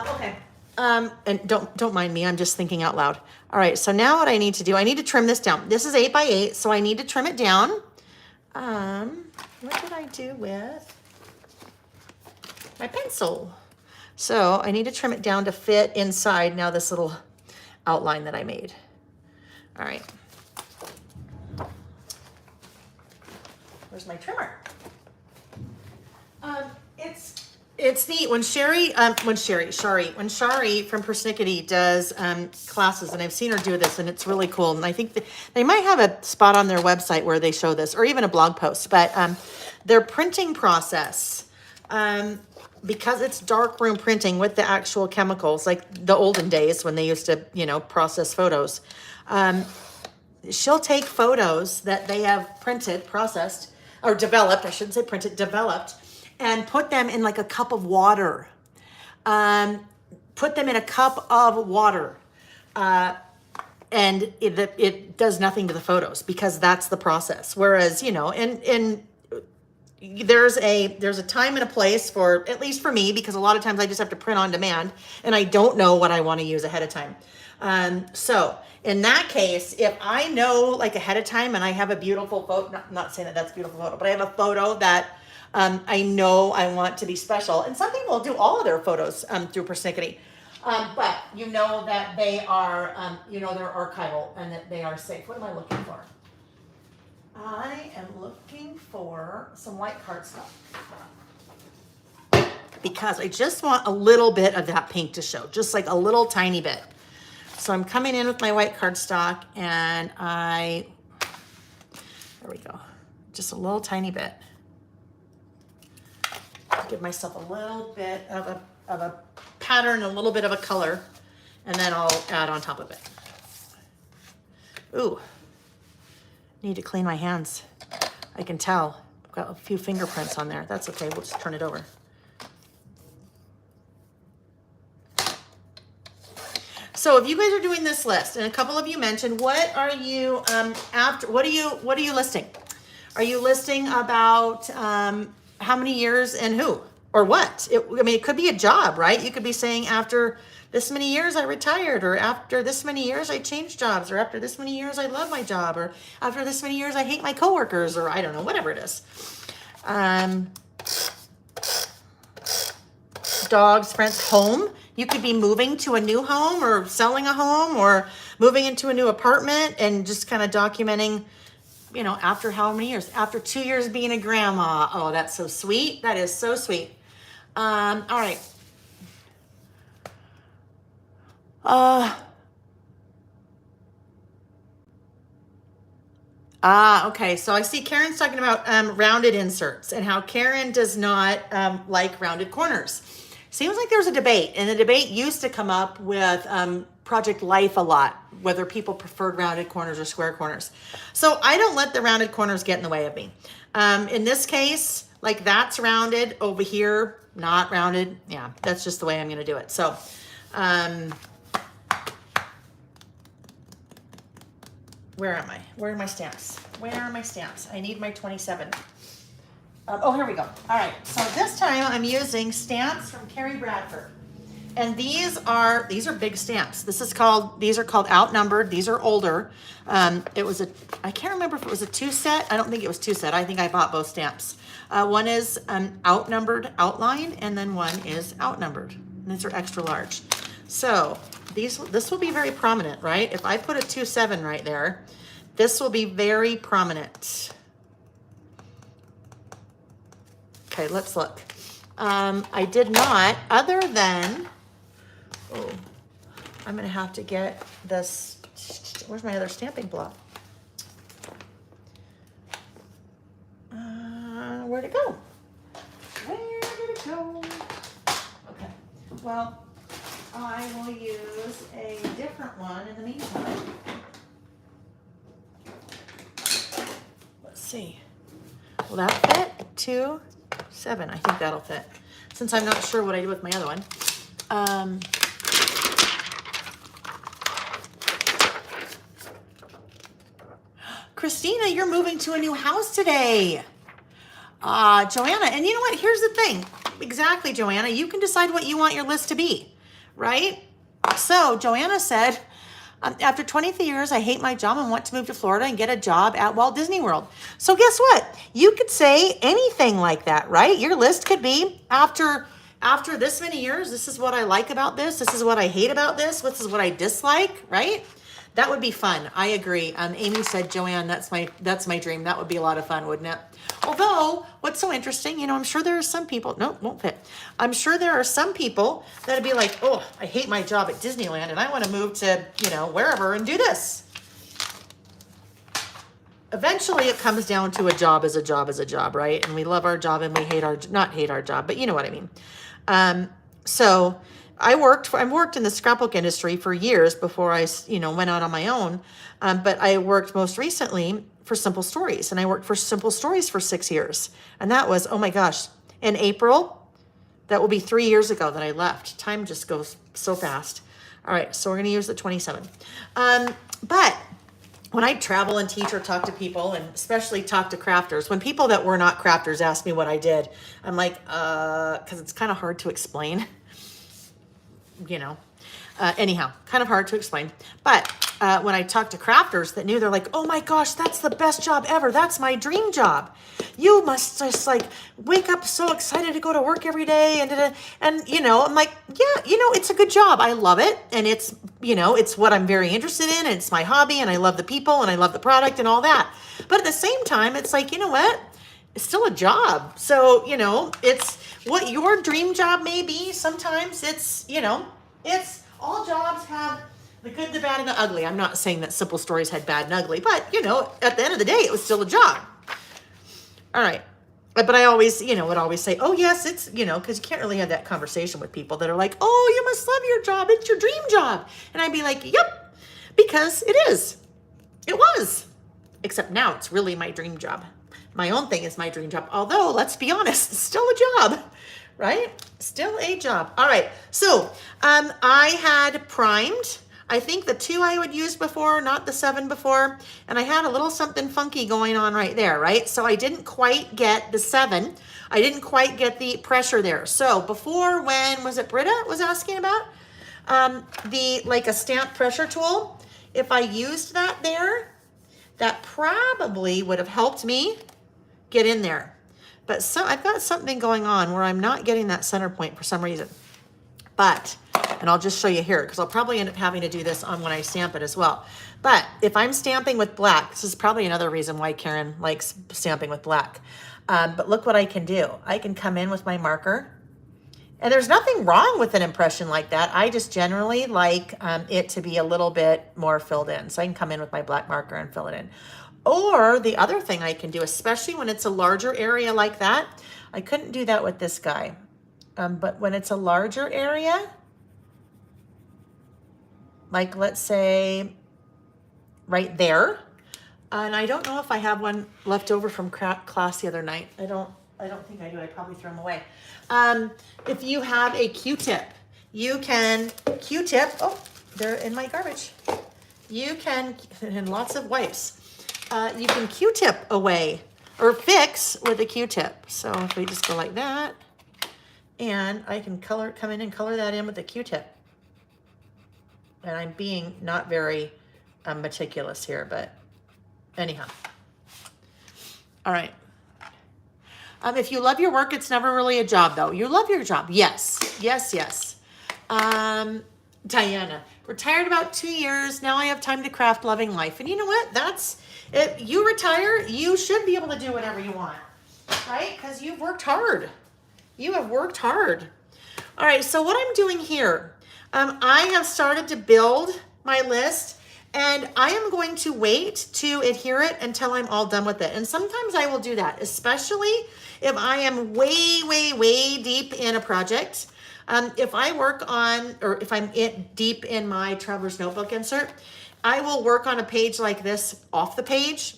Speaker 1: Okay. And don't mind me, I'm just thinking out loud. All right, so now what I need to do, I need to trim this down. This is 8x8, so I need to trim it down. What did I do with my pencil? So I need to trim it down to fit inside now this little outline that I made. All right. Where's my trimmer? It's neat when Shari from Persnickety does classes, and I've seen her do this, and it's really cool. And I think they might have a spot on their website where they show this, or even a blog post. But their printing process, because it's darkroom printing with the actual chemicals, like the olden days when they used to, process photos. She'll take photos that they have printed, processed, or developed. I shouldn't say printed, developed. And put them in like a cup of water. And it does nothing to the photos because that's the process. Whereas, there's a time and a place for, at least for me, because a lot of times I just have to print on demand and I don't know what I want to use ahead of time. So in that case, if I know like ahead of time and I have a beautiful photo, not saying that that's a beautiful photo, but I have a photo that I know I want to be special. And some people do all of their photos through Persnickety. But you know that they are, they're archival and that they are safe. What am I looking for? I am looking for some white cardstock. Because I just want a little bit of that pink to show, just like a little tiny bit. So I'm coming in with my white cardstock and there we go. Just a little tiny bit. Give myself a little bit of a pattern, a little bit of a color, and then I'll add on top of it. Ooh, need to clean my hands. I can tell. I've got a few fingerprints on there. That's okay, we'll just turn it over. So if you guys are doing this list, and a couple of you mentioned, what are you what are you listing? Are you listing about how many years and who or what? It could be a job, right? You could be saying after this many years I retired, or after this many years I changed jobs, or after this many years I love my job, or after this many years I hate my coworkers, or I don't know, whatever it is. Dogs, friends, home. You could be moving to a new home or selling a home or moving into a new apartment and just kind of documenting, after how many years? After 2 years being a grandma. Oh, that's so sweet. That is so sweet. All right. Okay. So I see Karen's talking about rounded inserts and how Karen does not like rounded corners. Seems like there's a debate, and the debate used to come up with Project Life a lot, whether people preferred rounded corners or square corners. So I don't let the rounded corners get in the way of me. In this case, like that's rounded, over here, not rounded. Yeah, that's just the way I'm going to do it. So, Where am I? Where are my stamps? Where are my stamps? I need my 27. Oh, here we go. All right, so this time I'm using stamps from Carrie Bradford. And these are big stamps. These are called Outnumbered. These are older. I can't remember if it was a 2 set. I don't think it was 2 set. I think I bought both stamps. One is Outnumbered Outline, and then one is Outnumbered. And these are extra large. So this will be very prominent, right? If I put a 2-7 right there, this will be very prominent. Okay, let's look. I did not, other than, I'm gonna have to get this, where's my other stamping block? Where'd it go? Where did it go? Okay, well, I will use a different one in the meantime. Let's see. Will that fit? 2, 7. I think that'll fit. Since I'm not sure what I do with my other one. Christina, you're moving to a new house today. Joanna, and you know what? Here's the thing. Exactly, Joanna. You can decide what you want your list to be, right? So Joanna said, after 23 years, I hate my job and want to move to Florida and get a job at Walt Disney World. So guess what? You could say anything like that, right? Your list could be after this many years, this is what I like about this. This is what I hate about this. This is what I dislike, right? That would be fun. I agree. Amy said, Joanne, that's my dream. That would be a lot of fun, wouldn't it? Although, what's so interesting, I'm sure there are some people, nope, won't fit. I'm sure there are some people that'd be like, oh, I hate my job at Disneyland and I want to move to, wherever and do this. Eventually it comes down to a job is a job is a job, right? And we love our job and we not hate our job, but you know what I mean. So I've worked in the scrapbook industry for years before I, went out on my own. But I worked most recently for Simple Stories, and I worked for Simple Stories for 6 years. And that was, oh my gosh, in April, that will be 3 years ago that I left. Time just goes so fast. All right, so we're going to use the 27. But when I travel and teach or talk to people, and especially talk to crafters, when people that were not crafters ask me what I did, I'm like, because it's kind of hard to explain. Anyhow, kind of hard to explain. But when I talk to crafters that knew, they're like, oh my gosh, that's the best job ever. That's my dream job. You must just wake up so excited to go to work every day. And I'm like, yeah, it's a good job. I love it. And it's, it's what I'm very interested in. And it's my hobby. And I love the people and I love the product and all that. But at the same time, it's like, you know what? It's still a job. So, it's what your dream job may be. Sometimes it's, it's all jobs have the good, the bad, and the ugly. I'm not saying that Simple Stories had bad and ugly, but, at the end of the day, it was still a job. All right. But I always, would always say, oh, yes, it's, because you can't really have that conversation with people that are like, oh, you must love your job. It's your dream job. And I'd be like, yep, because it is. It was. Except now it's really my dream job. My own thing is my dream job. Although, let's be honest, it's still a job, right? Still a job. All right. So I had primed, I think the 2 I would use before, not the 7 before. And I had a little something funky going on right there, right? So I didn't quite get the 7. I didn't quite get the pressure there. So before, when was it Britta was asking about? A stamp pressure tool. If I used that there, that probably would have helped me get in there. But I've got something going on where I'm not getting that center point for some reason. But, and I'll just show you here, because I'll probably end up having to do this on when I stamp it as well. But if I'm stamping with black, this is probably another reason why Karen likes stamping with black. But look what I can do. I can come in with my marker. And there's nothing wrong with an impression like that. I just generally like it to be a little bit more filled in. So I can come in with my black marker and fill it in. Or the other thing I can do, especially when it's a larger area like that, I couldn't do that with this guy. But when it's a larger area, like let's say right there, and I don't know if I have one left over from class the other night. I don't think I do. I probably threw them away. If you have a Q-tip, you can Q-tip. Oh, they're in my garbage. you can, and lots of wipes, you can Q-tip away or fix with a Q-tip. So if we just go like that, and I can come in and color that in with a Q-tip. And I'm being not very meticulous here, but anyhow. All right. If you love your work, it's never really a job, though. You love your job. Yes. Yes, yes. Diana, retired about 2 years. Now I have time to craft, loving life. And you know what? That's it. You retire, you should be able to do whatever you want, right? Because you've worked hard. You have worked hard. All right, so what I'm doing here, I have started to build my list, and I am going to wait to adhere it until I'm all done with it. And sometimes I will do that, especially if I am way, way, way deep in a project. If I work on, or if I'm deep in my Traveler's Notebook insert, I will work on a page like this off the page,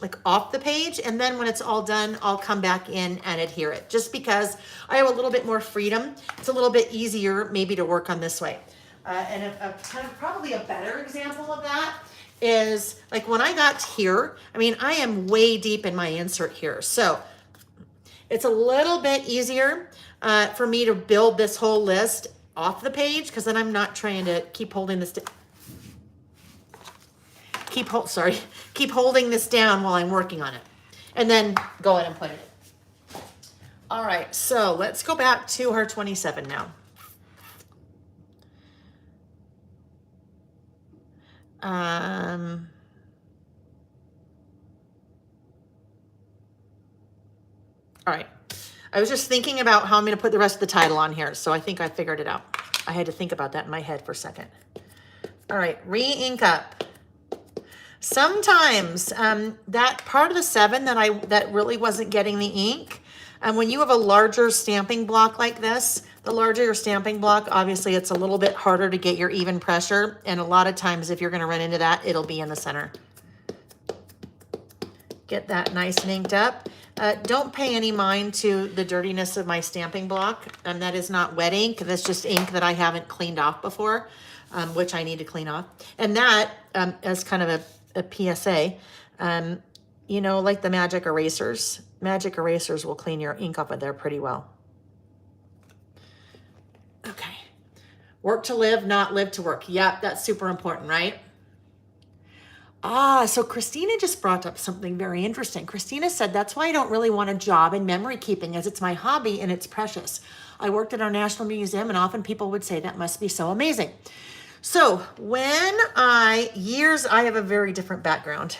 Speaker 1: and then when it's all done, I'll come back in and adhere it, just because I have a little bit more freedom. It's a little bit easier maybe to work on this way. And a kind of probably a better example of that is like when I got here, I mean, I am way deep in my insert here. So it's a little bit easier for me to build this whole list off the page, because then I'm not trying to keep holding this keep holding this down while I'm working on it, and then go ahead and put it in. All right, so let's go back to her 27 now. All right, I was just thinking about how I'm going to put the rest of the title on here, so I think I figured it out. I had to think about that in my head for a second. All right, re-ink up. Sometimes that part of the 7 that really wasn't getting the ink, when you have a larger stamping block like this, the larger your stamping block, obviously it's a little bit harder to get your even pressure, and a lot of times if you're going to run into that, it'll be in the center. Get that nice and inked up. Don't pay any mind to the dirtiness of my stamping block. That is not wet ink. That's just ink that I haven't cleaned off before, which I need to clean off. And that, as kind of a PSA, you know, like the magic erasers will clean your ink off of there pretty well. Okay. Work to live, not live to work. Yep, that's super important, right? So Christina just brought up something very interesting. Christina said, that's why I don't really want a job in memory keeping, as it's my hobby and it's precious. I worked at our National Museum, and often people would say that must be so amazing. So when I have a very different background.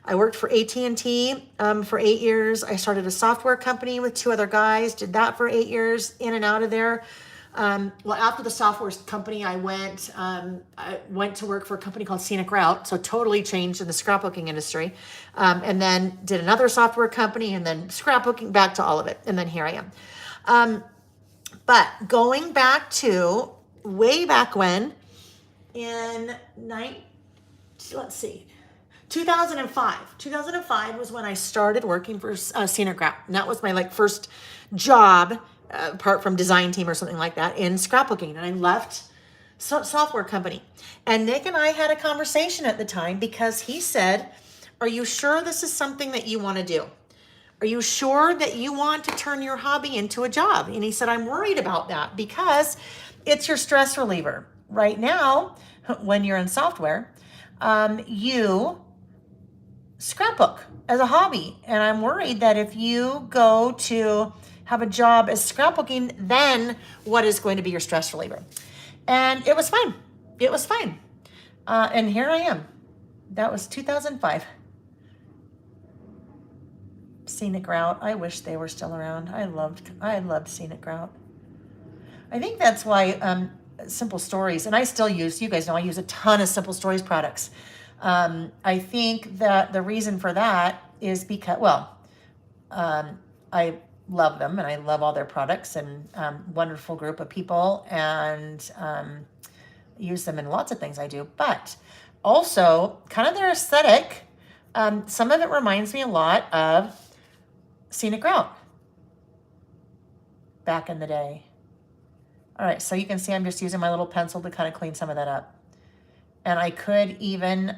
Speaker 1: I worked for AT&T for 8 years. I started a software company with 2 other guys, did that for 8 years, in and out of there. Well, after the software company, I went to work for a company called Scenic Route, so totally changed in the scrapbooking industry, and then did another software company, and then scrapbooking, back to all of it, and then here I am. But going back to way back when, in 2005. 2005 was when I started working for Scenic Route, and that was my first job, apart from design team or something like that, in scrapbooking. And I left software company, and Nick and I had a conversation at the time, because he said, are you sure this is something that you want to do? Are you sure that you want to turn your hobby into a job? And he said, I'm worried about that, because it's your stress reliever. Right now, when you're in software, you scrapbook as a hobby. And I'm worried that if you go to have a job as scrapbooking, then what is going to be your stress reliever? And it was fine. It was fine. And here I am. That was 2005. Scenic Route. I wish they were still around. I loved Scenic Route. I think that's why Simple Stories, and I still use, you guys know I use a ton of Simple Stories products. I think that the reason for that is because, I love them, and I love all their products, and wonderful group of people, and use them in lots of things I do, but also kind of their aesthetic. Some of it reminds me a lot of Scenic Route back in the day. All right, so you can see I'm just using my little pencil to kind of clean some of that up. And I could even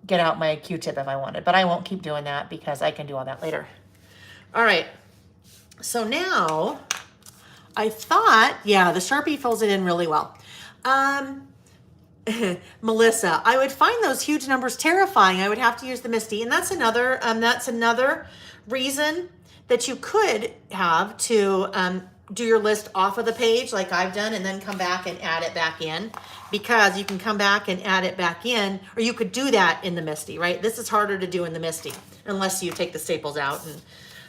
Speaker 1: get out my Q-tip if I wanted, but I won't keep doing that because I can do all that later. All right, so now I thought, yeah, the Sharpie fills it in really well. Melissa, I would find those huge numbers terrifying. I would have to use the MISTI, and that's another reason that you could have to do your list off of the page like I've done and then come back and add it back in, because you can come back and add it back in, or you could do that in the MISTI, right? This is harder to do in the MISTI unless you take the staples out. And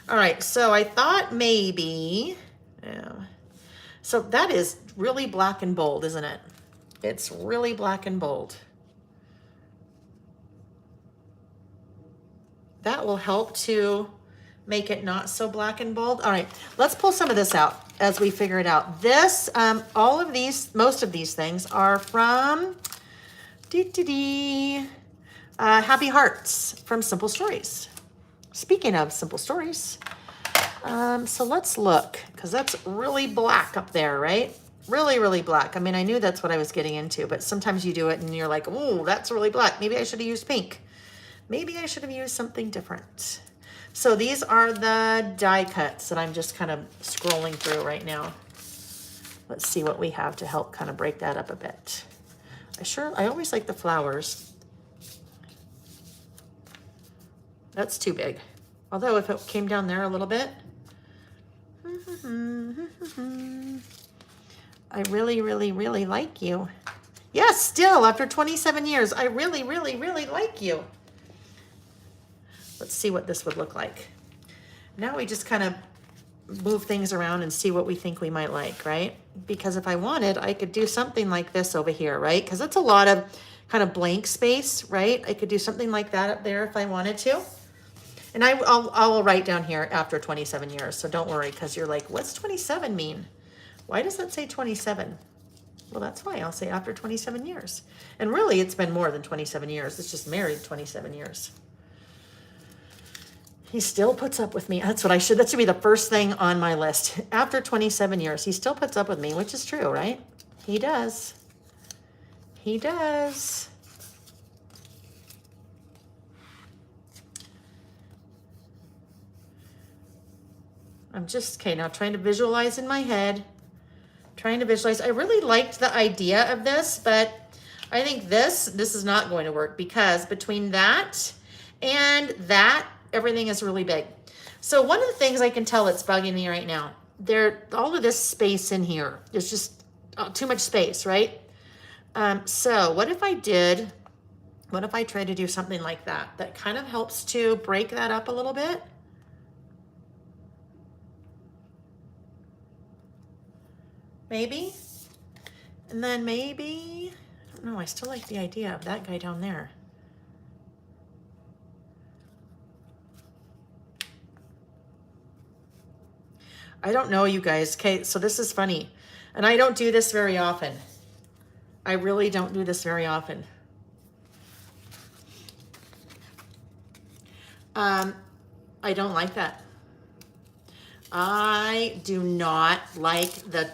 Speaker 1: all right, so I thought maybe, yeah. So that is really black and bold, isn't it? It's really black and bold. That will help to make it not so black and bold. All right, let's pull some of this out as we figure it out. This, all of these, most of these things are from Happy Hearts from Simple Stories. Speaking of Simple Stories, so let's look, because that's really black up there, right? Really, really black. I mean, I knew that's what I was getting into, but sometimes you do it and you're like, oh, that's really black. Maybe I should have used pink. Maybe I should have used something different. So these are the die cuts that I'm just kind of scrolling through right now. Let's see what we have to help kind of break that up a bit. I always like the flowers. That's too big. Although if it came down there a little bit. I really, really, really like you. Yes, still after 27 years, I really, really, really like you. Let's see what this would look like. Now we just kind of move things around and see what we think we might like, right? Because if I wanted, I could do something like this over here, right? Because that's a lot of kind of blank space, right? I could do something like that up there if I wanted to. And I will write down here after 27 years. So don't worry, because you're like, what's 27 mean? Why does that say 27? Well, that's why I'll say after 27 years. And really, it's been more than 27 years. It's just married 27 years. He still puts up with me. That should be the first thing on my list. After 27 years, he still puts up with me, which is true, right? He does. He does. I'm just, okay, now trying to visualize in my head. Trying to visualize. I really liked the idea of this, but I think this is not going to work, because between that and that, everything is really big. So one of the things I can tell that's bugging me right now, all of this space in here is just too much space, right? So what if I tried to do something like that? That kind of helps to break that up a little bit. Maybe. And then maybe, I don't know, I still like the idea of that guy down there. I don't know, you guys. Okay, so this is funny. And I don't do this very often. I really don't do this very often. I don't like that. I do not like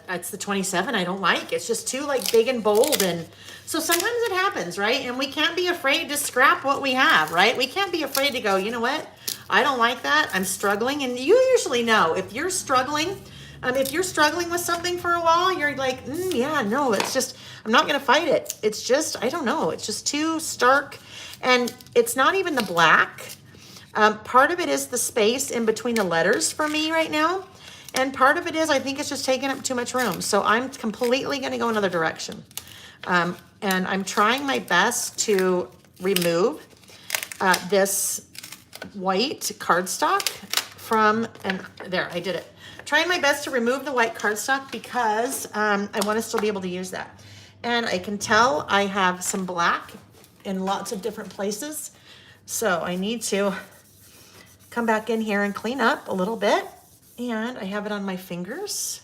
Speaker 1: it's the 27 I don't like. It's just too like big and bold. And so sometimes it happens, right? And we can't be afraid to scrap what we have, right? We can't be afraid to go, you know what? I don't like that. I'm struggling. And you usually know if you're struggling with something for a while, you're like, yeah, no, it's just, I'm not going to fight it. It's just, I don't know. It's just too stark. And it's not even the black. Part of it is the space in between the letters for me right now. And part of it is, I think it's just taking up too much room. So I'm completely going to go another direction. And I'm trying my best to remove this white cardstock from, and there, I did it. Trying my best to remove the white cardstock because I want to still be able to use that. And I can tell I have some black in lots of different places. So I need to come back in here and clean up a little bit. And I have it on my fingers.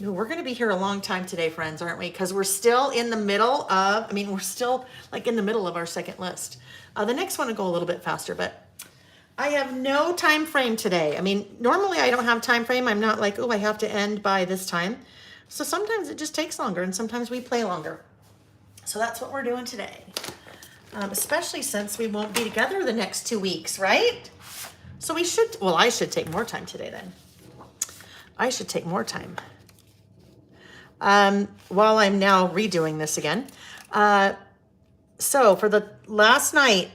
Speaker 1: Ooh, we're going to be here a long time today, friends, aren't we? Because we're still in the middle of, we're still like in the middle of our second list. The next one will go a little bit faster, but I have no time frame today. Normally I don't have time frame. I'm not like, oh, I have to end by this time. So sometimes it just takes longer and sometimes we play longer. So that's what we're doing today. Especially since we won't be together the next 2 weeks, right? So we should, well, I should take more time today then. I should take more time. While I'm now redoing this again. So for the last night,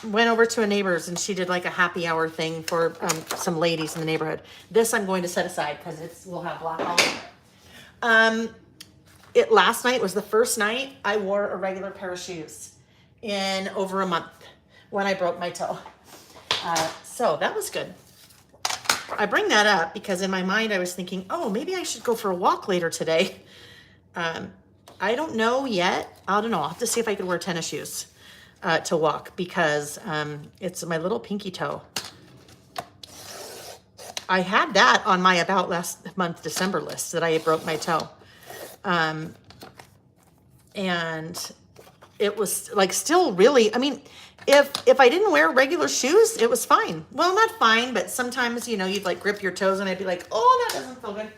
Speaker 1: went over to a neighbor's and she did like a happy hour thing for some ladies in the neighborhood. This I'm going to set aside because we'll have black all over it. Last night was the first night I wore a regular pair of shoes in over a month when I broke my toe. So that was good. I bring that up because in my mind I was thinking, oh, maybe I should go for a walk later today. I don't know yet. I don't know. I'll have to see if I could wear tennis shoes to walk because it's my little pinky toe. I had that on my about last month December list that I broke my toe. And it was like still really, I mean, if I didn't wear regular shoes, it was fine. Well, not fine, but sometimes, you know, you'd like grip your toes and I'd be like, oh, that doesn't feel good.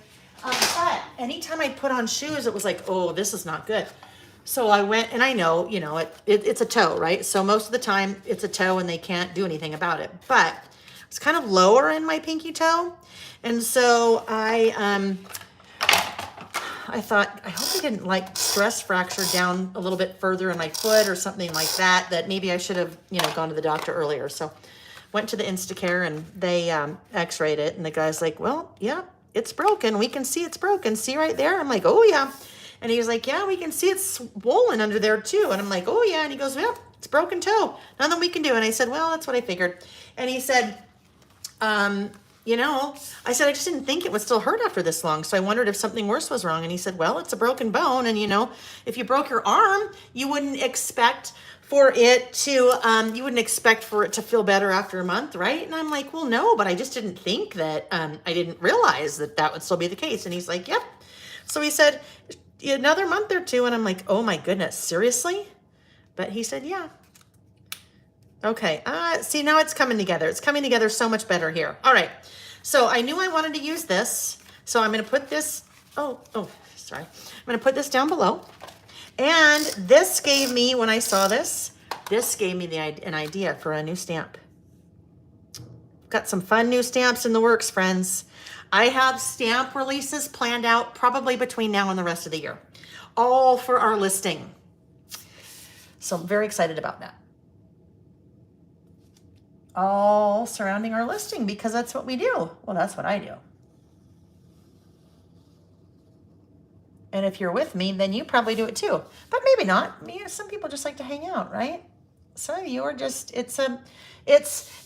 Speaker 1: But anytime I put on shoes, it was like, oh, this is not good. So I went, and I know, you know, it's a toe, right? So most of the time it's a toe and they can't do anything about it. But it's kind of lower in my pinky toe. And so I thought, I hope I didn't like stress fracture down a little bit further in my foot or something like that, that maybe I should have, you know, gone to the doctor earlier. So went to the Instacare and they x-rayed it. And the guy's like, well, yeah, it's broken. We can see it's broken. See right there? I'm like, oh yeah. And he's like, yeah, we can see it's swollen under there too. And I'm like, oh yeah. And he goes, well, it's broken toe. Nothing we can do. And I said, well, that's what I figured. And he said, you know, I said, I just didn't think it would still hurt after this long. So I wondered if something worse was wrong. And he said, well, it's a broken bone. And, you know, if you broke your arm, you wouldn't expect for it to feel better after a month, right? And I'm like, well, no, but I just didn't think that, I didn't realize that would still be the case. And he's like, yep. So he said, another month or two. And I'm like, oh my goodness, seriously? But he said, yeah. Okay, see, now it's coming together. It's coming together so much better here. All right, so I knew I wanted to use this. So I'm going to put this, sorry. I'm going to put this down below. And this gave me, when I saw this gave me an idea for a new stamp. Got some fun new stamps in the works, friends. I have stamp releases planned out probably between now and the rest of the year, all for our listing. So I'm very excited about that. All surrounding our listing because that's what we do. Well, that's what I do. And if you're with me, then you probably do it too. But maybe not. Some people just like to hang out, right? Some of you are just, it's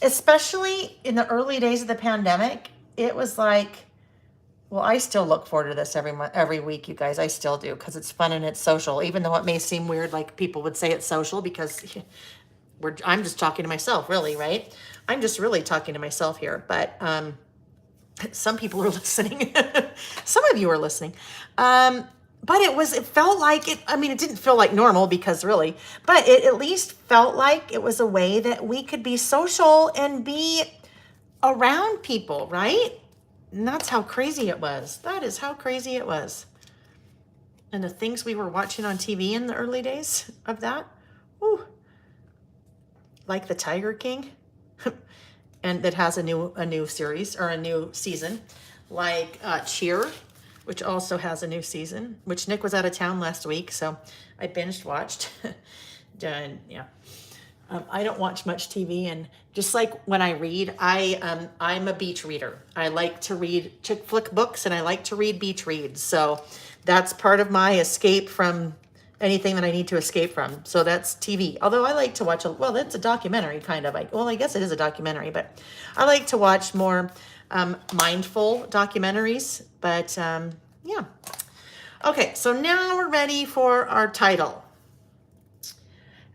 Speaker 1: especially in the early days of the pandemic, it was like, well, I still look forward to this every week, you guys. I still do because it's fun and it's social, even though it may seem weird, like people would say it's social because I'm just talking to myself, really, right? I'm just really talking to myself here, but some people are listening. Some of you are listening. But it felt like it, I mean, it didn't feel like normal because really, but it at least felt like it was a way that we could be social and be around people, right? And that's how crazy it was. That is how crazy it was. And the things we were watching on TV in the early days of that, whew. Like the Tiger King, and that has a new series or a new season, like Cheer, which also has a new season. Which Nick was out of town last week, so I binged watched. And yeah, I don't watch much TV, and just like when I read, I'm a beach reader. I like to read chick flick books, and I like to read beach reads. So that's part of my escape from anything that I need to escape from. So that's TV. Although I like to watch, well, it's a documentary kind of. I guess it is a documentary, but I like to watch more mindful documentaries. But yeah. Okay, so now we're ready for our title.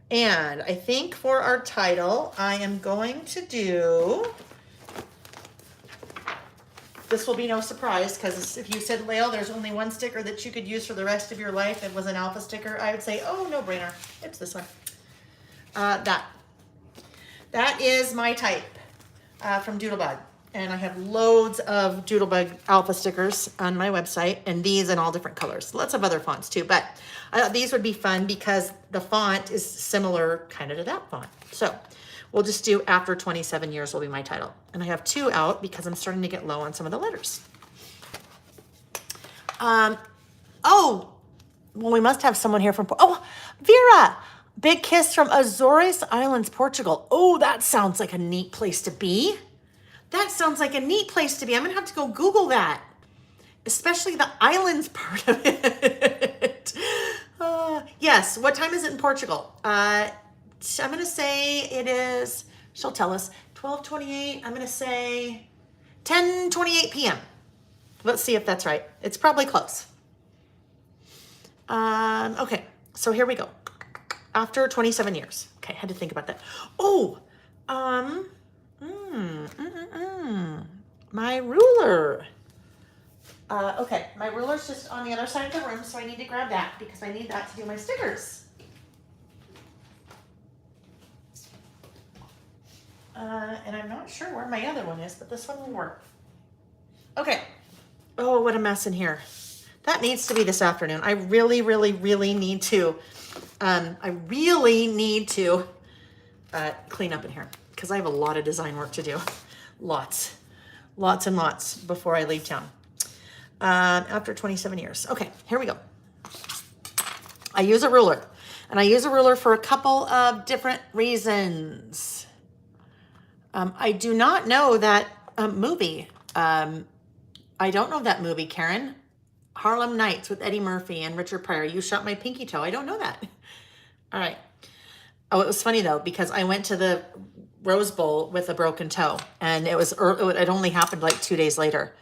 Speaker 1: And I think for our title, I am going to do, this will be no surprise because if you said, Lael, there's only one sticker that you could use for the rest of your life, it was an alpha sticker, I would say, oh, no brainer. It's this one. That is my type from Doodlebug. And I have loads of Doodlebug Alpha stickers on my website, and these in all different colors. Lots of other fonts too, but I thought these would be fun because the font is similar kind of to that font. So we'll just do after 27 years will be my title. And I have 2 out because I'm starting to get low on some of the letters. Oh, well, we must have someone here from, oh, Vera, big kiss from Azores Islands, Portugal. Oh, that sounds like a neat place to be. That sounds like a neat place to be. I'm going to have to go Google that, especially the islands part of it. Yes. What time is it in Portugal? I'm going to say it is, she'll tell us, 12:28. I'm going to say 10:28 p.m. Let's see if that's right. It's probably close. Okay. So here we go. After 27 years. Okay. I had to think about that. Oh, my ruler. Okay, my ruler's just on the other side of the room, so I need to grab that because I need that to do my stickers. And I'm not sure where my other one is, but this one will work. Okay. Oh, what a mess in here. That needs to be this afternoon. I really, really, really need to, clean up in here because I have a lot of design work to do. Lots and lots before I leave town. After 27 years. Okay, here we go. I use a ruler, and I use a ruler for a couple of different reasons. I do not know that movie. I don't know that movie, Karen. Harlem Nights with Eddie Murphy and Richard Pryor. You shot my pinky toe. I don't know that. All right. Oh, it was funny though, because I went to the Rose Bowl with a broken toe, and it only happened like 2 days later.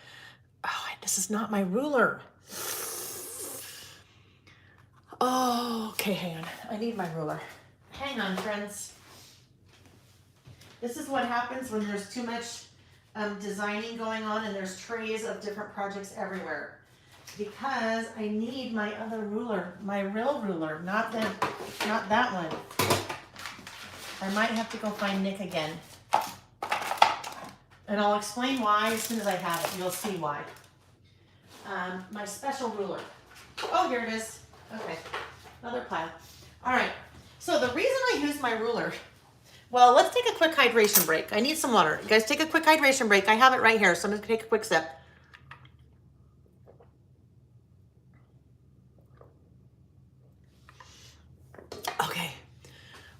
Speaker 1: Oh, this is not my ruler. Oh, okay, hang on. I need my ruler. Hang on, friends. This is what happens when there's too much designing going on and there's trays of different projects everywhere. Because I need my other ruler, my real ruler, not that one. I might have to go find Nick again. And I'll explain why as soon as I have it. You'll see why. My special ruler. Oh, here it is. Okay, another pile. All right, so the reason I use my ruler, well, let's take a quick hydration break. I need some water. You guys take a quick hydration break. I have it right here, so I'm gonna take a quick sip.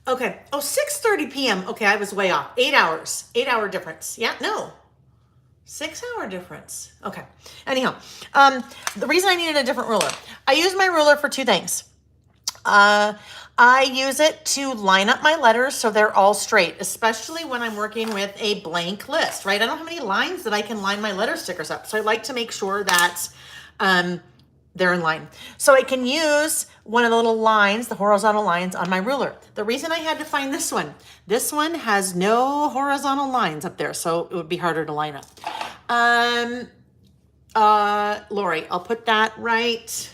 Speaker 1: Okay. Oh, 6:30 p.m. Okay, I was way off. 8 hours. 8 hour difference. Yeah, no. 6 hour difference. Okay. Anyhow, the reason I needed a different ruler. I use my ruler for 2 things. I use it to line up my letters so they're all straight, especially when I'm working with a blank list, right? I don't have any lines that I can line my letter stickers up. So I like to make sure that they're in line. So I can use one of the little lines, the horizontal lines on my ruler. The reason I had to find this one has no horizontal lines up there, so it would be harder to line up. Lori, I'll put that right.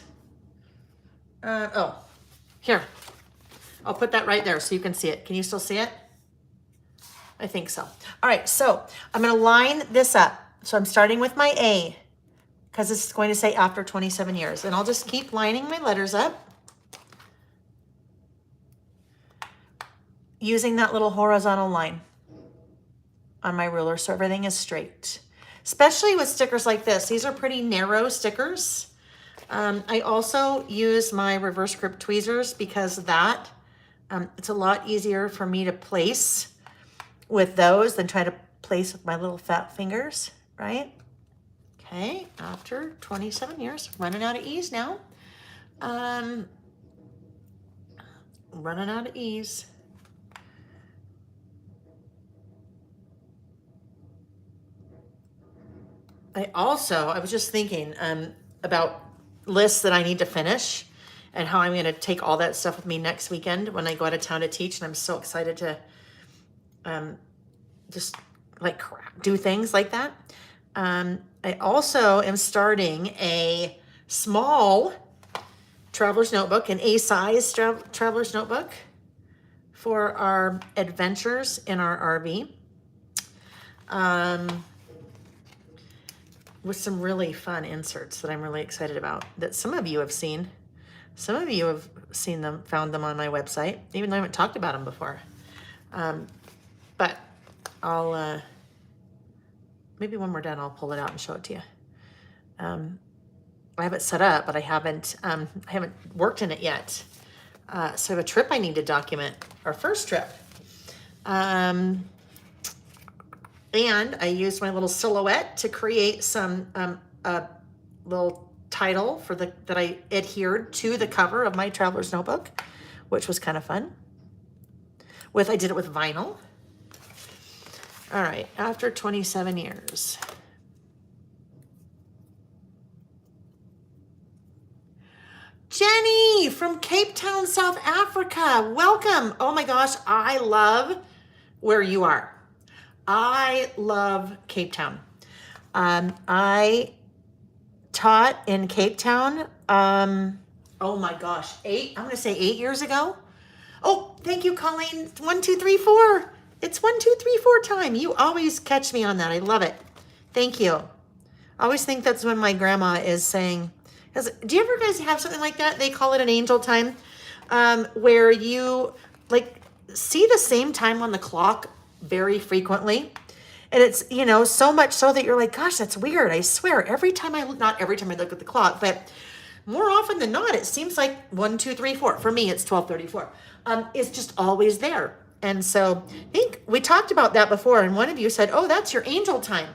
Speaker 1: Here. I'll put that right there so you can see it. Can you still see it? I think so. All right, so I'm gonna line this up. So I'm starting with my A, because this is going to say after 27 years. And I'll just keep lining my letters up using that little horizontal line on my ruler so everything is straight. Especially with stickers like this. These are pretty narrow stickers. I also use my reverse grip tweezers because that, it's a lot easier for me to place with those than try to place with my little fat fingers, right? Okay, after 27 years, running out of ease now. Running out of ease. I was just thinking about lists that I need to finish and how I'm going to take all that stuff with me next weekend when I go out of town to teach. And I'm so excited to just like do things like that. I also am starting a small traveler's notebook, an A-size traveler's notebook for our adventures in our RV. with some really fun inserts that I'm really excited about that some of you have seen. Some of you have seen them, found them on my website, even though I haven't talked about them before. But I'll, maybe when we're done, I'll pull it out and show it to you. I have it set up, but I haven't worked in it yet. So I have a trip I need to document, our first trip. And I used my little silhouette to create some, a little title for that I adhered to the cover of my traveler's notebook, which was kind of fun. I did it with vinyl. All right, after 27 years. Jenny from Cape Town, South Africa. Welcome. Oh my gosh, I love where you are. I love Cape Town. I taught in Cape Town, oh my gosh, I'm gonna say 8 years ago. Oh, thank you, Colleen. 1, 2, 3, 4. It's 1, 2, 3, 4 time. You always catch me on that. I love it. Thank you. I always think that's when my grandma is saying, do you ever guys have something like that? They call it an angel time, where you like see the same time on the clock very frequently. And it's, you know, so much so that you're like, gosh, that's weird. I swear not every time I look at the clock, but more often than not, it seems like 1, 2, 3, 4. For me, it's 12:34. It's just always there. And so I think we talked about that before. And one of you said, oh, that's your angel time.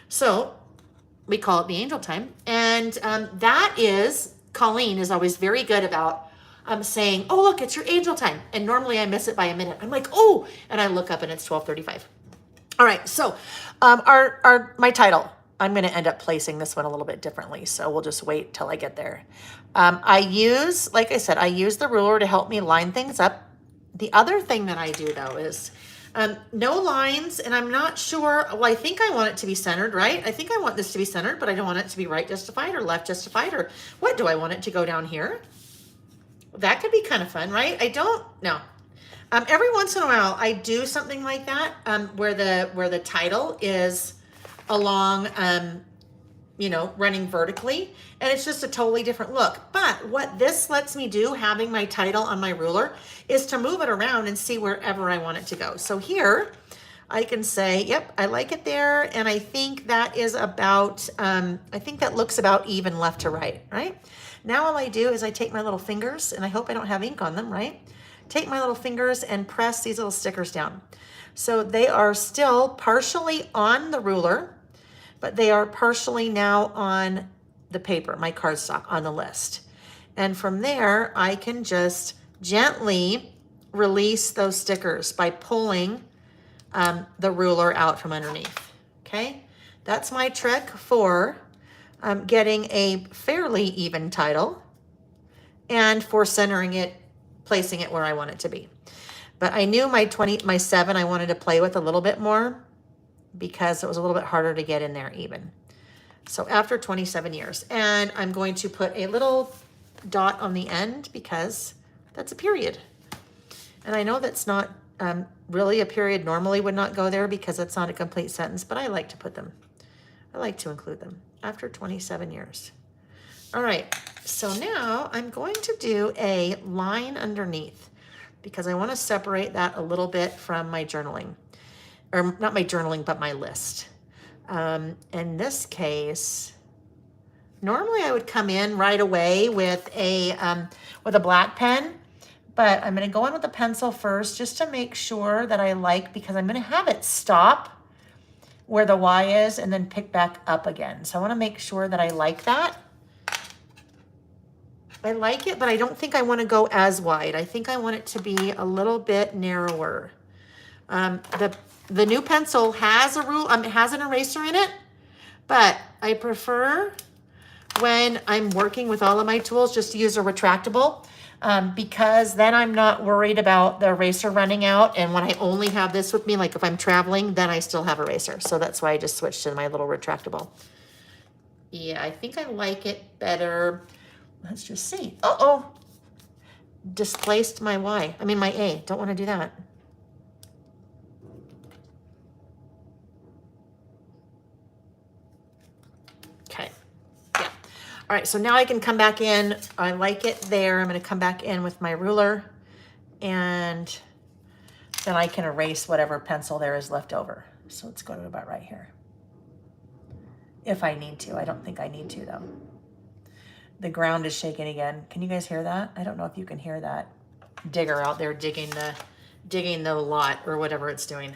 Speaker 1: So we call it the angel time. And that is, Colleen is always very good about saying, oh, look, it's your angel time. And normally I miss it by a minute. I'm like, oh, and I look up and it's 12:35. All right, so my title, I'm going to end up placing this one a little bit differently, so we'll just wait till I get there. Like I said, I use the ruler to help me line things up. The other thing that I do, though, is no lines, and I'm not sure. Well, I think I want it to be centered, right? I think I want this to be centered, but I don't want it to be right justified or left justified, or what do I want it to go down here? That could be kind of fun, right? I don't know. Every once in a while, I do something like that, where the title is along, running vertically, and it's just a totally different look. But what this lets me do, having my title on my ruler, is to move it around and see wherever I want it to go. So here, I can say, yep, I like it there, and I think that is about, I think that looks about even left to right, right? Now all I do is I take my little fingers, and I hope I don't have ink on them, right? Take my little fingers and press these little stickers down. So they are still partially on the ruler, but they are partially now on the paper, my cardstock, on the list. And from there, I can just gently release those stickers by pulling the ruler out from underneath, okay? That's my trick for getting a fairly even title and for centering it, placing it where I want it to be. But I knew my 7 I wanted to play with a little bit more because it was a little bit harder to get in there even. So after 27 years, and I'm going to put a little dot on the end because that's a period. And I know that's not really a period, normally would not go there because it's not a complete sentence, but I like to put them. I like to include them after 27 years. All right, so now I'm going to do a line underneath because I want to separate that a little bit from my journaling. Or not my journaling, but my list. In this case, normally I would come in right away with a black pen, but I'm going to go in with a pencil first just to make sure that I like, because I'm going to have it stop where the Y is and then pick back up again. So I want to make sure that I like that. I like it, but I don't think I want to go as wide. I think I want it to be a little bit narrower. The new pencil has has an eraser in it, but I prefer when I'm working with all of my tools just to use a retractable, because then I'm not worried about the eraser running out. And when I only have this with me, like if I'm traveling, then I still have eraser. So that's why I just switched to my little retractable. Yeah, I think I like it better. Let's just see. Uh-oh. Displaced my Y. I mean my A. Don't want to do that. All right, so now I can come back in. I like it there. I'm gonna come back in with my ruler, and then I can erase whatever pencil there is left over. So let's go to about right here. If I need to. I don't think I need to though. The ground is shaking again. Can you guys hear that? I don't know if you can hear that digger out there digging the lot or whatever it's doing.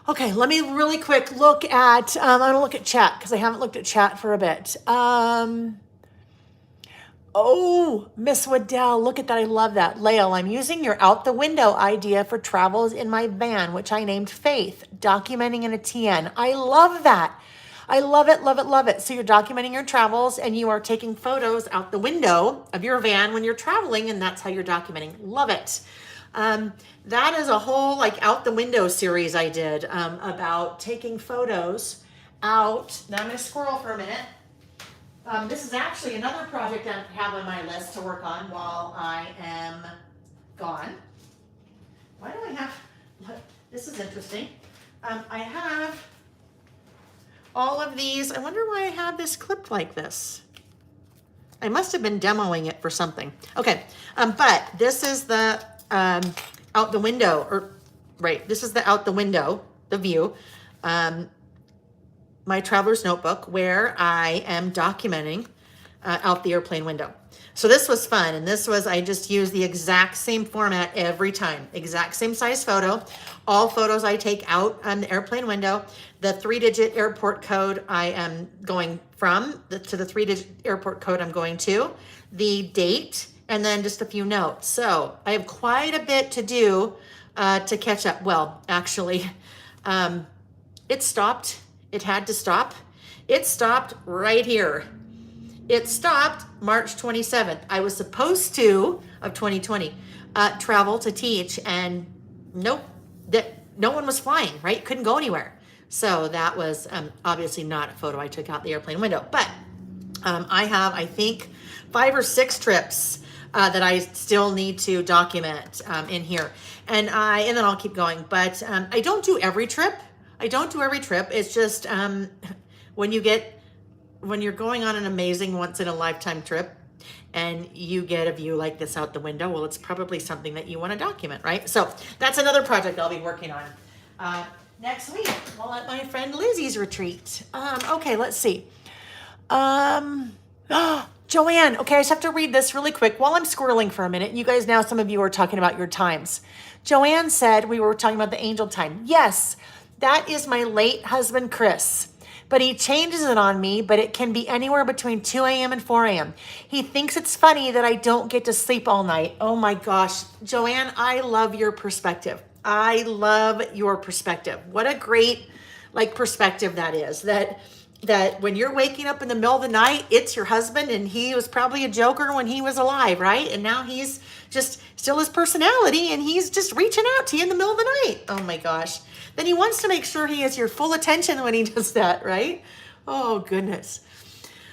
Speaker 1: Okay, let me really quick look at, I'm gonna look at chat because I haven't looked at chat for a bit. Oh, Miss Waddell, look at that, I love that. Lael, I'm using your out the window idea for travels in my van, which I named Faith, documenting in a TN. I love that. I love it, love it, love it. So you're documenting your travels and you are taking photos out the window of your van when you're traveling, and that's how you're documenting. Love it. That is a whole like out the window series I did about taking photos out. Now I'm gonna scroll for a minute. This is actually another project I have on my list to work on while I am gone. Why do I have, this is interesting. I have all of these. I wonder why I have this clipped like this. I must have been demoing it for something. Okay, but this is the out the window, or right, this is the out the window, the view. My traveler's notebook where I am documenting out the airplane window. So this was fun, and this was, I just used the exact same format every time, exact same size photo. All photos I take out on the airplane window. The 3-digit airport code I am going from, to the 3-digit airport code I'm going to, the date, and then just a few notes. So I have quite a bit to do to catch up. Well, actually, it stopped. It had to stop. It stopped right here. It stopped March 27th. I was supposed to, of 2020, travel to teach, and nope, no one was flying, right? Couldn't go anywhere. So that was obviously not a photo I took out the airplane window. But I have, I think, 5 or 6 trips that I still need to document in here. And then I'll keep going. But I don't do every trip. It's just when you're going on an amazing once in a lifetime trip and you get a view like this out the window, well, it's probably something that you want to document, right? So that's another project I'll be working on next week while at my friend Lizzie's retreat. Okay, let's see. Joanne, okay, I just have to read this really quick while I'm squirreling for a minute. You guys now, some of you are talking about your times. Joanne said we were talking about the angel time. Yes, that is my late husband, Chris. But he changes it on me, but it can be anywhere between 2 a.m. and 4 a.m. He thinks it's funny that I don't get to sleep all night. Oh my gosh, Joanne, I love your perspective. I love your perspective. What a great perspective that is. That when you're waking up in the middle of the night, it's your husband, and he was probably a joker when he was alive, right? And now he's just still his personality, and he's just reaching out to you in the middle of the night. Oh my gosh. Then he wants to make sure he has your full attention when he does that, right? Oh goodness.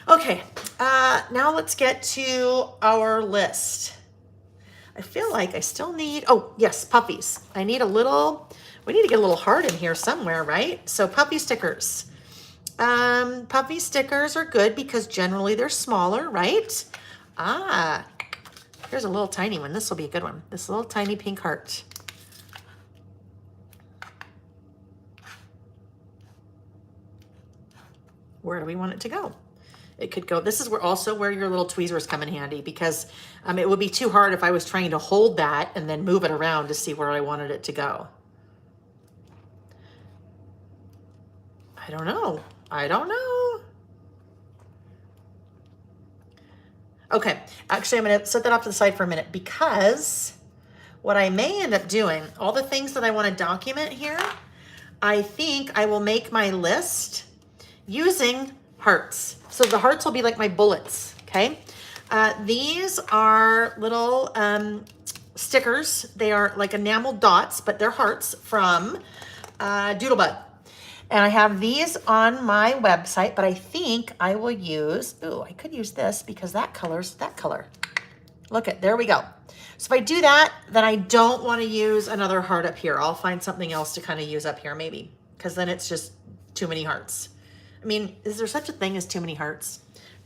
Speaker 1: Okay, now let's get to our list. I feel like I still need, oh yes, puppies. We need to get a little heart in here somewhere, right? So puppy stickers. Puppy stickers are good because generally they're smaller, right? Here's a little tiny one. This will be a good one. This little tiny pink heart. Where do we want it to go? It could go, this is where your little tweezers come in handy, because it would be too hard if I was trying to hold that and then move it around to see where I wanted it to go. I don't know. Okay, actually I'm gonna set that off to the side for a minute, because what I may end up doing, all the things that I wanna document here, I think I will make my list using hearts. So the hearts will be like my bullets, okay? These are little stickers. They are like enamel dots, but they're hearts from Doodlebug. And I have these on my website, but I think I will use, I could use this because that color's that color. Look there we go. So if I do that, then I don't want to use another heart up here. I'll find something else to kind of use up here maybe, because then it's just too many hearts. I mean, is there such a thing as too many hearts?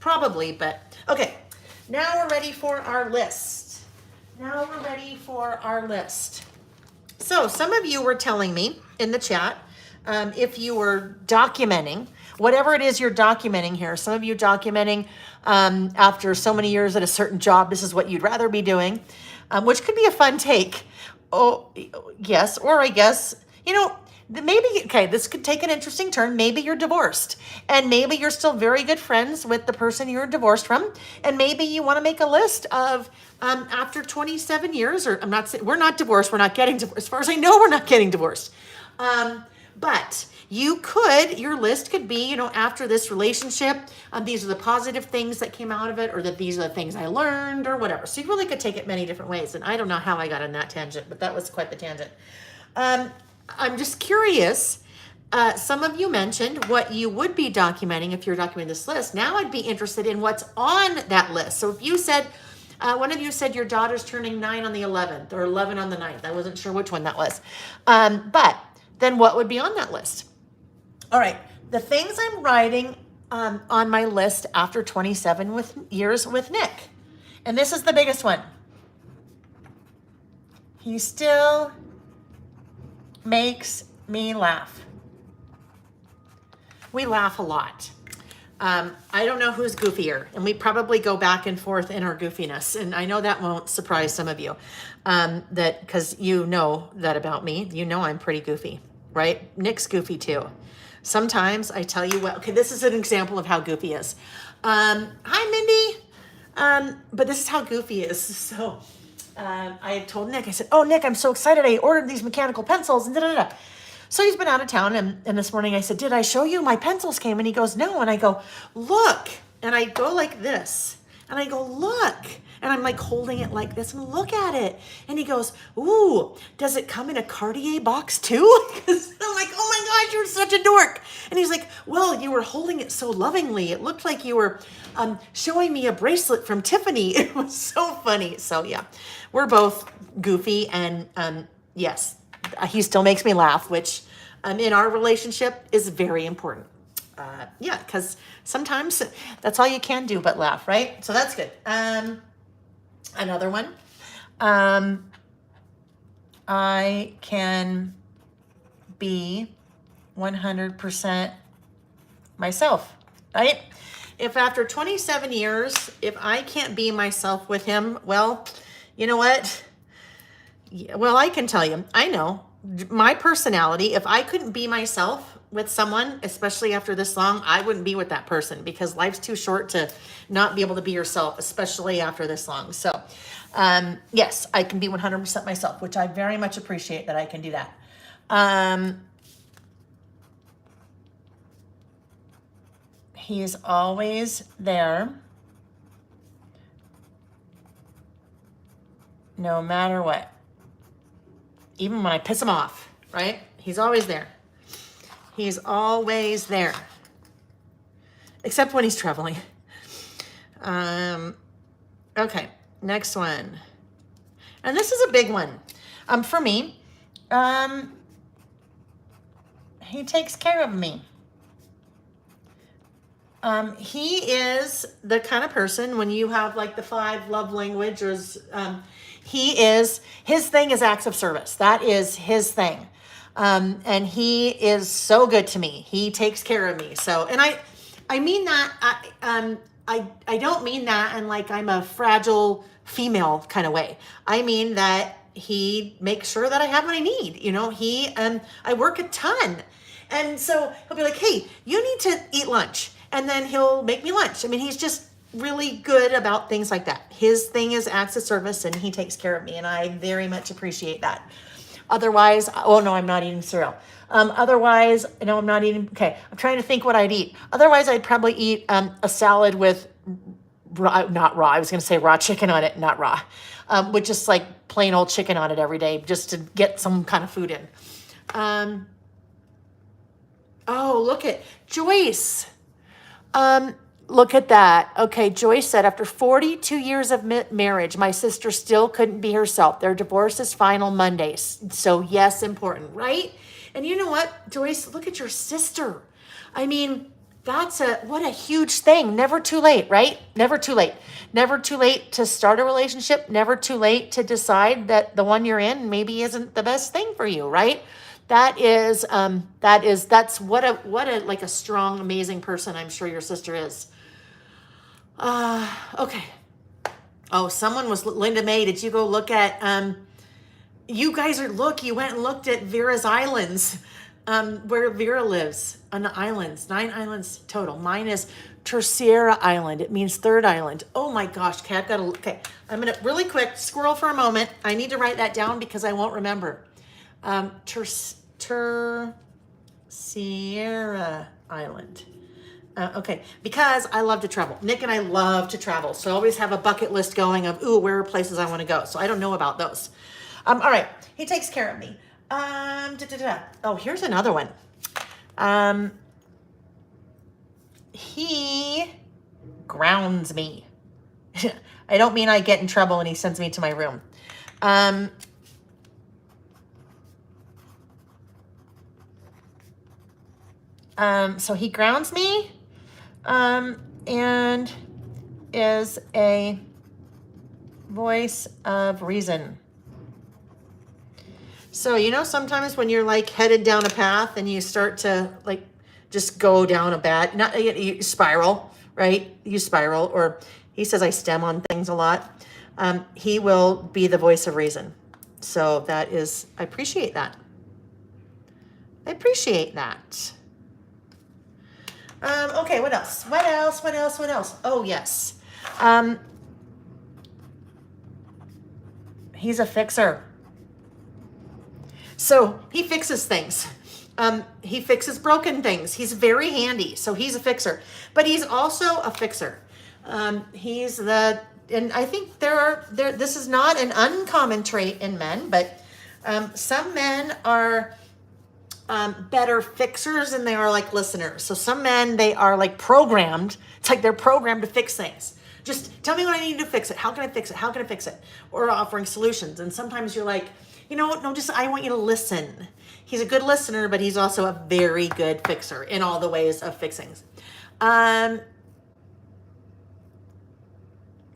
Speaker 1: Probably, but okay. Now we're ready for our list. So some of you were telling me in the chat, if you were documenting, whatever it is you're documenting here, some of you documenting after so many years at a certain job, this is what you'd rather be doing, which could be a fun take. Oh, yes, or I guess, maybe, okay, this could take an interesting turn. Maybe you're divorced and maybe you're still very good friends with the person you're divorced from. And maybe you want to make a list of after 27 years, or I'm not saying we're not divorced. We're not getting divorced. As far as I know, we're not getting divorced. But your list could be, after this relationship, these are the positive things that came out of it, or that these are the things I learned, or whatever. So you really could take it many different ways. And I don't know how I got on that tangent, but that was quite the tangent. I'm just curious. Some of you mentioned what you would be documenting if you're documenting this list. Now I'd be interested in what's on that list. So if you said, one of you said your daughter's turning 9 on the 11th or 11 on the 9th. I wasn't sure which one that was. But then what would be on that list? All right. The things I'm writing on my list after 27 years with Nick. And this is the biggest one. He still makes me laugh. We laugh a lot. I don't know who's goofier, and we probably go back and forth in our goofiness. And I know that won't surprise some of you, that because you know that about me. You know I'm pretty goofy, right? Nick's goofy too. Sometimes I tell you what. Okay, this is an example of how goofy he is. Hi, Mindy. But this is how goofy he is. So I had told Nick. I said, "Oh, Nick, I'm so excited! I ordered these mechanical pencils and da da da." So he's been out of town, and this morning I said, "Did I show you my pencils came?" And he goes, "No." And I go, "Look." And I go like this. And I go, "Look." And I'm like holding it like this and look at it. And he goes, "Ooh, does it come in a Cartier box too?" Because I'm like, "Oh my gosh, you're such a dork." And he's like, "Well, you were holding it so lovingly. It looked like you were showing me a bracelet from Tiffany." It was so funny. So yeah, we're both goofy. And yes, he still makes me laugh, which in our relationship is very important. Yeah, because sometimes that's all you can do but laugh, right? So that's good. Another one. I can be 100% myself, right? If after 27 years, if I can't be myself with him, well, you know what? Well, I can tell you, I know my personality, if I couldn't be myself with someone, especially after this long, I wouldn't be with that person because life's too short to not be able to be yourself, especially after this long. So, yes, I can be 100% myself, which I very much appreciate that I can do that. He's always there, no matter what. Even when I piss him off, right? He's always there. He's always there. Except when he's traveling. Okay, next one. And this is a big one. For me, he takes care of me. He is the kind of person, when you have like the 5 love languages, his thing is acts of service. That is his thing. And he is so good to me. He takes care of me. So, and I mean that, I don't mean that in like I'm a fragile female kind of way. I mean that he makes sure that I have what I need. I work a ton. And so he'll be like, "Hey, you need to eat lunch." And then he'll make me lunch. I mean, he's just really good about things like that. His thing is acts of service and he takes care of me. And I very much appreciate that. Otherwise, oh no, I'm not eating cereal. Otherwise, no, I'm not eating. Okay, I'm trying to think what I'd eat. Otherwise, I'd probably eat a salad with not raw. I was going to say raw chicken on it, not raw. With just like plain old chicken on it every day, just to get some kind of food in. Oh, look at Joyce. Look at that. Okay, Joyce said, after 42 years of marriage, my sister still couldn't be herself. Their divorce is final Monday. So yes, important, right? And you know what, Joyce, look at your sister. I mean, what a huge thing. Never too late, right? Never too late. Never too late to start a relationship. Never too late to decide that the one you're in maybe isn't the best thing for you, right? That's what a like a strong, amazing person I'm sure your sister is. Okay. Oh, someone was Linda May. Did you go look at you guys you went and looked at Vera's islands, where Vera lives on the islands, 9 islands total. Mine is Tercera Island. It means third island. Oh my gosh, okay, okay. I'm gonna really quick squirrel for a moment. I need to write that down because I won't remember. Tercera Island. Okay, because I love to travel. Nick and I love to travel. So I always have a bucket list going of, ooh, where are places I want to go. So I don't know about those. All right, he takes care of me. Oh, here's another one. He grounds me. I don't mean I get in trouble and he sends me to my room. So he grounds me, and is a voice of reason. So, you know, sometimes when you're like headed down a path and you start to like just go down you spiral, right? You spiral, or he says I stem on things a lot. He will be the voice of reason. So I appreciate that. I appreciate that. Okay, what else? What else? Oh, yes. He's a fixer. So he fixes things. He fixes broken things. He's very handy. So he's a fixer, but he's also a fixer. And I think this is not an uncommon trait in men, but some men are better fixers than they are like listeners. So some men, they are like programmed. It's like they're programmed to fix things. Just tell me what I need to fix it. How can I fix it? How can I fix it? Or offering solutions. And sometimes you're like, you know what? No, I want you to listen. He's a good listener, but he's also a very good fixer in all the ways of fixing.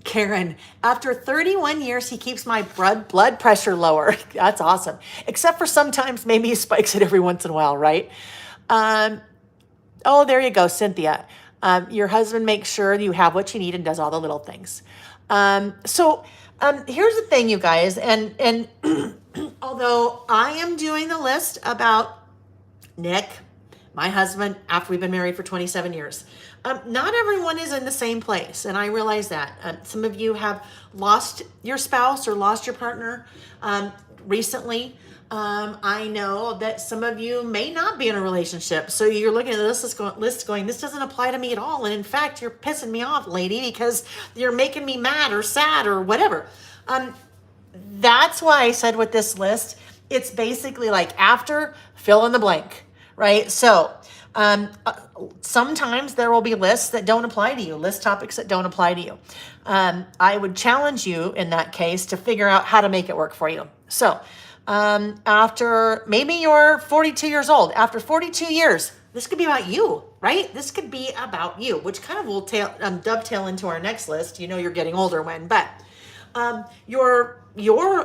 Speaker 1: Karen, after 31 years, he keeps my blood pressure lower. That's awesome. Except for sometimes maybe he spikes it every once in a while, right? Oh, there you go, Cynthia. Your husband makes sure you have what you need and does all the little things. So here's the thing, you guys, and although I am doing the list about Nick, my husband, after we've been married for 27 years, not everyone is in the same place, and I realize that. Some of you have lost your spouse or lost your partner recently. I know that some of you may not be in a relationship, so you're looking at this list going, this doesn't apply to me at all, and in fact, you're pissing me off, lady, because you're making me mad or sad or whatever. That's why I said with this list, it's basically like after, fill in the blank, right? So sometimes there will be lists that don't apply to you, list topics that don't apply to you. I would challenge you in that case to figure out how to make it work for you. So after maybe you're 42 years old, after 42 years, this could be about you, right? This could be about you, which kind of will dovetail into our next list. You know, you're getting older when, but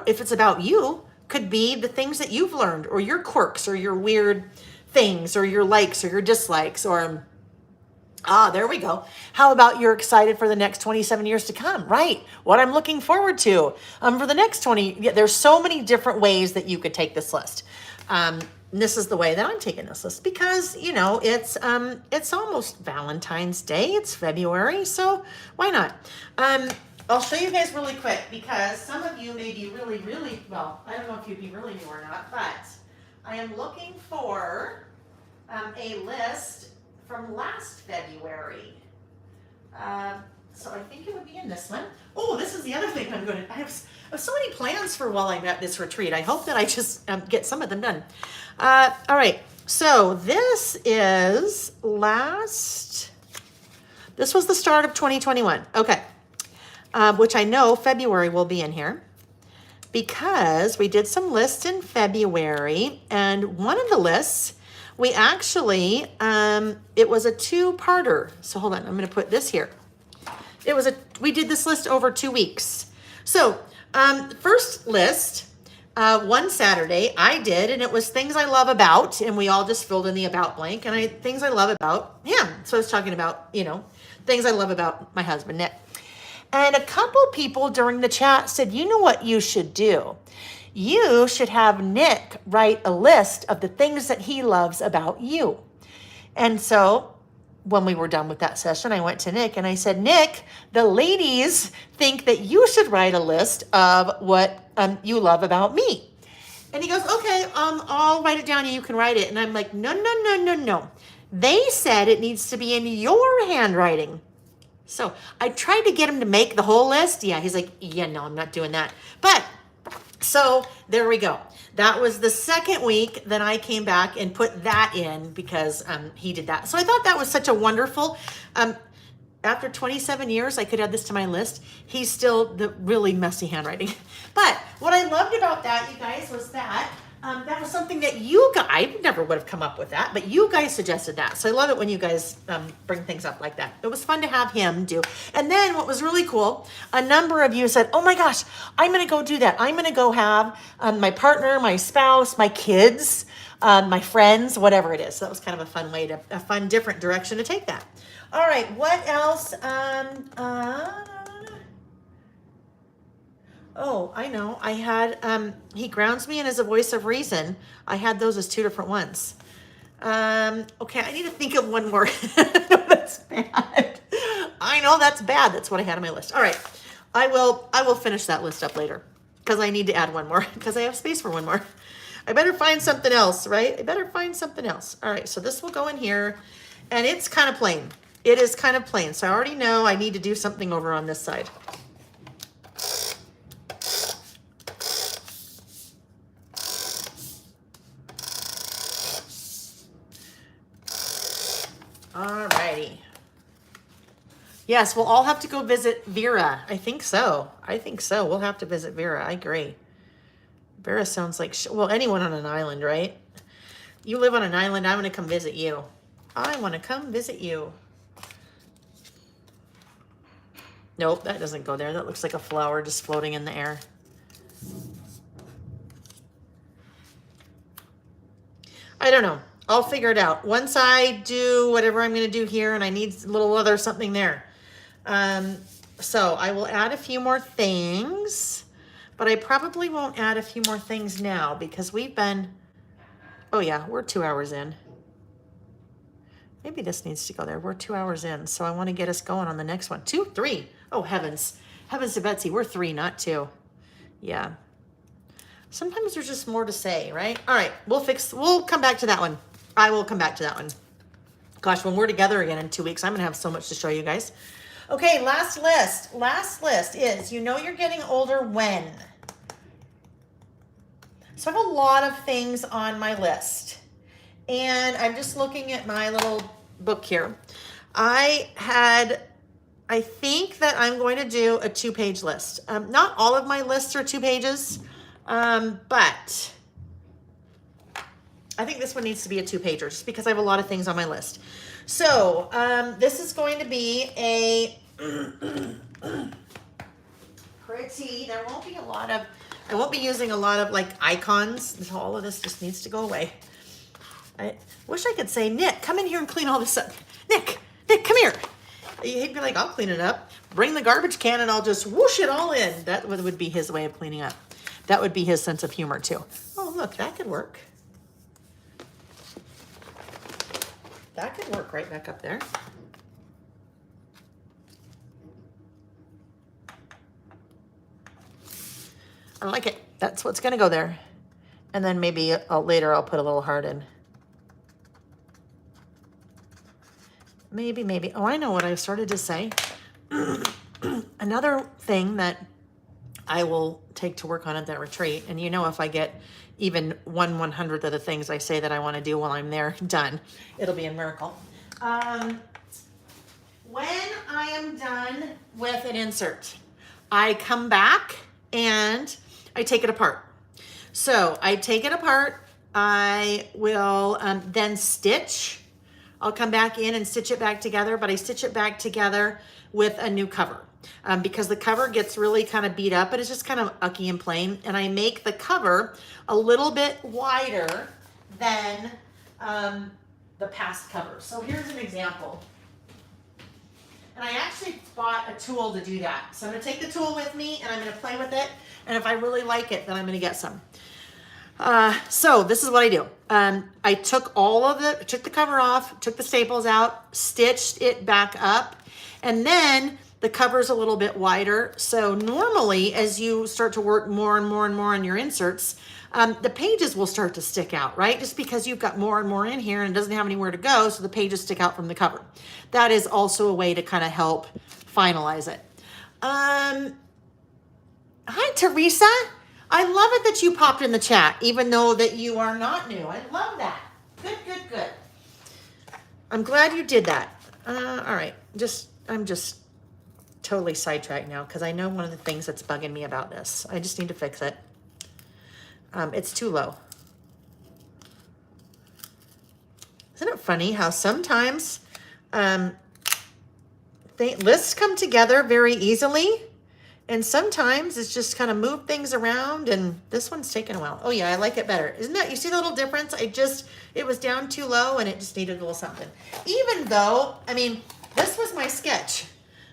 Speaker 1: if it's about you, could be the things that you've learned, or your quirks, or your weird things, or your likes or your dislikes, or there we go. How about you're excited for the next 27 years to come, right? What I'm looking forward to for the next 20. Yeah, there's so many different ways that you could take this list. This is the way that I'm taking this list because, you know, it's almost Valentine's Day. It's February, so why not? I'll show you guys really quick because some of you may be really, really, well, I don't know if you'd be really new or not, but I am looking for a list from last February. So I think it would be in this one. Oh, this is the other thing I have so many plans for while I'm at this retreat. I hope that I just get some of them done. All right, so this was the start of 2021. Okay, which I know February will be in here because we did some lists in February, and one of the lists we actually, it was a two-parter. So hold on, I'm gonna put this here. We did this list over 2 weeks. So first list, one Saturday I did, and it was things I love about, and we all just filled in the about blank, and things I love about him. So I was talking about, you know, things I love about my husband, Nick. And a couple people during the chat said, you know what you should do? You should have Nick write a list of the things that he loves about you. And so when we were done with that session, I went to Nick and I said, Nick, the ladies think that you should write a list of what you love about me. And he goes, okay, I'll write it down and you can write it. And I'm like, no. They said it needs to be in your handwriting. So I tried to get him to make the whole list. Yeah, he's like, yeah, no, I'm not doing that. But so there we go. That was the second week that I came back and put that in because he did that. So I thought that was such a wonderful, after 27 years, I could add this to my list. He's still the really messy handwriting. But what I loved about that, you guys, was that that was something that you guys, I never would have come up with that, but you guys suggested that. So I love it when you guys bring things up like that. It was fun to have him do. And then what was really cool, a number of you said, oh my gosh, I'm going to go do that. I'm going to go have my partner, my spouse, my kids, my friends, whatever it is. So that was kind of a fun different direction to take that. All right, what else? Oh, I know. I had, he grounds me and is a voice of reason. I had those as 2 different ones. Okay, I need to think of one more. That's bad. I know that's bad. That's what I had on my list. All right, I will finish that list up later because I need to add one more because I have space for one more. I better find something else, right? I better find something else. All right, so this will go in here and it's kind of plain. It is kind of plain. So I already know I need to do something over on this side. Alrighty. Yes, we'll all have to go visit Vera. I think so. We'll have to visit Vera. I agree. Vera sounds like, well, anyone on an island, right? You live on an island. I want to come visit you. I want to come visit you. Nope, that doesn't go there. That looks like a flower just floating in the air. I don't know. I'll figure it out. Once I do whatever I'm going to do here and I need a little other something there. So I will add a few more things, but I probably won't add a few more things now because we've been, oh yeah, we're 2 hours in. Maybe this needs to go there. We're 2 hours in. So I want to get us going on the next one. 2, 3. Oh, heavens. Heavens to Betsy. We're 3, not 2. Yeah. Sometimes there's just more to say, right? All right. We'll come back to that one. I will come back to that one. Gosh, when we're together again in 2 weeks, I'm going to have so much to show you guys. Okay, last list. Last list is, you know you're getting older when? So I have a lot of things on my list. And I'm just looking at my little book here. I think that I'm going to do a 2-page list. Not all of my lists are 2 pages, but I think this one needs to be a 2-pager just because I have a lot of things on my list. So this is going to be a pretty, there won't be a lot of, I won't be using a lot of like icons. All of this just needs to go away. I wish I could say, Nick, come in here and clean all this up. Nick, come here. He'd be like, I'll clean it up. Bring the garbage can and I'll just whoosh it all in. That would be his way of cleaning up. That would be his sense of humor too. Oh, look, that could work. That could work right back up there. I like it. That's what's going to go there. And then maybe later I'll put a little heart in. Maybe. Oh, I know what I started to say. Another thing that I will take to work on at that retreat, and you know if I get even 1/100th of the things I say that I want to do while I'm there done, it'll be a miracle. When I am done with an insert, I come back and I take it apart. So I take it apart I will then stitch. I'll come back in and stitch it back together, but I stitch it back together with a new cover because the cover gets really kind of beat up and it's just kind of ucky and plain. And I make the cover a little bit wider than the past cover. So here's an example. And I actually bought a tool to do that. So I'm gonna take the tool with me and I'm gonna play with it. And if I really like it, then I'm gonna get some. So this is what I do. I took took the cover off, took the staples out, stitched it back up, and then the cover's a little bit wider. So normally as you start to work more and more and more on your inserts, the pages will start to stick out, right? Just because you've got more and more in here and it doesn't have anywhere to go, so the pages stick out from the cover. That is also a way to kind of help finalize it. Hi, Teresa. I love it that you popped in the chat, even though that you are not new. I love that. Good, good, good. I'm glad you did that. All right, I'm just totally sidetracked now because I know one of the things that's bugging me about this. I just need to fix it. It's too low. Isn't it funny how sometimes lists come together very easily? And sometimes it's just kind of move things around, and this one's taken a while. Oh yeah, I like it better. Isn't that, you see the little difference? It was down too low and it just needed a little something. Even though, I mean, this was my sketch,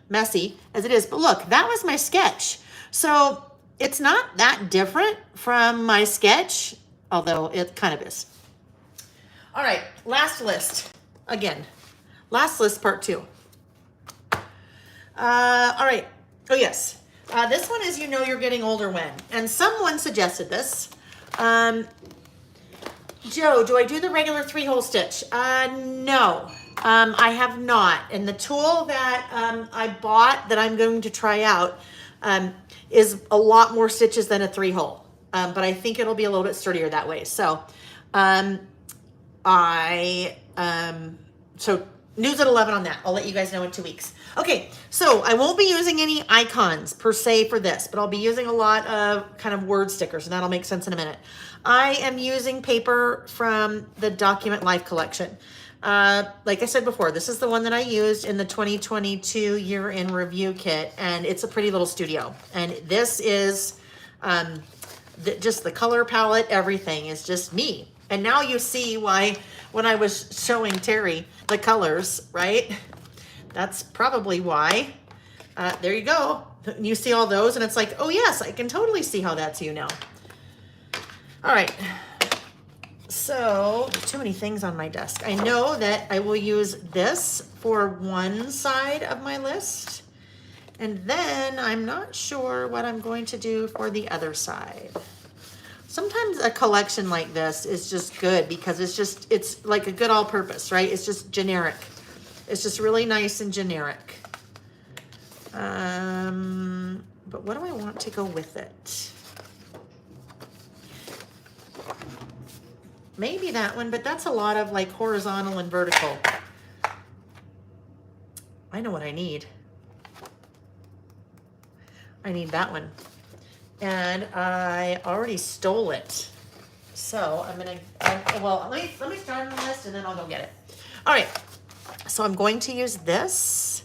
Speaker 1: messy as it is, but look, that was my sketch. So it's not that different from my sketch, although it kind of is. All right, last list. Again, last list part 2. All right, oh yes. This one is, you know you're getting older when. And someone suggested this. Joe, do I do the regular 3-hole stitch? No, I have not. And the tool that I bought that I'm going to try out is a lot more stitches than a 3-hole. But I think it'll be a little bit sturdier that way. So, so news at 11 on that. I'll let you guys know in 2 weeks. Okay, so I won't be using any icons per se for this, but I'll be using a lot of kind of word stickers, and that'll make sense in a minute. I am using paper from the Document Life collection. Like I said before, this is the one that I used in the 2022 year in review kit, and it's a pretty little studio. And this is just the color palette, everything is just me. And now you see why when I was showing Terry the colors, right? That's probably why. There you go. You see all those and it's like, oh yes, I can totally see how that's you now. All right. So there's too many things on my desk. I know that I will use this for one side of my list. And then I'm not sure what I'm going to do for the other side. Sometimes a collection like this is just good because it's like a good all-purpose, right? It's just generic. It's just really nice and generic. But what do I want to go with it? Maybe that one, but that's a lot of like horizontal and vertical. I know what I need. I need that one. And I already stole it. So I'm gonna, well, let me start on the list and then I'll go get it. All right, so I'm going to use this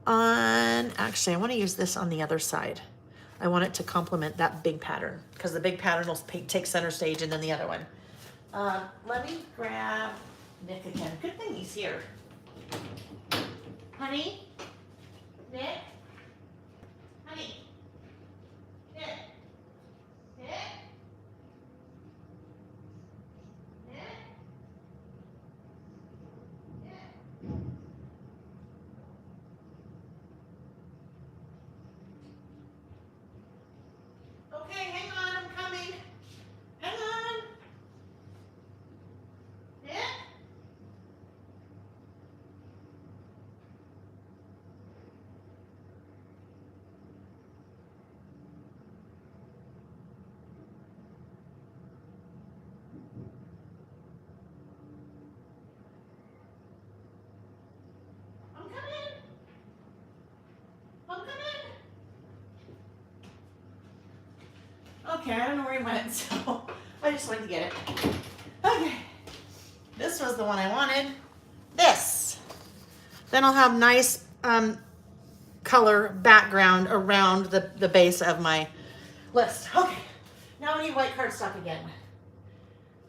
Speaker 1: on, actually I wanna use this on the other side. I want it to complement that big pattern because the big pattern will take center stage and then the other one. Let me grab Nick again. Good thing he's here. Honey? Nick? Honey? Nick? Nick? Nick? Nick? Okay, hang on, I'm coming. Hang on. Nick? I'm coming. I'm coming. Okay, I don't know where he went, so I just went to get it. Okay, this was the one I wanted. This. Then I'll have nice color background around the base of my list. Okay, now we need white cardstock again.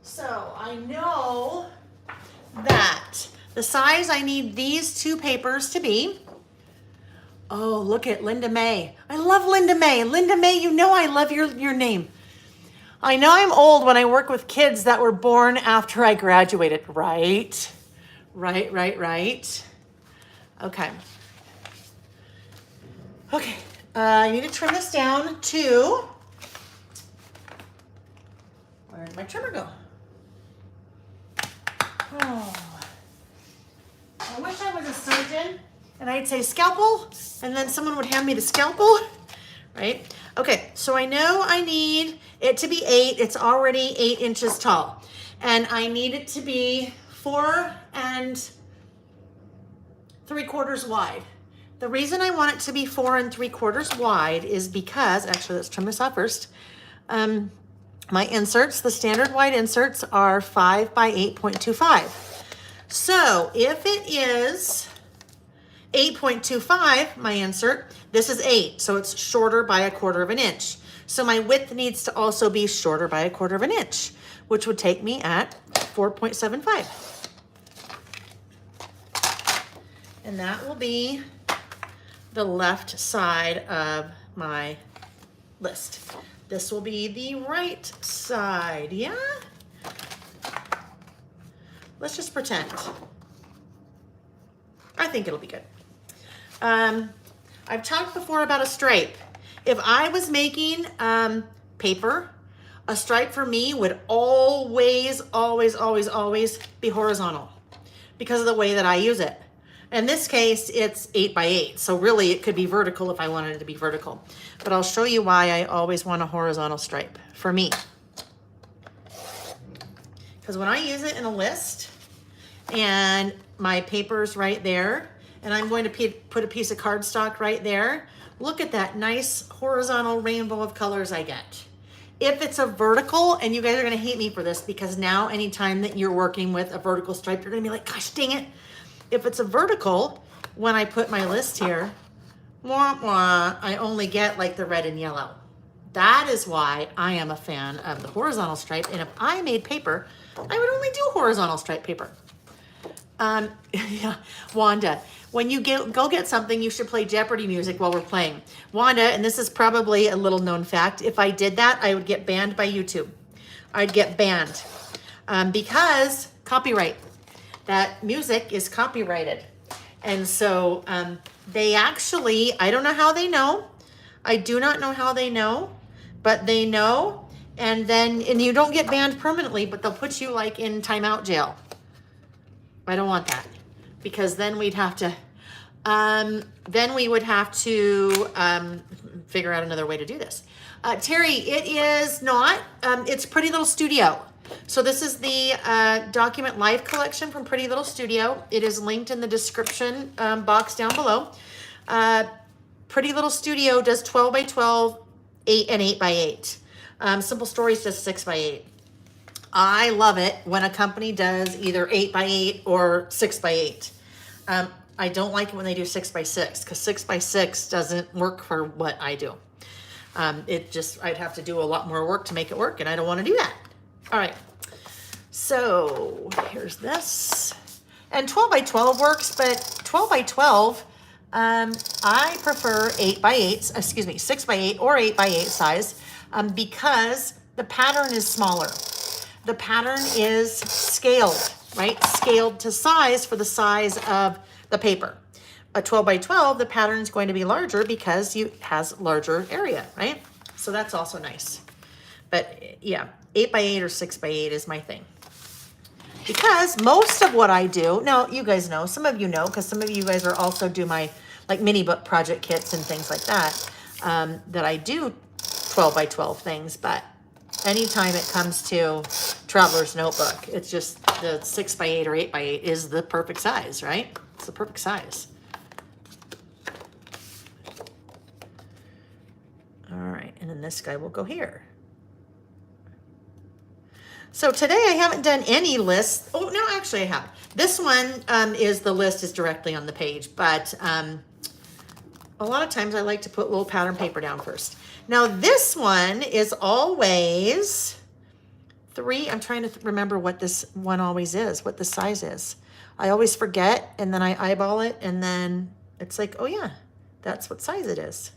Speaker 1: So I know that the size I need these two papers to be. Oh, look at Linda May. I love Linda May. Linda May, you know I love your name. I know I'm old when I work with kids that were born after I graduated, right? Right. Okay. Okay, I need to trim this down to, where did my trimmer go? Oh, I wish I was a surgeon and I'd say scalpel and then someone would hand me the scalpel, right? Okay, so I know I need it to be 8. It's already 8 inches tall. And I need it to be 4 3/4 wide. The reason I want it to be 4 3/4 wide is because, actually let's trim this off first. My inserts, the standard wide inserts are 5 by 8.25. So if it is 8.25, my insert, this is 8, so it's shorter by 1/4 inch. So my width needs to also be shorter by 1/4 inch, which would take me at 4.75. And that will be the left side of my list. This will be the right side, yeah? Let's just pretend. I think it'll be good. I've talked before about a stripe. If I was making paper, a stripe for me would always be horizontal because of the way that I use it. In this case, it's 8 by 8, so really it could be vertical if I wanted it to be vertical. But I'll show you why I always want a horizontal stripe for me. Because when I use it in a list and my paper's right there, and I'm going to put a piece of cardstock right there, look at that nice horizontal rainbow of colors I get. If it's a vertical, and you guys are gonna hate me for this because now anytime that you're working with a vertical stripe, you're gonna be like, gosh dang it. If it's a vertical, when I put my list here, I only get like the red and yellow. That is why I am a fan of the horizontal stripe. And if I made paper, I would only do horizontal stripe paper. Yeah, Wanda, when you go get something, you should play Jeopardy music while we're playing. Wanda, and this is probably a little known fact, if I did that, I would get banned by YouTube. I'd get banned because copyright. That music is copyrighted. And so they actually, I don't know how they know. I do not know how they know, but they know. And you don't get banned permanently, but they'll put you like in timeout jail. I don't want that because then we'd have to, we would have to figure out another way to do this. Terry, it is not, it's Pretty Little Studio. So this is the Document Live collection from Pretty Little Studio. It is linked in the description box down below. Pretty Little Studio does 12 by 12, 8 and 8 by 8. Simple Stories does 6 by 8. I love it when a company does either 8 by 8 or 6 by 8. I don't like it when they do 6 by 6 because 6 by 6 doesn't work for what I do. I'd have to do a lot more work to make it work, and I don't want to do that. All right, so here's this. And 12 by 12 works, but 12 by 12, I prefer 8 by 8, 6 by 8 or 8 by 8 size because the pattern is smaller. The pattern is scaled, right? Scaled to size for the size of the paper. A 12 by 12, the pattern is going to be larger because it has larger area, right? So that's also nice. But yeah, 8 by 8 or 6 by 8 is my thing. Because most of what I do, now you guys know, some of you know, because some of you guys are also do my like mini book project kits and things like that, that I do 12 by 12 things, but anytime it comes to Traveler's Notebook, it's just the 6 by 8 or 8 by 8 is the perfect size, right? It's the perfect size. All right, and then this guy will go here. So today I haven't done any lists. Oh, no, actually I have. This one is the list is directly on the page, but a lot of times I like to put little pattern paper down first. Now this one is always 3. I'm trying to remember what this one always is, what the size is. I always forget, and then I eyeball it, and then it's like, oh yeah, that's what size it is.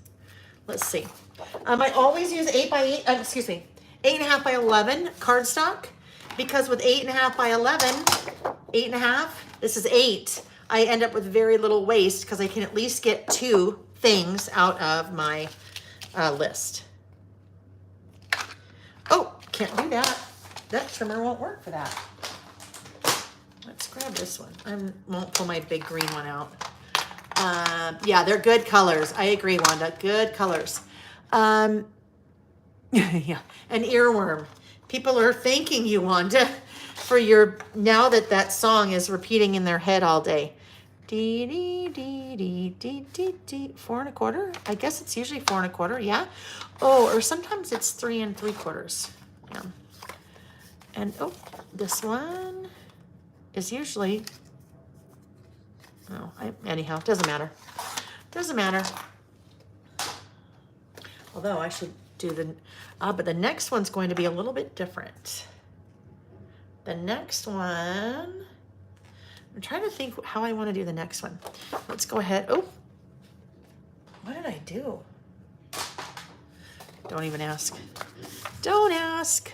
Speaker 1: Let's see. I always use 8.5 by 11 cardstock, because with 8.5 by 11, 8.5, this is 8. I end up with very little waste because I can at least get 2 things out of my list. Oh, can't do that. That trimmer won't work for that. Let's grab this one. I won't pull my big green one out. Yeah, they're good colors. I agree, Wanda. Good colors. Yeah, an earworm. People are thanking you, Wanda, for your, now that song is repeating in their head all day. Dee, dee, dee, dee, dee, dee, dee. 4 1/4? I guess it's usually 4 1/4, yeah? Oh, or sometimes it's 3 3/4. Yeah. And, oh, this one is usually, oh, anyhow, doesn't matter. Doesn't matter. Although I should do the, but the next one's going to be a little bit different. The next one, I'm trying to think how I want to do the next one. Let's go ahead. Oh, what did I do? Don't even ask. Don't ask.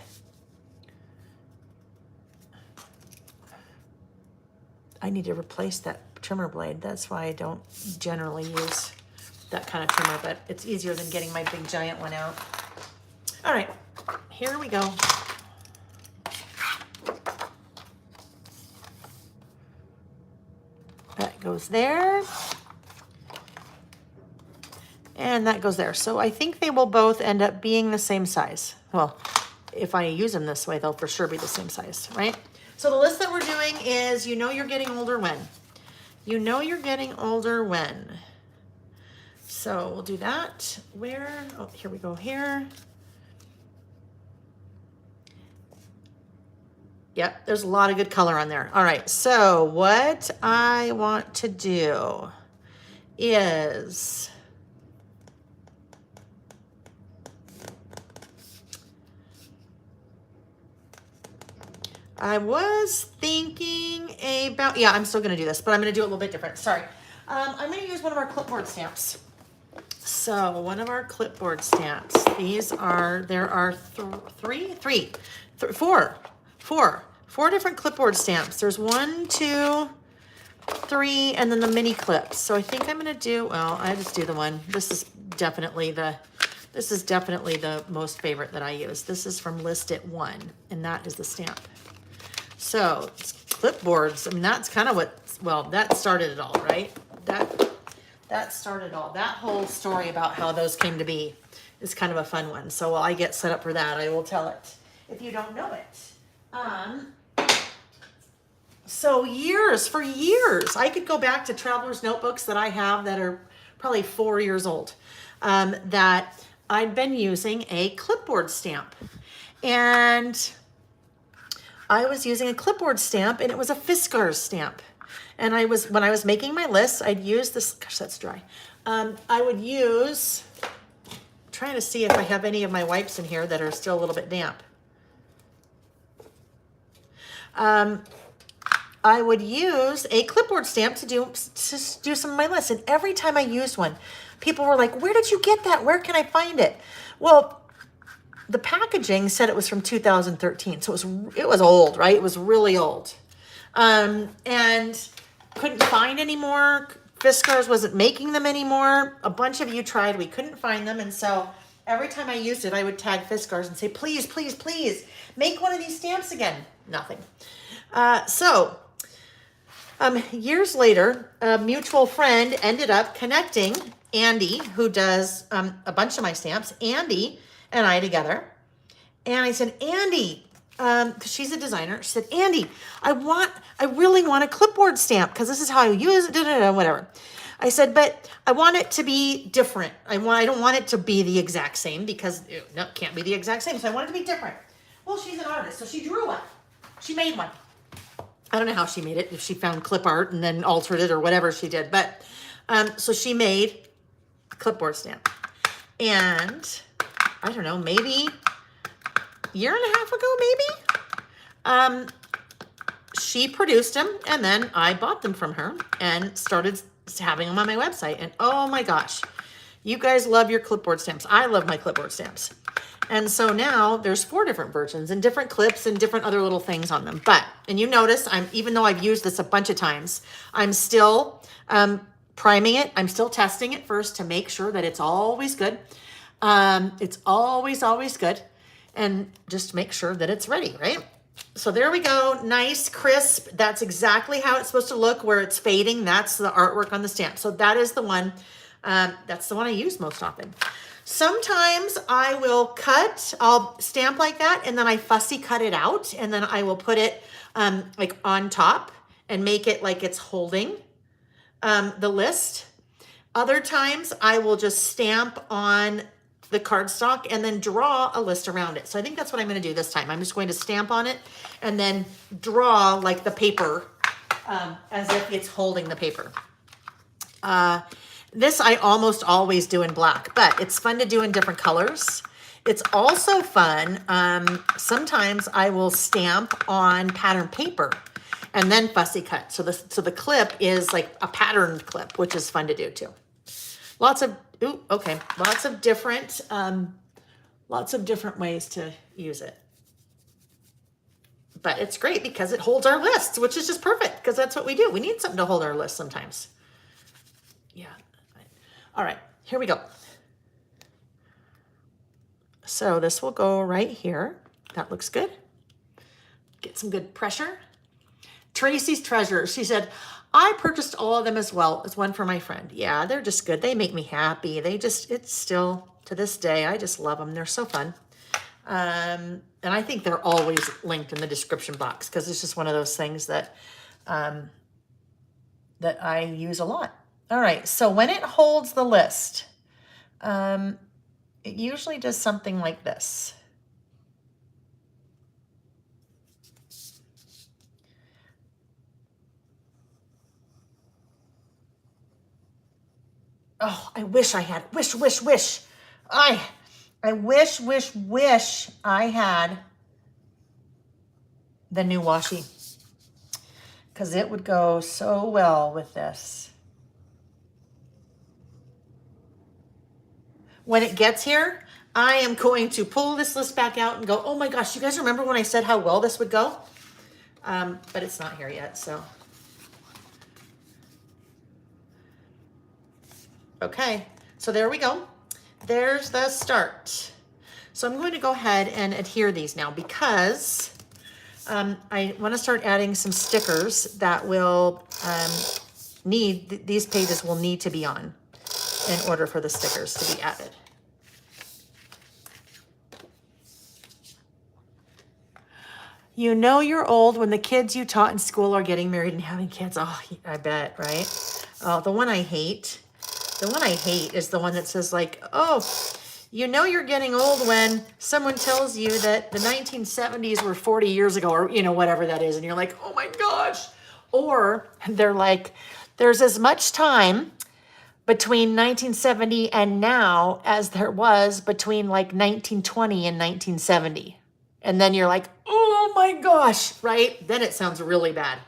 Speaker 1: I need to replace that trimmer blade. That's why I don't generally use that kind of trimmer, but it's easier than getting my big giant one out. All right, here we go. That goes there. And that goes there. So I think they will both end up being the same size. Well, if I use them this way, they'll for sure be the same size, right? So the list that we're doing is, you know you're getting older when. You know you're getting older when. So we'll do that. Where? Oh, here we go here. Yep, there's a lot of good color on there. All right, so what I want to do is I was thinking about, yeah, I'm still gonna do this, but I'm gonna do it a little bit different. Sorry. I'm gonna use one of our clipboard stamps. So one of our clipboard stamps, these are, there are four different clipboard stamps. There's 1, 2, 3, and then the mini clips. So I think I'm gonna do, well, I just do the one. This is definitely the most favorite that I use. This is from List It 1, and that is the stamp. So clipboards, I mean, that's kind of what, well, that started it all, right? That started all. That whole story about how those came to be is kind of a fun one. So while I get set up for that, I will tell it if you don't know it. So for years, I could go back to traveler's notebooks that I have that are probably 4 years old, that I'd been using a clipboard stamp. And I was using a clipboard stamp, and it was a Fiskars stamp. And when I was making my list, I'd use this, gosh, that's dry. I would use, trying to see if I have any of my wipes in here that are still a little bit damp. I would use a clipboard stamp to do some of my lists. And every time I used one, people were like, where did you get that? Where can I find it? Well, the packaging said it was from 2013. So it was old, right? It was really old. And couldn't find any more. Fiskars wasn't making them anymore. A bunch of you tried. We couldn't find them. And so every time I used it, I would tag Fiskars and say, please, please, please, make one of these stamps again. Nothing. Years later, a mutual friend ended up connecting Andy, who does a bunch of my stamps, Andy and I together. And I said, Andy, because she's a designer, she said, Andy, I really want a clipboard stamp because this is how I use it, whatever. I said, but I want it to be different. I don't want it to be the exact same because it can't be the exact same. So I want it to be different. Well, she's an artist, so she drew one. She made one. I don't know how she made it, if she found clip art and then altered it or whatever she did. But so she made a clipboard stamp. And I don't know, maybe a year and a half ago, maybe, she produced them, and then I bought them from her and started having them on my website. And oh my gosh, you guys love your clipboard stamps. I love my clipboard stamps. And so now there's 4 different versions and different clips and different other little things on them. But, and you notice, even though I've used this a bunch of times, I'm still priming it. I'm still testing it first to make sure that it's always good. It's always good. And just make sure that it's ready, right? So there we go. Nice, crisp. That's exactly how it's supposed to look, where it's fading. That's the artwork on the stamp. So that is the one, that's the one I use most often. Sometimes I will I'll stamp like that, and then I fussy cut it out, and then I will put it like on top and make it like it's holding the list. Other times I will just stamp on the cardstock and then draw a list around it. So I think that's what I'm going to do this time. I'm just going to stamp on it and then draw like the paper as if it's holding the paper. This I almost always do in black, but it's fun to do in different colors. It's also fun. Sometimes I will stamp on pattern paper and then fussy cut. So the clip is like a patterned clip, which is fun to do too. Lots of different ways to use it. But it's great because it holds our lists, which is just perfect, because that's what we do. We need something to hold our list sometimes. Yeah. All right, here we go. So this will go right here. That looks good. Get some good pressure. Tracy's Treasures. She said, I purchased all of them as well as one for my friend. Yeah, they're just good. They make me happy. It's still, to this day, I just love them. They're so fun. And I think they're always linked in the description box, because it's just one of those things that, that I use a lot. All right, so when it holds the list, it usually does something like this. Oh, I wish I had, wish. I wish I had the new washi, because it would go so well with this. When it gets here, I am going to pull this list back out and go, oh my gosh, you guys remember when I said how well this would go? But it's not here yet, so. Okay, so there we go. There's the start. So I'm going to go ahead and adhere these now, because I want to start adding some stickers that will these pages will need to be on in order for the stickers to be added. You know you're old when the kids you taught in school are getting married and having kids. Oh, I bet, right? Oh, the one I hate is the one that says like, oh, you know you're getting old when someone tells you that the 1970s were 40 years ago, or, you know, whatever that is. And you're like, oh my gosh. Or they're like, there's as much time between 1970 and now as there was between like 1920 and 1970. And then you're like, oh my gosh, right? Then it sounds really bad.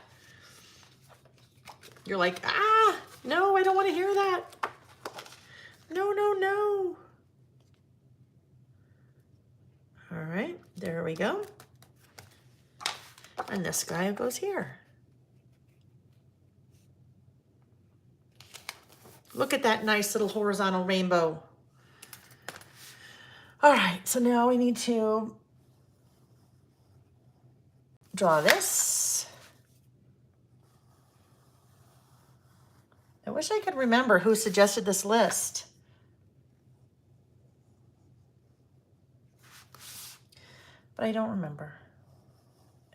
Speaker 1: You're like, no, I don't want to hear that. No. All right, there we go. And this guy goes here. Look at that nice little horizontal rainbow. All right, so now we need to draw this. I wish I could remember who suggested this list. But I don't remember.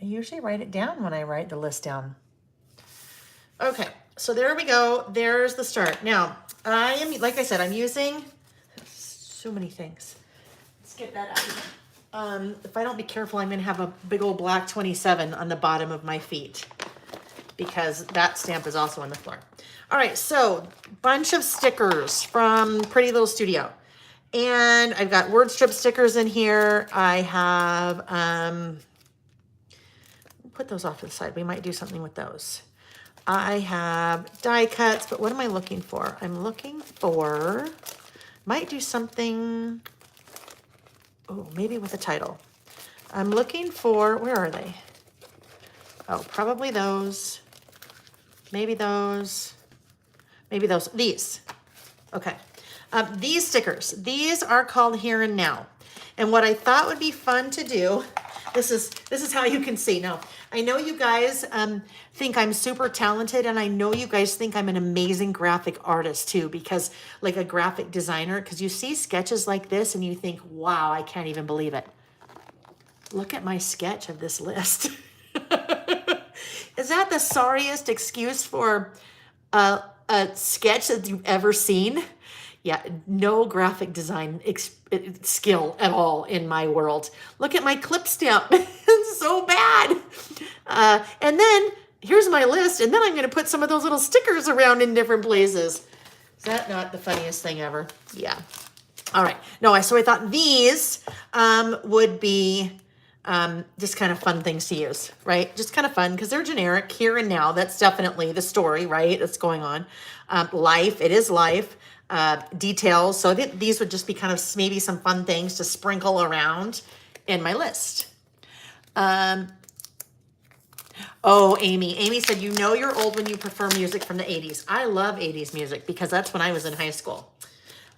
Speaker 1: I usually write it down when I write the list down. Okay, so there we go. There's the start. Now, like I said, I'm using so many things. Let's get that out of here. If I don't be careful, I'm going to have a big old black 27 on the bottom of my feet because that stamp is also on the floor. All right, so bunch of stickers from Pretty Little Studio. And I've got word strip stickers in here. I have, put those off to the side. We might do something with those. I have die cuts, but what am I looking for? I'm looking for, might do something, oh, maybe with a title. I'm looking for, where are they? Oh, probably those, maybe those, these. Okay. These stickers, these are called Here and Now. And what I thought would be fun to do, this is how you can see. Now, I know you guys think I'm super talented, and I know you guys think I'm an amazing graphic artist too, because like a graphic designer, because you see sketches like this and you think, wow, I can't even believe it. Look at my sketch of this list. Is that the sorriest excuse for a sketch that you've ever seen? Yeah, no graphic design skill at all in my world. Look at my clip stamp. It's so bad. And then here's my list. And then I'm going to put some of those little stickers around in different places. Is that not the funniest thing ever? Yeah. All right. No, so I thought these would be just kind of fun things to use, right? Just kind of fun because they're generic. Here and Now. That's definitely the story, right? That's going on. Life. It is life. Details. So these would just be kind of maybe some fun things to sprinkle around in my list. Oh, Amy said, you know you're old when you prefer music from the 80s. I love 80s music because that's when I was in high school.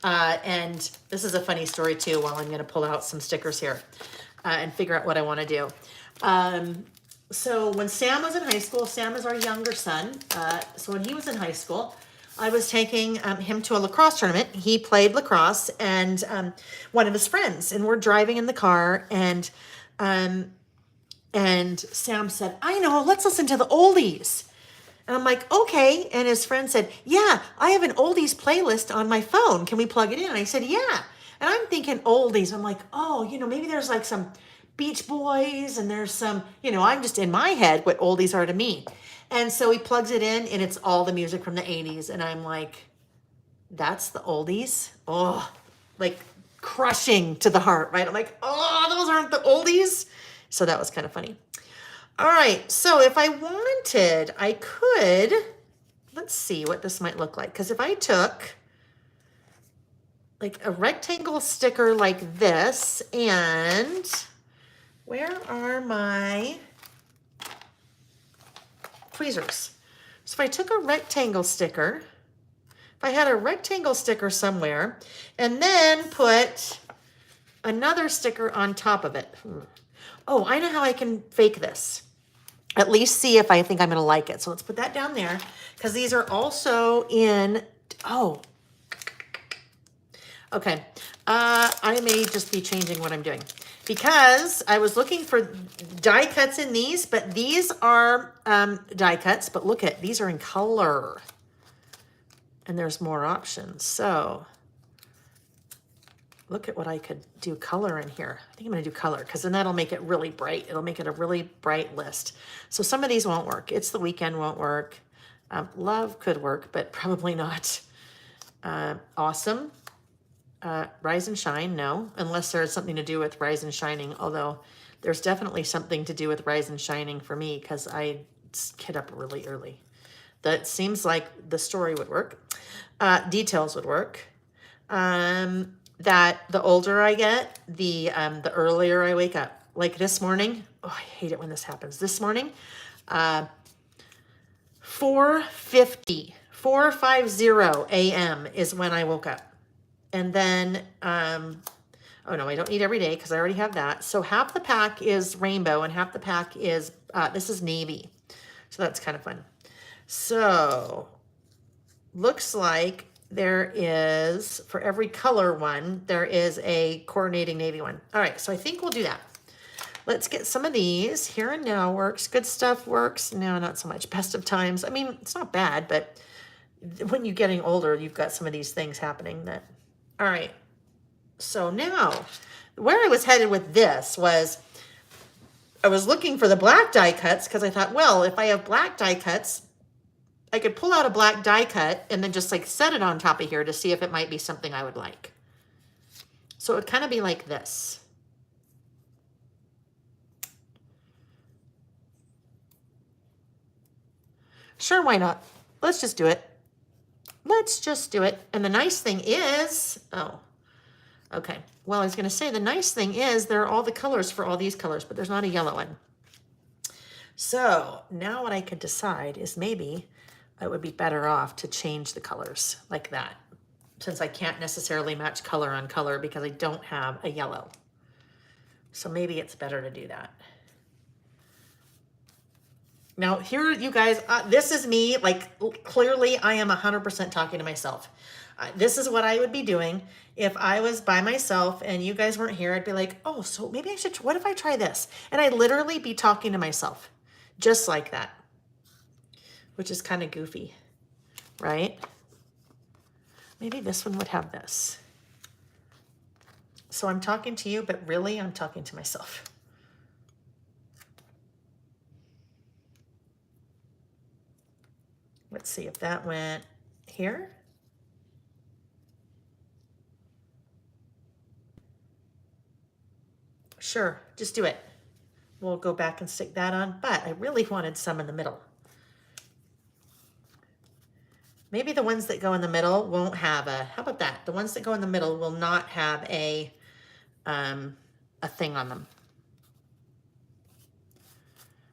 Speaker 1: And this is a funny story too, while I'm going to pull out some stickers here and figure out what I want to do. So when Sam was in high school, Sam is our younger son. So when he was in high school, I was taking him to a lacrosse tournament. He played lacrosse, and one of his friends, and we're driving in the car, and Sam said, I know, let's listen to the oldies. And I'm like, okay. And his friend said, yeah, I have an oldies playlist on my phone. Can we plug it in? And I said, yeah. And I'm thinking oldies. I'm like, oh, maybe there's like some Beach Boys, and there's some, I'm just in my head what oldies are to me. And so he plugs it in, and it's all the music from the 80s. And I'm like, that's the oldies? Oh, like crushing to the heart, right? I'm like, oh, those aren't the oldies. So that was kind of funny. All right. So if I wanted, I could, let's see what this might look like. Because if I took like a rectangle sticker like this, and where are my tweezers? So if I took a rectangle sticker, if I had a rectangle sticker somewhere, and then put another sticker on top of it. Oh, I know how I can fake this. At least see if I think I'm going to like it. So let's put that down there, because these are also in, oh, okay. I may just be changing what I'm doing, because I was looking for die cuts in these, but these are die cuts, but look at, these are in color, and there's more options. So look at what I could do color in here. I think I'm going to do color, because then that'll make it really bright. It'll make it a really bright list. So some of these won't work. It's the Weekend won't work. Love could work, but probably not. Awesome. Rise and Shine, no, unless there's something to do with Rise and Shining, although there's definitely something to do with Rise and Shining for me, because I get up really early. That seems like the story would work. Details would work. That the older I get, the earlier I wake up. Like this morning, oh, I hate it when this happens. This morning, 4:50 a.m. is when I woke up. And then, oh no, I don't need every day because I already have that. So half the pack is rainbow and half the pack is, this is navy. So that's kind of fun. So looks like there is, for every color one, there is a coordinating navy one. All right, so I think we'll do that. Let's get some of these. Here and Now works. Good Stuff works. No, not so much. Best of Times. I mean, it's not bad, but when you're getting older, you've got some of these things happening that, all right. So now where I was headed with this was I was looking for the black die cuts because I thought, well, if I have black die cuts, I could pull out a black die cut and then just like set it on top of here to see if it might be something I would like. So it would kind of be like this. Sure, why not? Let's just do it. Let's just do it. And the nice thing is, oh, okay. Well, I was going to say the nice thing is there are all the colors for all these colors, but there's not a yellow one. So now what I could decide is maybe I would be better off to change the colors like that, since I can't necessarily match color on color because I don't have a yellow. So maybe it's better to do that. Now here, you guys, this is me, like clearly I am 100% talking to myself. This is what I would be doing if I was by myself and you guys weren't here. I'd be like, oh, so maybe I should, what if I try this? And I'd literally be talking to myself just like that, which is kind of goofy, right? Maybe this one would have this. So I'm talking to you, but really I'm talking to myself. Let's see if that went here. Sure, just do it. We'll go back and stick that on, but I really wanted some in the middle. Maybe the ones that go in the middle won't have a, how about that? The ones that go in the middle will not have a thing on them.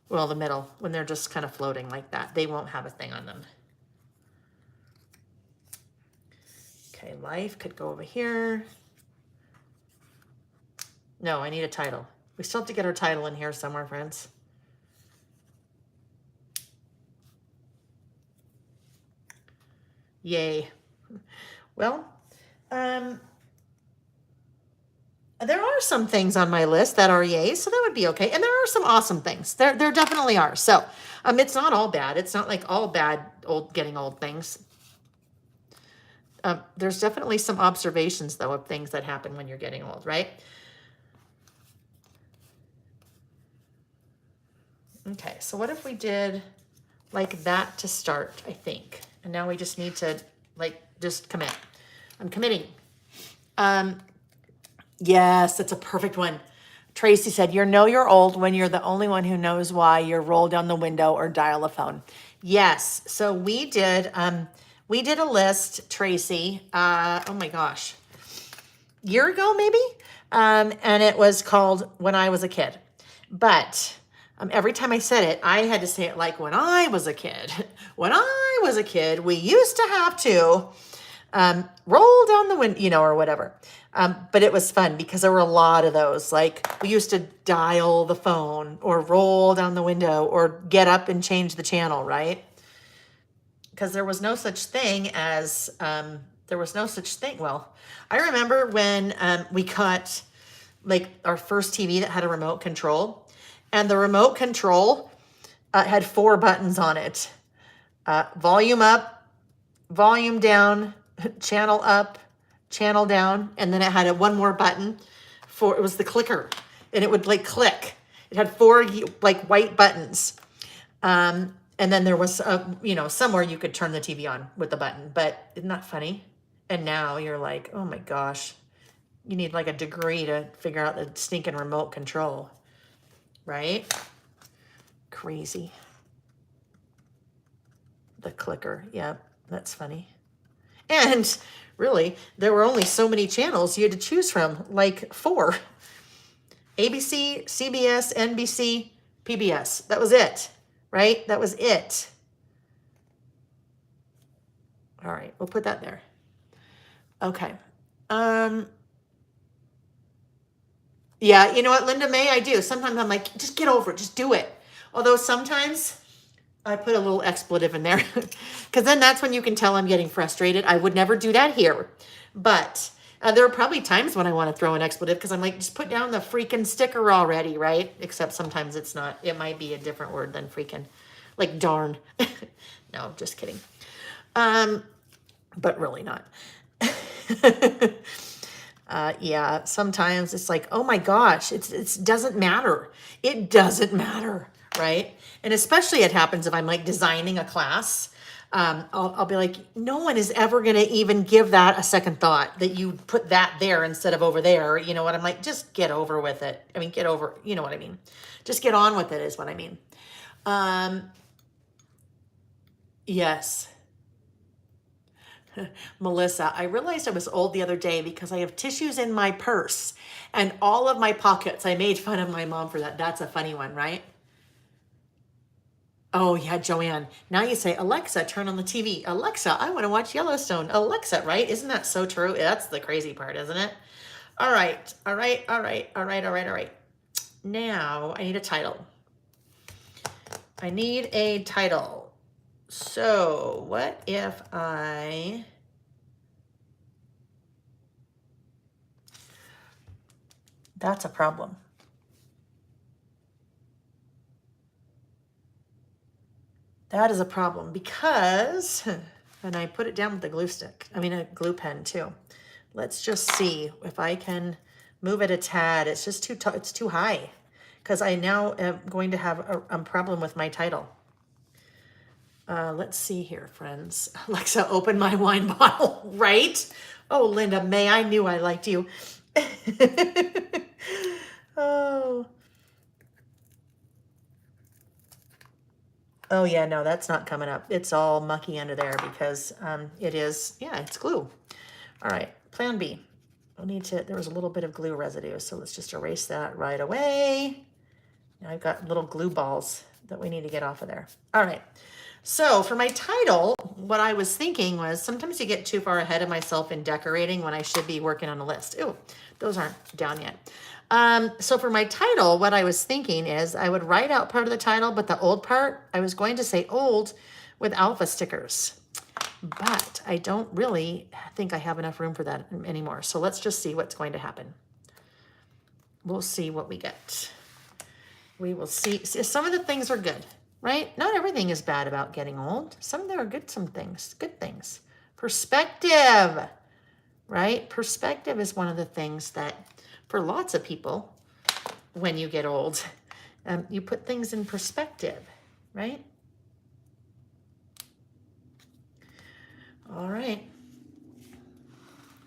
Speaker 1: Well, the middle, when they're just kind of floating like that, they won't have a thing on them. Okay, life could go over here. No, I need a title. We still have to get our title in here somewhere, friends. Yay. Well, there are some things on my list that are yay, so that would be okay. And there are some awesome things. There definitely are. So it's not all bad. It's not like all bad getting old things. There's definitely some observations, though, of things that happen when you're getting old, right? Okay, so what if we did like that to start, I think. And now we just need to like just commit. I'm committing. Yes, that's a perfect one. Tracy said, you know you're old when you're the only one who knows why you roll down the window or dial a phone. Yes, so we did a list, Tracy, oh my gosh, year ago maybe? And it was called When I Was a Kid. But every time I said it, I had to say it like when I was a kid. When I was a kid, we used to have to roll down the window, you know, or whatever. But it was fun because there were a lot of those. Like we used to dial the phone or roll down the window or get up and change the channel, right? Because there was no such thing as, well, I remember when we got like our first TV that had a remote control. And the remote control had 4 buttons on it. Volume up, volume down, channel up, channel down. And then it had one more button it was the clicker. And it would like click. It had 4 like white buttons. And then there was, somewhere you could turn the TV on with the button. But isn't that funny? And now you're like, oh my gosh, you need like a degree to figure out the stinking remote control. Right? Crazy. The clicker. Yeah, that's funny. And really, there were only so many channels you had to choose from, like 4. ABC, CBS, NBC, PBS. That was it, right? That was it. All right, we'll put that there. Okay. Yeah, you know what, Linda May, I do. Sometimes I'm like, just get over it. Just do it. Although sometimes I put a little expletive in there because then that's when you can tell I'm getting frustrated. I would never do that here. But there are probably times when I want to throw an expletive because I'm like, just put down the freaking sticker already, right? Except sometimes it's not. It might be a different word than freaking. Like darn. No, just kidding. But really not. Yeah, sometimes it's like, oh my gosh, it doesn't matter. It doesn't matter, right? And especially it happens if I'm like designing a class. I'll be like, no one is ever going to even give that a second thought that you put that there instead of over there. You know what? I'm like, just get over with it. I mean, get over, you know what I mean? Just get on with it is what I mean. Yes. Melissa, I realized I was old the other day because I have tissues in my purse and all of my pockets. I made fun of my mom for that. That's a funny one, right? Oh, yeah, Joanne. Now you say, Alexa, turn on the TV. Alexa, I want to watch Yellowstone. Alexa, right? Isn't that so true? That's the crazy part, isn't it? All right, all right, all right, all right, all right, all right. Now I need a title. I need a title. So what if that's a problem. That is a problem because, and I put it down with a glue stick, a glue pen too. Let's just see if I can move it a tad. It's just it's too high because I now am going to have a problem with my title. Let's see here, friends. Alexa, open my wine bottle, right? Oh, Linda May, I knew I liked you. Oh. Oh yeah, no, that's not coming up. It's all mucky under there because it is, yeah, it's glue. All right, plan B. There was a little bit of glue residue, so let's just erase that right away. Now I've got little glue balls that we need to get off of there. All right, so for my title, what I was thinking was sometimes you get too far ahead of myself in decorating when I should be working on a list. Ooh, those aren't down yet. So for my title, what I was thinking is I would write out part of the title, but the old part, I was going to say old with alpha stickers. But I don't really think I have enough room for that anymore. So let's just see what's going to happen. We'll see what we get. We will see. Some of the things are good, right? Not everything is bad about getting old. Some of them are good, good things. Perspective, right? Perspective is one of the things that for lots of people, when you get old, you put things in perspective, right? All right,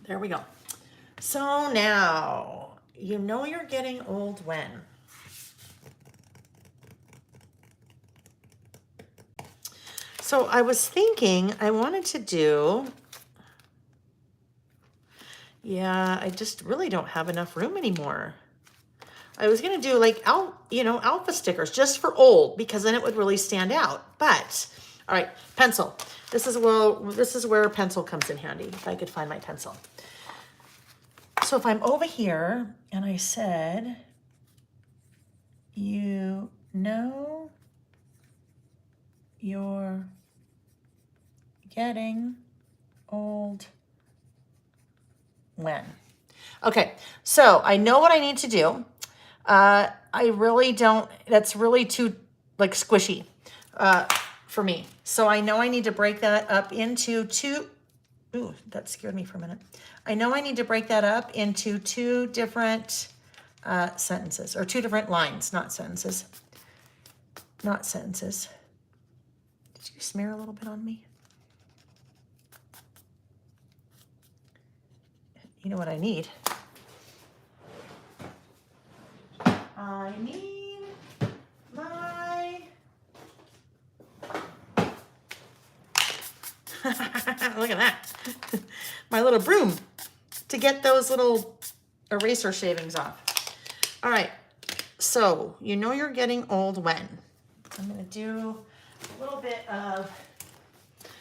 Speaker 1: there we go. So now, you know you're getting old when? So I was thinking I wanted to do, yeah, I just really don't have enough room anymore. I was gonna do like, alpha stickers just for old because then it would really stand out. But, all right, pencil. This is where a pencil comes in handy, if I could find my pencil. So if I'm over here and I said, you know you're getting old when? Okay, so I know what I need to do. I really don't, that's really too like squishy for me. So I know I need to break that up into two, ooh, that scared me for a minute. I know I need to break that up into two different sentences, or two different lines, not sentences. Not sentences. Did you smear a little bit on me? You know what I need? I need my, look at that, my little broom to get those little eraser shavings off. All right, so you know you're getting old when? I'm gonna do a little bit of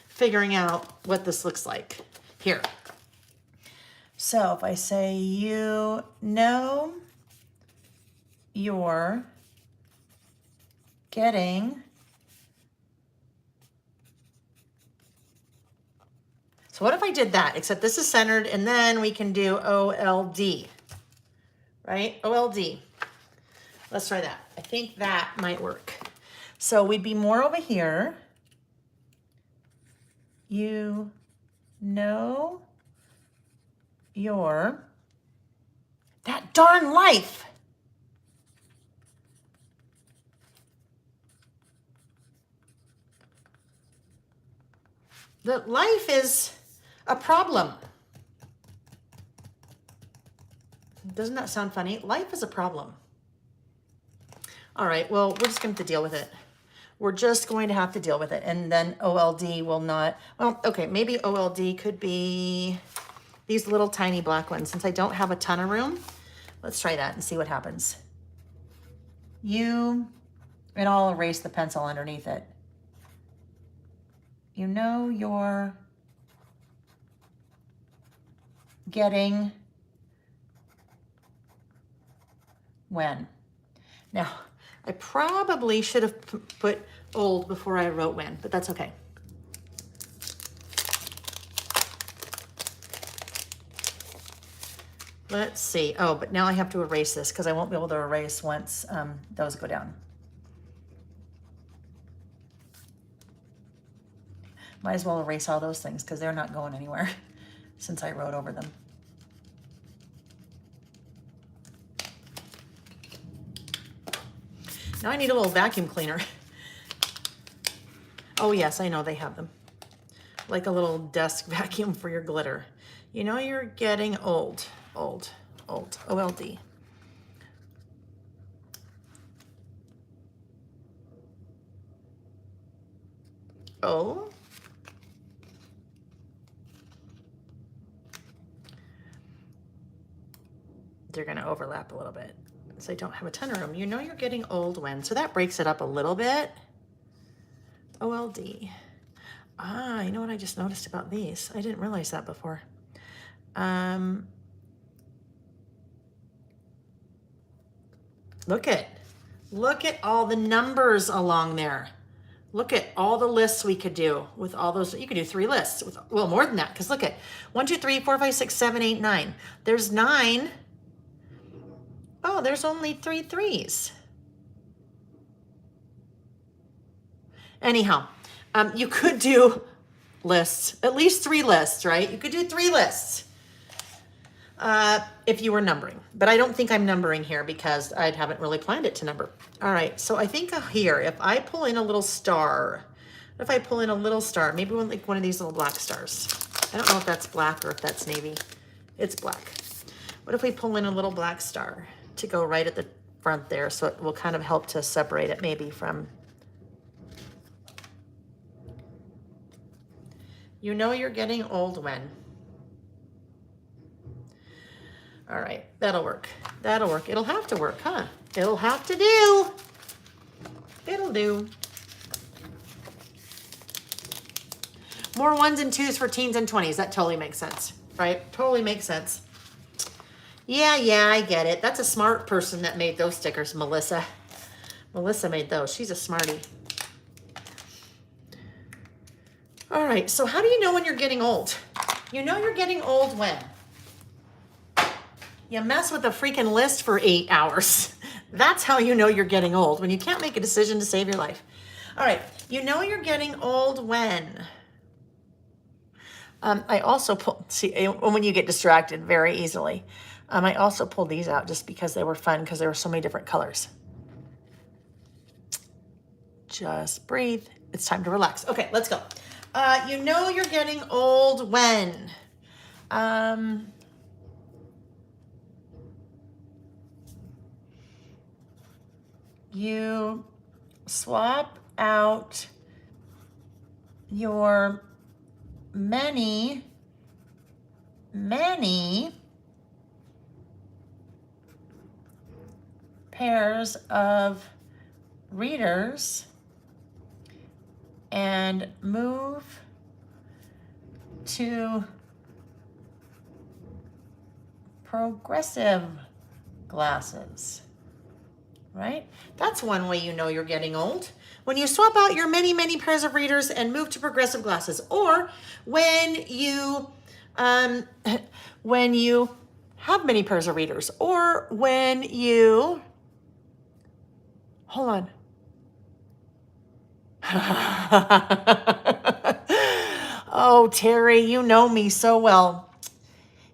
Speaker 1: figuring out what this looks like here. So if I say, you know you're getting, so what if I did that, except this is centered, and then we can do OLD, right? OLD. Let's try that. I think that might work. So we'd be more over here. You know you're darn life. That life is a problem. Doesn't that sound funny? Life is a problem. All right, well, we're just going to have to deal with it. We're just going to have to deal with it. And then OLD will not, well, okay, maybe OLD could be these little tiny black ones. Since I don't have a ton of room, let's try that and see what happens. And I'll erase the pencil underneath it. You know you're getting when. Now, I probably should have put old before I wrote when, but that's okay. Let's see. Oh, but now I have to erase this because I won't be able to erase once those go down. Might as well erase all those things because they're not going anywhere since I wrote over them. Now I need a little vacuum cleaner. Oh yes, I know they have them. Like a little desk vacuum for your glitter. You know you're getting old, old, OLD. Oh. They're gonna overlap a little bit. So I don't have a ton of room. You know you're getting old when. So that breaks it up a little bit. OLD. Ah, you know what I just noticed about these? I didn't realize that before. Look at all the numbers along there. Look at all the lists we could do with all those. You could do 3 lists with, well, more than that. Because look at 1, 2, 3, 4, 5, 6, 7, 8, 9. There's 9. Oh, there's only 3 3s. Anyhow, you could do lists, at least 3 lists, right? You could do 3 lists if you were numbering. But I don't think I'm numbering here because I haven't really planned it to number. All right, so I think here, if I pull in a little star, maybe like one of these little black stars. I don't know if that's black or if that's navy. It's black. What if we pull in a little black star to go right at the front there, so it will kind of help to separate it maybe from. You know you're getting old when. All right, that'll work. That'll work. It'll have to work, huh? It'll have to do. It'll do. More 1s and 2s for teens and 20s. That totally makes sense, right? Totally makes sense. Yeah, I get it. That's a smart person that made those stickers, Melissa. Melissa made those. She's a smartie. All right, so how do you know when you're getting old? You know you're getting old when? You mess with a freaking list for 8 hours. That's how you know you're getting old, when you can't make a decision to save your life. All right, you know you're getting old when? I also when you get distracted very easily. I also pulled these out just because they were fun, because there were so many different colors. Just breathe. It's time to relax. Okay, let's go. You know you're getting old when? You swap out your many pairs of readers and move to progressive glasses, right? That's one way you know you're getting old. When you swap out your many pairs of readers and move to progressive glasses, or when you have many pairs of readers, or when you, hold on. Oh, Terry, you know me so well.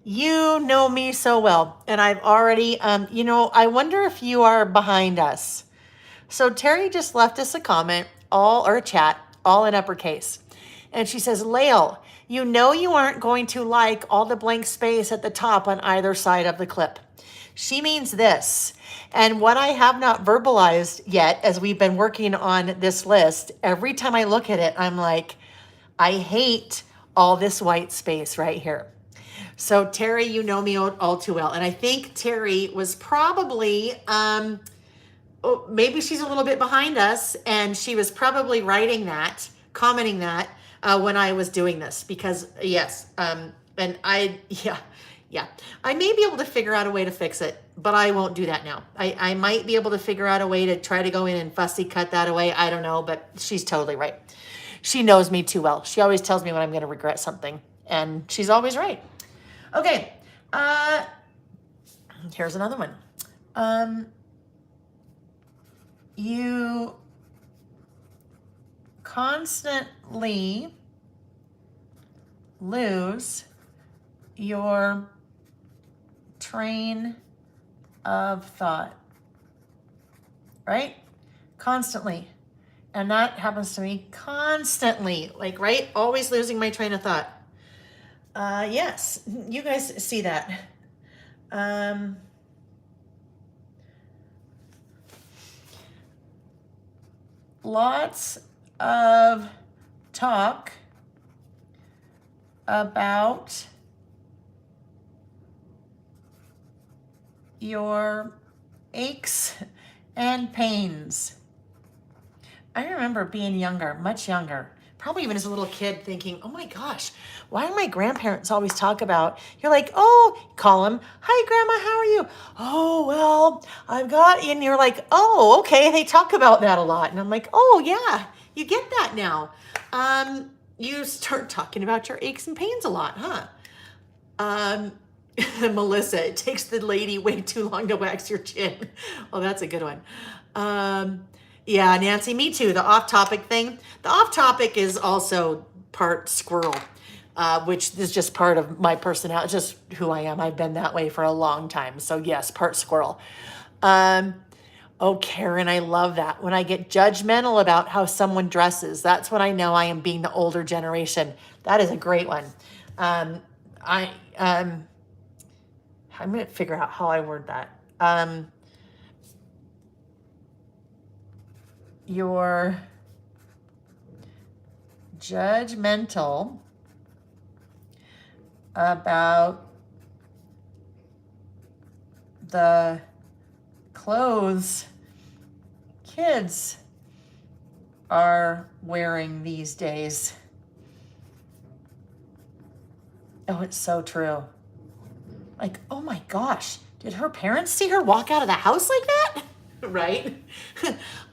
Speaker 1: You know me so well, and I've already, I wonder if you are behind us. So Terry just left us a comment, or a chat, all in uppercase. And she says, Lael, you know you aren't going to like all the blank space at the top on either side of the clip. She means this. And what I have not verbalized yet, as we've been working on this list, every time I look at it, I'm like, I hate all this white space right here. So Terry, you know me all too well. And I think Terry was probably, maybe she's a little bit behind us, and she was probably writing that, commenting that when I was doing this, because yes, and yeah, I may be able to figure out a way to fix it, but I won't do that now. I might be able to figure out a way to try to go in and fussy cut that away. I don't know, but she's totally right. She knows me too well. She always tells me when I'm going to regret something, and she's always right. Okay, here's another one. You constantly lose your train of thought, right? Constantly. And that happens to me constantly, like, right? Always losing my train of thought. Yes, you guys see that. Lots of talk about your aches and pains. I remember being younger, much younger, probably even as a little kid, thinking, oh my gosh, why do my grandparents always talk about, you're like, oh, call them, hi grandma, how are you? Oh, well, I've got, and you're like, oh, okay, they talk about that a lot. And I'm like, oh yeah, you get that now. You start talking about your aches and pains a lot, huh? Melissa, it takes the lady way too long to wax your chin. Oh, that's a good one. Yeah, Nancy, me too. The off-topic thing. The off-topic is also part squirrel, which is just part of my personality, just who I am. I've been that way for a long time. So yes, part squirrel. Oh, Karen, I love that. When I get judgmental about how someone dresses, that's when I know I am being the older generation. That is a great one. I'm going to figure out how I word that. You're judgmental about the clothes kids are wearing these days. Oh, it's so true. Like, oh my gosh, did her parents see her walk out of the house like that? Right?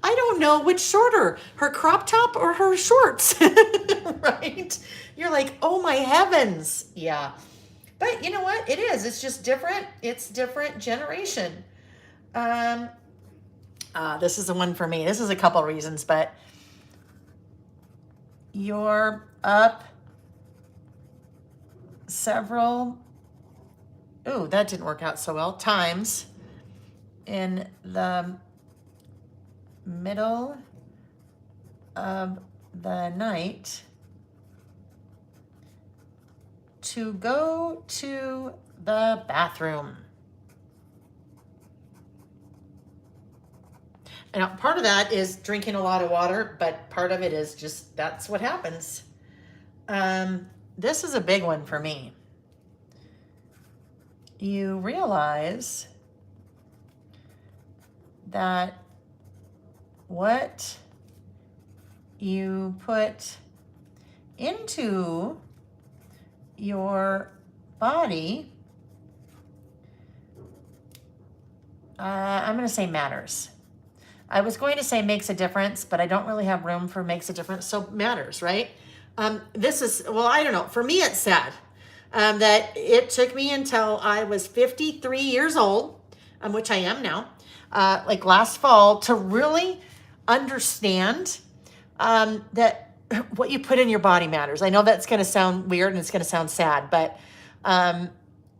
Speaker 1: I don't know which shorter, her crop top or her shorts, right? You're like, oh my heavens. Yeah. But you know what? It is. It's just different. It's different generation. This is the one for me. This is a couple reasons, but you're up several, ooh, that didn't work out so well, times in the middle of the night to go to the bathroom. Now, part of that is drinking a lot of water, but part of it is just, that's what happens. This is a big one for me. You realize that what you put into your body, I'm going to say matters. I was going to say makes a difference, but I don't really have room for makes a difference, so matters, right? This is, well, I don't know. For me, it's sad that it took me until I was 53 years old, which I am now, like last fall, to really understand that what you put in your body matters. I know that's going to sound weird and it's going to sound sad, but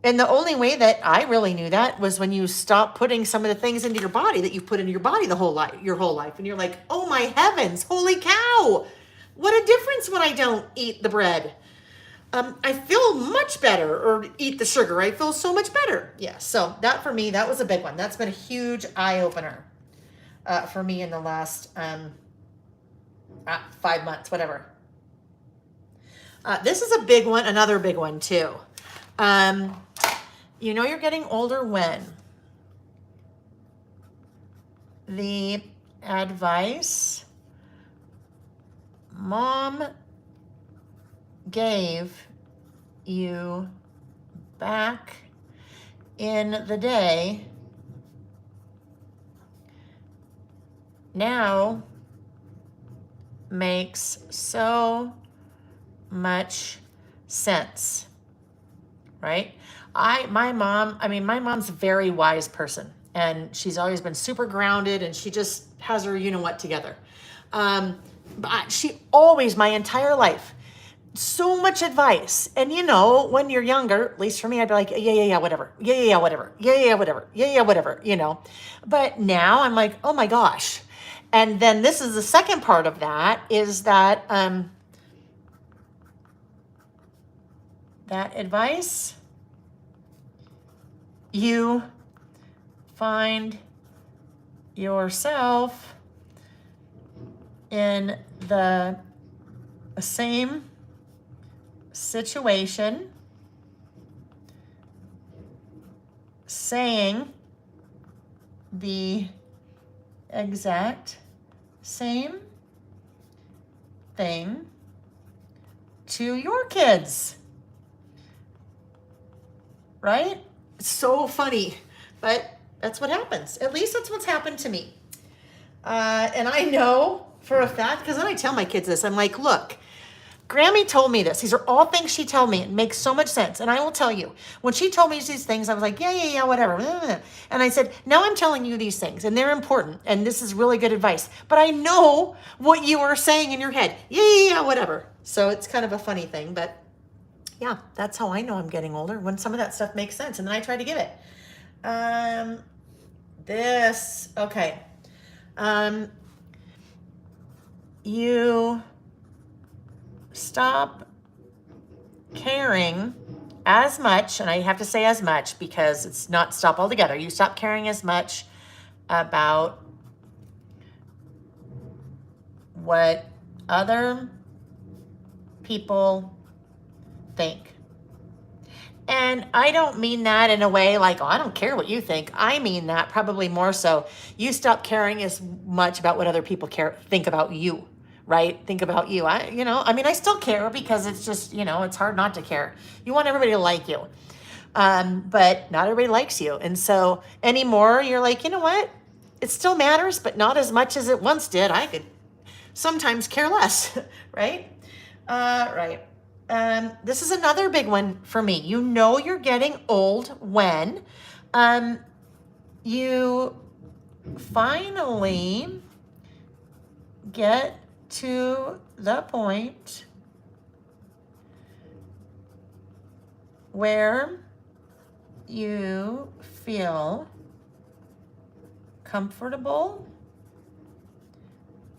Speaker 1: And the only way that I really knew that was when you stop putting some of the things into your body that you've put into your body your whole life. And you're like, oh my heavens, holy cow. What a difference when I don't eat the bread. I feel much better, or eat the sugar. I feel so much better. Yeah, so that for me, that was a big one. That's been a huge eye opener for me in the last 5 months, whatever. This is a big one, another big one too. You know you're getting older when the advice mom gave you back in the day now makes so much sense, right? My mom's a very wise person, and she's always been super grounded, and she just has her you know what together. But she always, my entire life, so much advice. And you know, when you're younger, at least for me, I'd be like, yeah, whatever. Yeah, whatever. Yeah, whatever. Yeah, whatever, you know. But now I'm like, oh my gosh. And then this is the second part of that, is that that advice, you find yourself in the same situation saying the exact same thing to your kids, right? It's so funny, but that's what happens. At least that's what's happened to me. And I know for a fact, because then I tell my kids this, I'm like, look, Grammy told me this. These are all things she told me. It makes so much sense. And I will tell you, when she told me these things, I was like, yeah, whatever. And I said, now I'm telling you these things, and they're important, and this is really good advice. But I know what you are saying in your head. Yeah, whatever. So it's kind of a funny thing, but yeah, that's how I know I'm getting older, when some of that stuff makes sense, and then I try to give it. Okay. You stop caring as much, and I have to say as much because it's not stop altogether. You stop caring as much about what other people think. And I don't mean that in a way like, oh, I don't care what you think. I mean that probably more so. You stop caring as much about what other people think about you, right? Think about you. I still care, because it's just, it's hard not to care. You want everybody to like you. But not everybody likes you. And so anymore, you're like, you know what? It still matters, but not as much as it once did. I could sometimes care less, right? Right. This is another big one for me. You know you're getting old when you finally get to the point where you feel comfortable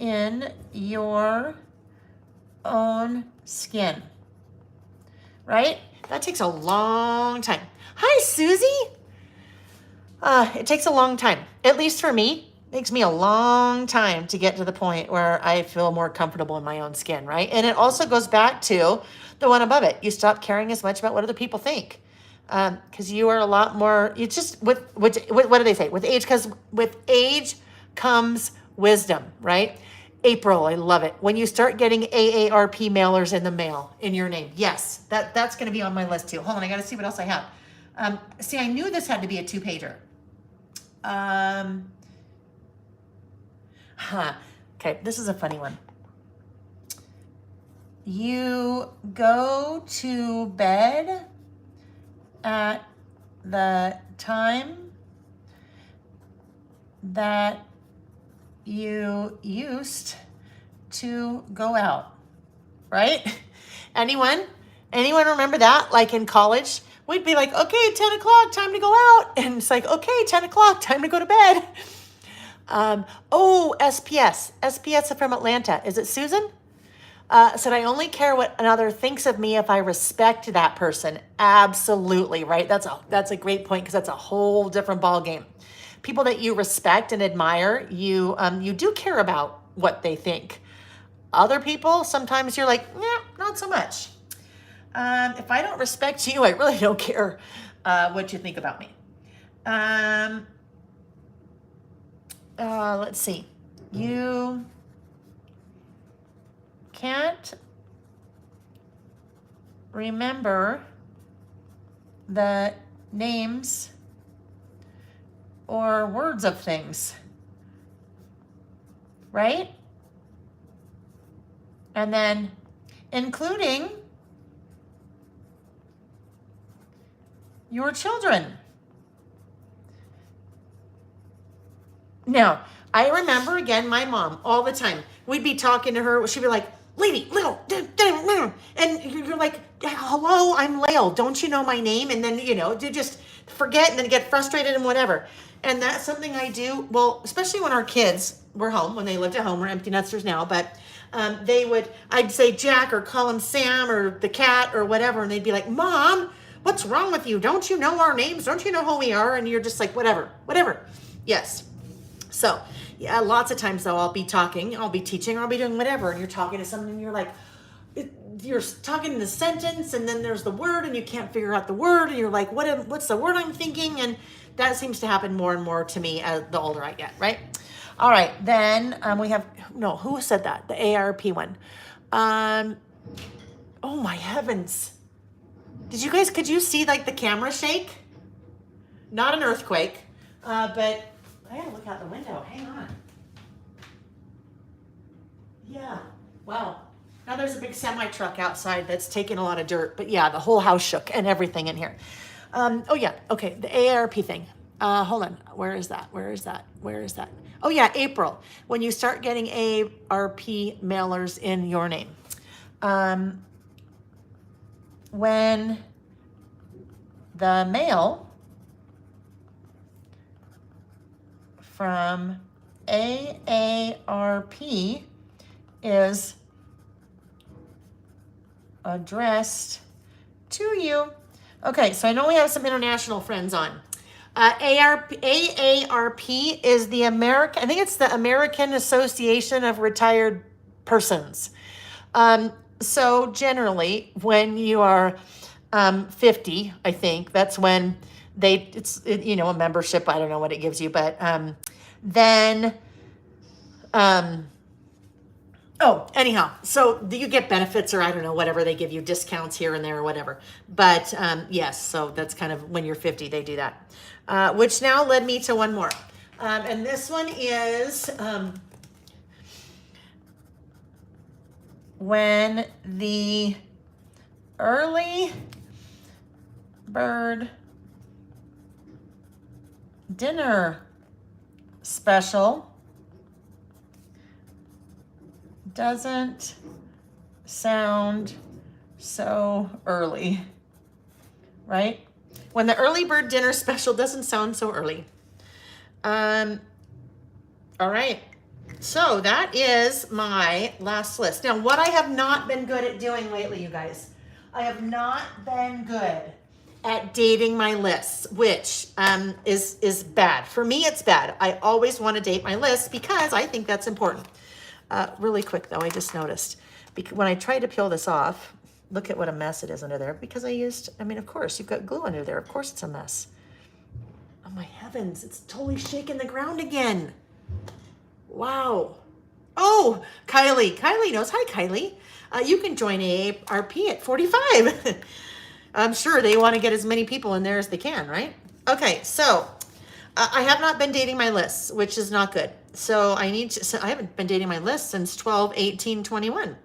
Speaker 1: in your own skin. Right? That takes a long time. Hi, Susie. It takes a long time. At least for me, it takes me a long time to get to the point where I feel more comfortable in my own skin, right? And it also goes back to the one above it. You stop caring as much about what other people think. Because you are a lot more, it's just, what do they say? With age, because with age comes wisdom, right? April, I love it. When you start getting AARP mailers in the mail in your name. Yes, that's going to be on my list too. Hold on, I got to see what else I have. See, I knew this had to be a 2-pager. Okay, this is a funny one. You go to bed at the time that you used to go out, right? Anyone remember that? Like in college, we'd be like, okay, 10 o'clock, time to go out. And it's like, okay, 10 o'clock, time to go to bed. SPS. SPS from Atlanta. Is it Susan? Said, I only care what another thinks of me if I respect that person. Absolutely, right? That's a great point, because that's a whole different ball game. People that you respect and admire, you do care about what they think. Other people, sometimes you're like, not so much. If I don't respect you, I really don't care what you think about me. Let's see. You can't remember the names or words of things, right? And then including your children. Now, I remember, again, my mom all the time. We'd be talking to her. She'd be like, lady, little, and you're like, hello, I'm Lael. Don't you know my name? And then, you just forget and then get frustrated and whatever. And that's something I do. Well, especially when our kids were home, when they lived at home. We're empty nesters now, but I'd say Jack or call him Sam or the cat or whatever. And they'd be like, Mom, what's wrong with you? Don't you know our names? Don't you know who we are? And you're just like, whatever. Yes. So, yeah, lots of times though, I'll be talking, I'll be teaching, or I'll be doing whatever, and you're talking to someone and you're like, you're talking in the sentence, and then there's the word, and you can't figure out the word, and you're like, what's the word I'm thinking? And that seems to happen more and more to me as the older I get, right? All right, then we have, who said that? The ARP one. Oh my heavens. Could you see like the camera shake? Not an earthquake, but I gotta look out the window. Hang on. Yeah. Wow. Now there's a big semi truck outside that's taking a lot of dirt. But yeah, the whole house shook and everything in here. Oh yeah. Okay. The AARP thing. Hold on. Where is that? Oh yeah, April. When you start getting ARP mailers in your name. When the mail from AARP is addressed to you. Okay, so I know we have some international friends on. AARP is the American, I think it's the American Association of Retired Persons. So generally, when you are 50, I think that's when a membership, I don't know what it gives you, but anyhow, so you get benefits, or I don't know, whatever, they give you discounts here and there or whatever. But yes, so that's kind of when you're 50, they do that. Which now led me to one more. And this one is when the early bird dinner special doesn't sound so early, right? When the early bird dinner special doesn't sound so early. All right. So that is my last list. Now, what I have not been good at doing lately, you guys, I have not been good at dating my lists, which is bad. For me, it's bad. I always want to date my lists because I think that's important. Really quick, though, I just noticed. When I tried to peel this off, look at what a mess it is under there. Because of course, you've got glue under there. Of course it's a mess. Oh, my heavens. It's totally shaking the ground again. Wow. Oh, Kylie. Kylie knows. Hi, Kylie. You can join AARP at 45. I'm sure they want to get as many people in there as they can, right? Okay, so I have not been dating my lists, which is not good. So I haven't been dating my list since 12/18/21.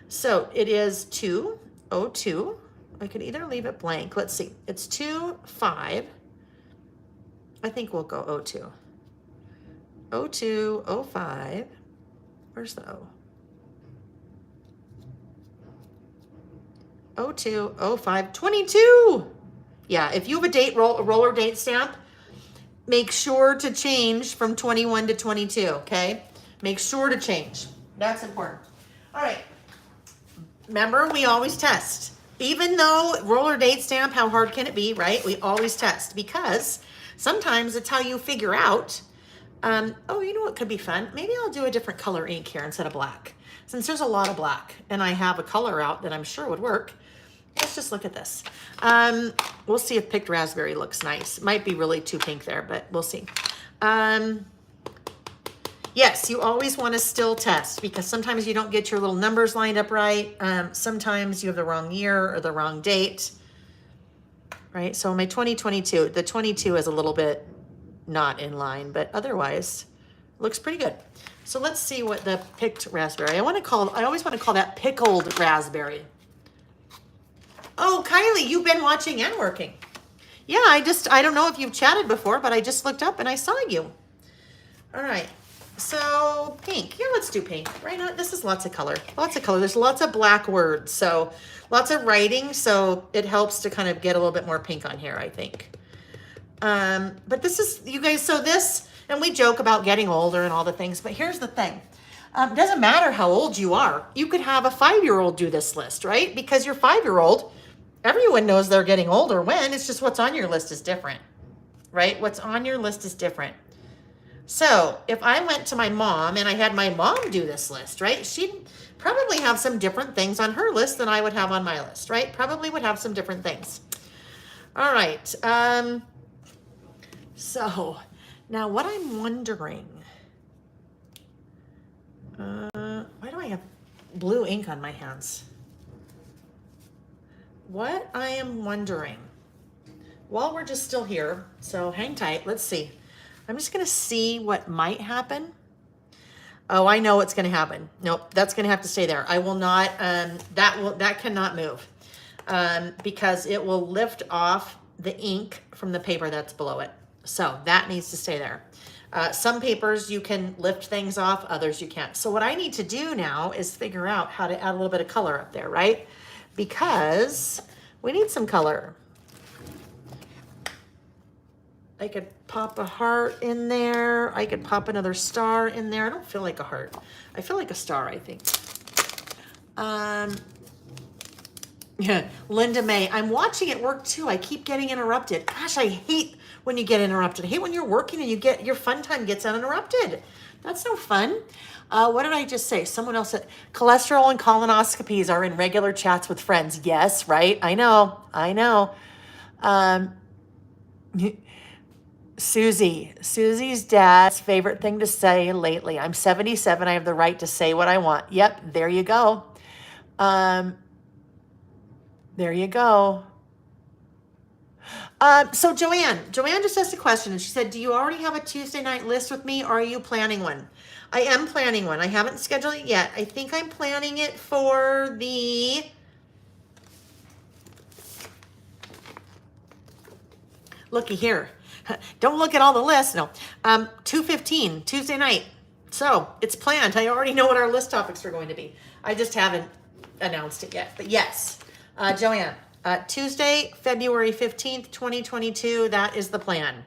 Speaker 1: So it is 2:02. I could either leave it blank. Let's see. It's 2:05. I think we'll go 02. 02, 05. Where's the O? 02, 05, 22. Yeah, if you have a roller date stamp, make sure to change from 21 to 22, okay? Make sure to change. That's important. All right. Remember, we always test. Even though roller date stamp, how hard can it be, right? We always test because sometimes it's how you figure out, oh, you know what could be fun? Maybe I'll do a different color ink here instead of black. Since there's a lot of black and I have a color out that I'm sure would work, let's just look at this. We'll see if picked raspberry looks nice. Might be really too pink there, but we'll see. Yes, you always want to still test because sometimes you don't get your little numbers lined up right. Sometimes you have the wrong year or the wrong date, right? So my 2022, the 22 is a little bit not in line, but otherwise looks pretty good. So let's see what the picked raspberry, I always want to call that pickled raspberry. Oh, Kylie, you've been watching and working. Yeah, I don't know if you've chatted before, but I just looked up and I saw you. All right. So pink, yeah, let's do pink. Right now, this is lots of color. There's lots of black words, so lots of writing. So it helps to kind of get a little bit more pink on here, I think. But this is, you guys, so this, and we joke about getting older and all the things, but here's the thing. Doesn't matter how old you are. You could have a 5-year-old do this list, right? Because your 5-year-old, everyone knows they're getting older when, it's just what's on your list is different, right? What's on your list is different. So if I went to my mom and I had my mom do this list, right? She'd probably have some different things on her list than I would have on my list, right? Probably would have some different things. All right. So now what I'm wondering, why do I have blue ink on my hands? What I am wondering, while we're just still here, so hang tight, let's see. I'm just gonna see what might happen. Oh, I know what's gonna happen. Nope, that's gonna have to stay there. I will not, that cannot move because it will lift off the ink from the paper that's below it. So that needs to stay there. Some papers you can lift things off, others you can't. So what I need to do now is figure out how to add a little bit of color up there, right? Because we need some color. I could pop a heart in there. I could pop another star in there. I don't feel like a heart. I feel like a star, I think. Yeah, Linda May. I'm watching it work too. I keep getting interrupted. Gosh, I hate when you get interrupted. I hate when you're working and your fun time gets uninterrupted. That's no fun. What did I just say? Someone else said cholesterol and colonoscopies are in regular chats with friends. Yes, right? I know. Susie's dad's favorite thing to say lately. I'm 77. I have the right to say what I want. Yep, there you go. There you go. So Joanne just asked a question and she said, do you already have a Tuesday night list with me or are you planning one? I am planning one. I haven't scheduled it yet. I think I'm planning it for the looky here. Don't look at all the lists. No. 2:15 Tuesday night. So it's planned. I already know what our list topics are going to be. I just haven't announced it yet. But yes, Joanne, Tuesday, February 15th, 2022. That is the plan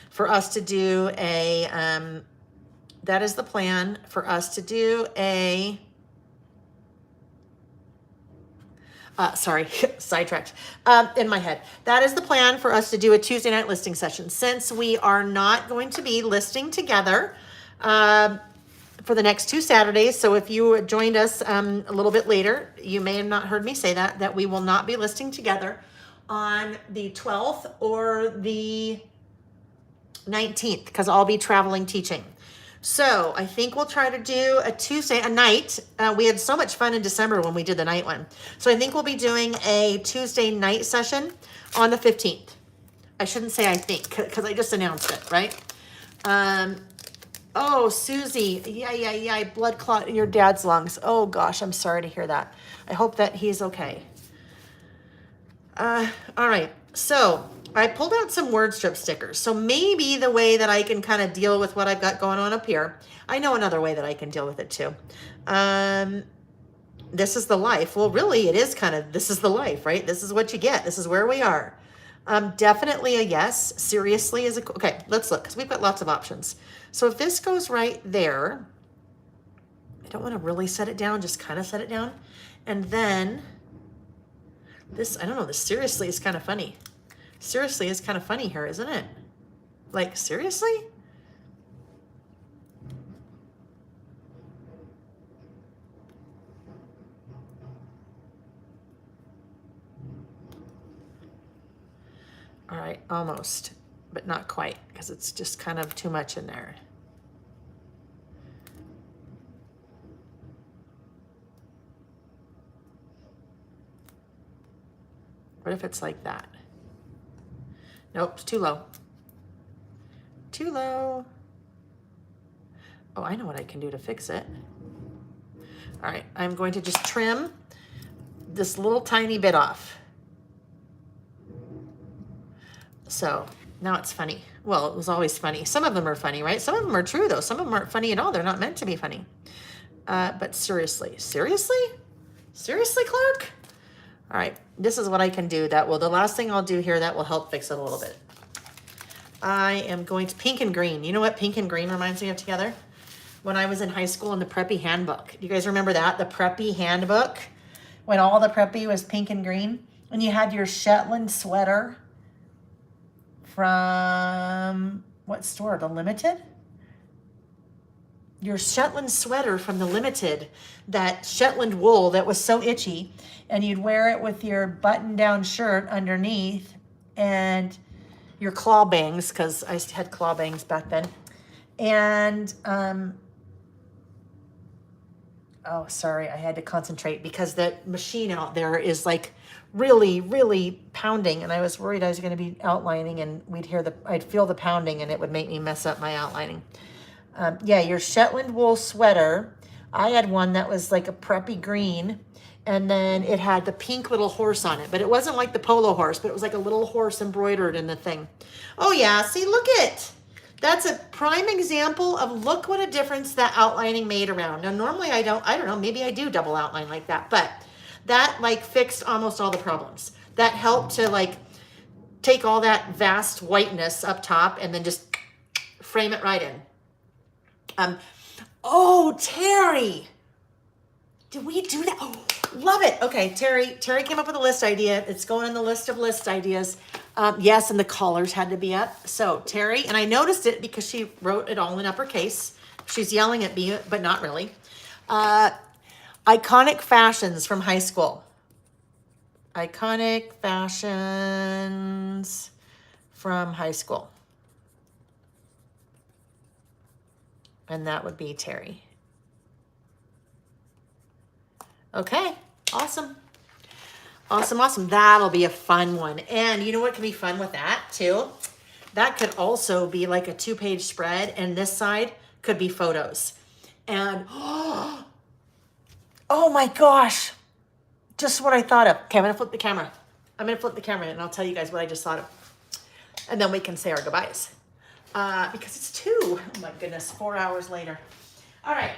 Speaker 1: for us to do a, sorry, sidetracked in my head. That is the plan for us to do a Tuesday night listing session. Since we are not going to be listing together for the next 2 Saturdays, so if you joined us a little bit later, you may have not heard me say that we will not be listing together on the 12th or the 19th because I'll be traveling teaching. So I think we'll try to do a Tuesday, a night. We had so much fun in December when we did the night one. So I think we'll be doing a Tuesday night session on the 15th. I shouldn't say I think because I just announced it, right? Oh, Susie. Yeah. Blood clot in your dad's lungs. Oh gosh, I'm sorry to hear that. I hope that he's okay. All right. So I pulled out some word strip stickers. So maybe the way that I can kind of deal with what I've got going on up here, I know another way that I can deal with it too. This is the life. Well, really it is kind of, this is the life, right? This is what you get. This is where we are. Definitely a yes. Seriously is a, okay, let's look, because we've got lots of options. So if this goes right there, I don't want to really set it down, just kind of set it down. And then this, I don't know, this seriously is kind of funny. Seriously is kind of funny here, isn't it? Like, seriously? All right, almost, but not quite, because it's just kind of too much in there. What if it's like that? Nope, it's too low. Too low. Oh, I know what I can do to fix it. All right, I'm going to just trim this little tiny bit off. So now it's funny. Well, it was always funny. Some of them are funny, right? Some of them are true though. Some of them aren't funny at all. They're not meant to be funny. But seriously, Clark? All right, this is what I can do that will, the last thing I'll do here that will help fix it a little bit. I am going to pink and green. You know what pink and green reminds me of together? When I was in high school in the preppy handbook. Do you guys remember that? The preppy handbook? When all the preppy was pink and green? And you had your Shetland sweater from what store? The Limited? Your Shetland sweater from the Limited, that Shetland wool that was so itchy, and you'd wear it with your button-down shirt underneath and your claw bangs, because I had claw bangs back then. And, oh, sorry, I had to concentrate because the machine out there is like really, really pounding, and I was worried I was going to be outlining and I'd feel the pounding and it would make me mess up my outlining. Yeah, your Shetland wool sweater. I had one that was like a preppy green, and then it had the pink little horse on it, but it wasn't like the polo horse, but it was like a little horse embroidered in the thing. Oh yeah, see, look it. That's a prime example of look what a difference that outlining made around. Now, normally I don't know, maybe I do double outline like that, but that like fixed almost all the problems. That helped to like take all that vast whiteness up top and then just frame it right in. Oh, Terry, did we do that? Oh, love it. Okay, Terry came up with a list idea. It's going in the list of list ideas. Yes, and the collars had to be up. So Terry, and I noticed it because she wrote it all in uppercase. She's yelling at me, but not really. Iconic fashions from high school. Iconic fashions from high school. And that would be Terry. Okay, awesome. Awesome. That'll be a fun one. And you know what can be fun with that too? That could also be like a 2-page spread, and this side could be photos. And oh my gosh, just what I thought of. Okay, I'm gonna flip the camera. And I'll tell you guys what I just thought of. And then we can say our goodbyes. Because it's 2. Oh my goodness, 4 hours later. All right,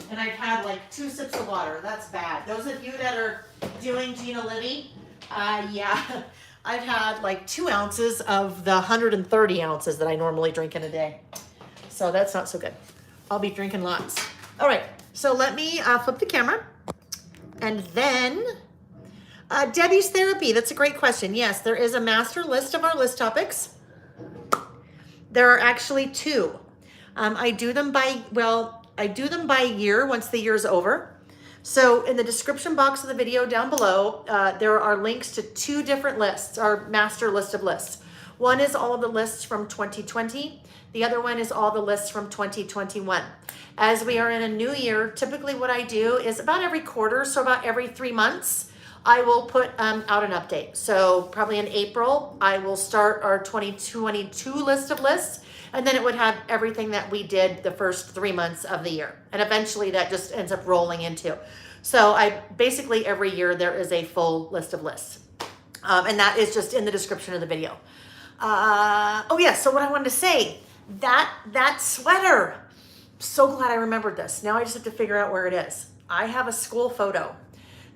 Speaker 1: and I've had like 2 sips of water. That's bad. Those of you that are doing Gina Livy, yeah, I've had like 2 ounces of the 130 ounces that I normally drink in a day. So that's not so good. I'll be drinking lots. All right, so let me flip the camera. And then Debbie's therapy. That's a great question. Yes, there is a master list of our list topics. There are actually 2. I do them by year once the year's over. So in the description box of the video down below, there are links to 2 different lists, our master list of lists. One is all of the lists from 2020. The other one is all the lists from 2021. As we are in a new year, typically what I do is about every quarter, so about every 3 months, I will put out an update. So probably in April, I will start our 2022 list of lists, and then it would have everything that we did the first 3 months of the year. And eventually that just ends up rolling into. So I basically every year there is a full list of lists. And that is just in the description of the video. Oh yeah, so what I wanted to say, that sweater, so glad I remembered this. Now I just have to figure out where it is. I have a school photo.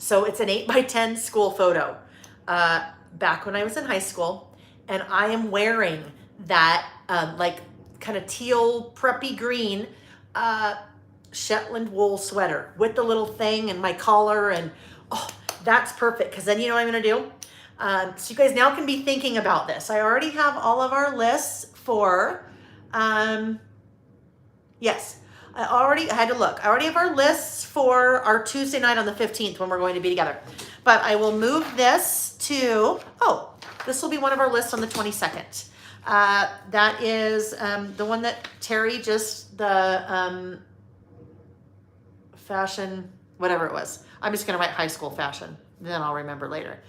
Speaker 1: So it's an 8x10 school photo back when I was in high school. and I am wearing that like kind of teal preppy green Shetland wool sweater with the little thing and my collar, and oh, that's perfect, because then you know what I'm gonna do? So you guys now can be thinking about this. I already have all of our lists for, yes, I had to look. I already have our lists for our Tuesday night on the 15th when we're going to be together. But I will move this to, oh, this will be one of our lists on the 22nd. That is the one that Terry just, the fashion, whatever it was. I'm just gonna write high school fashion, then I'll remember later.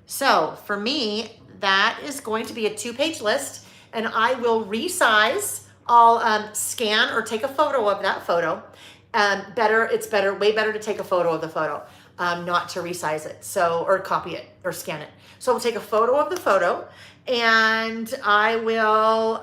Speaker 1: So for me, that is going to be a 2-page list, and I will resize. I'll scan or take a photo of that photo. It's way better to take a photo of the photo, not to resize it. So, or copy it or scan it. So I'll take a photo of the photo, and I will,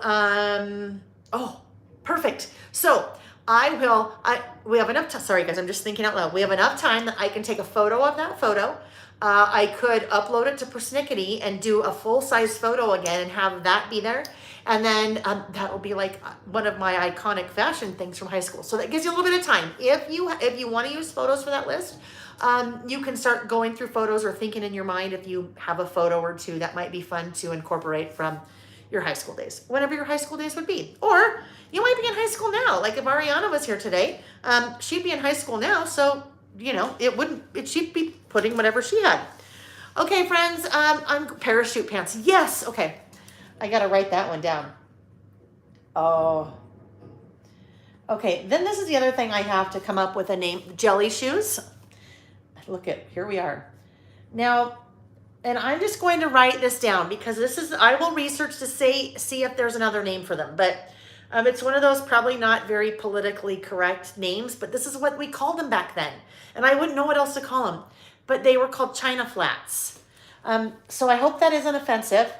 Speaker 1: oh, perfect. So we have enough time. Sorry guys, I'm just thinking out loud. We have enough time that I can take a photo of that photo. I could upload it to Persnickety and do a full-size photo again and have that be there. And then that will be like one of my iconic fashion things from high school. So that gives you a little bit of time. If you want to use photos for that list, you can start going through photos or thinking in your mind if you have a photo or two that might be fun to incorporate from your high school days, whenever your high school days would be. Or you might be in high school now. Like if Ariana was here today, she'd be in high school now. So, you know, she'd be putting whatever she had. Okay, friends, I'm parachute pants. Yes, okay. I got to write that one down. Oh. Okay, then this is the other thing I have to come up with a name. Jelly shoes. Look at, here we are. Now, and I'm just going to write this down because I will research to see if there's another name for them. But it's one of those probably not very politically correct names, but this is what we called them back then. And I wouldn't know what else to call them. But they were called China flats. So I hope that isn't offensive.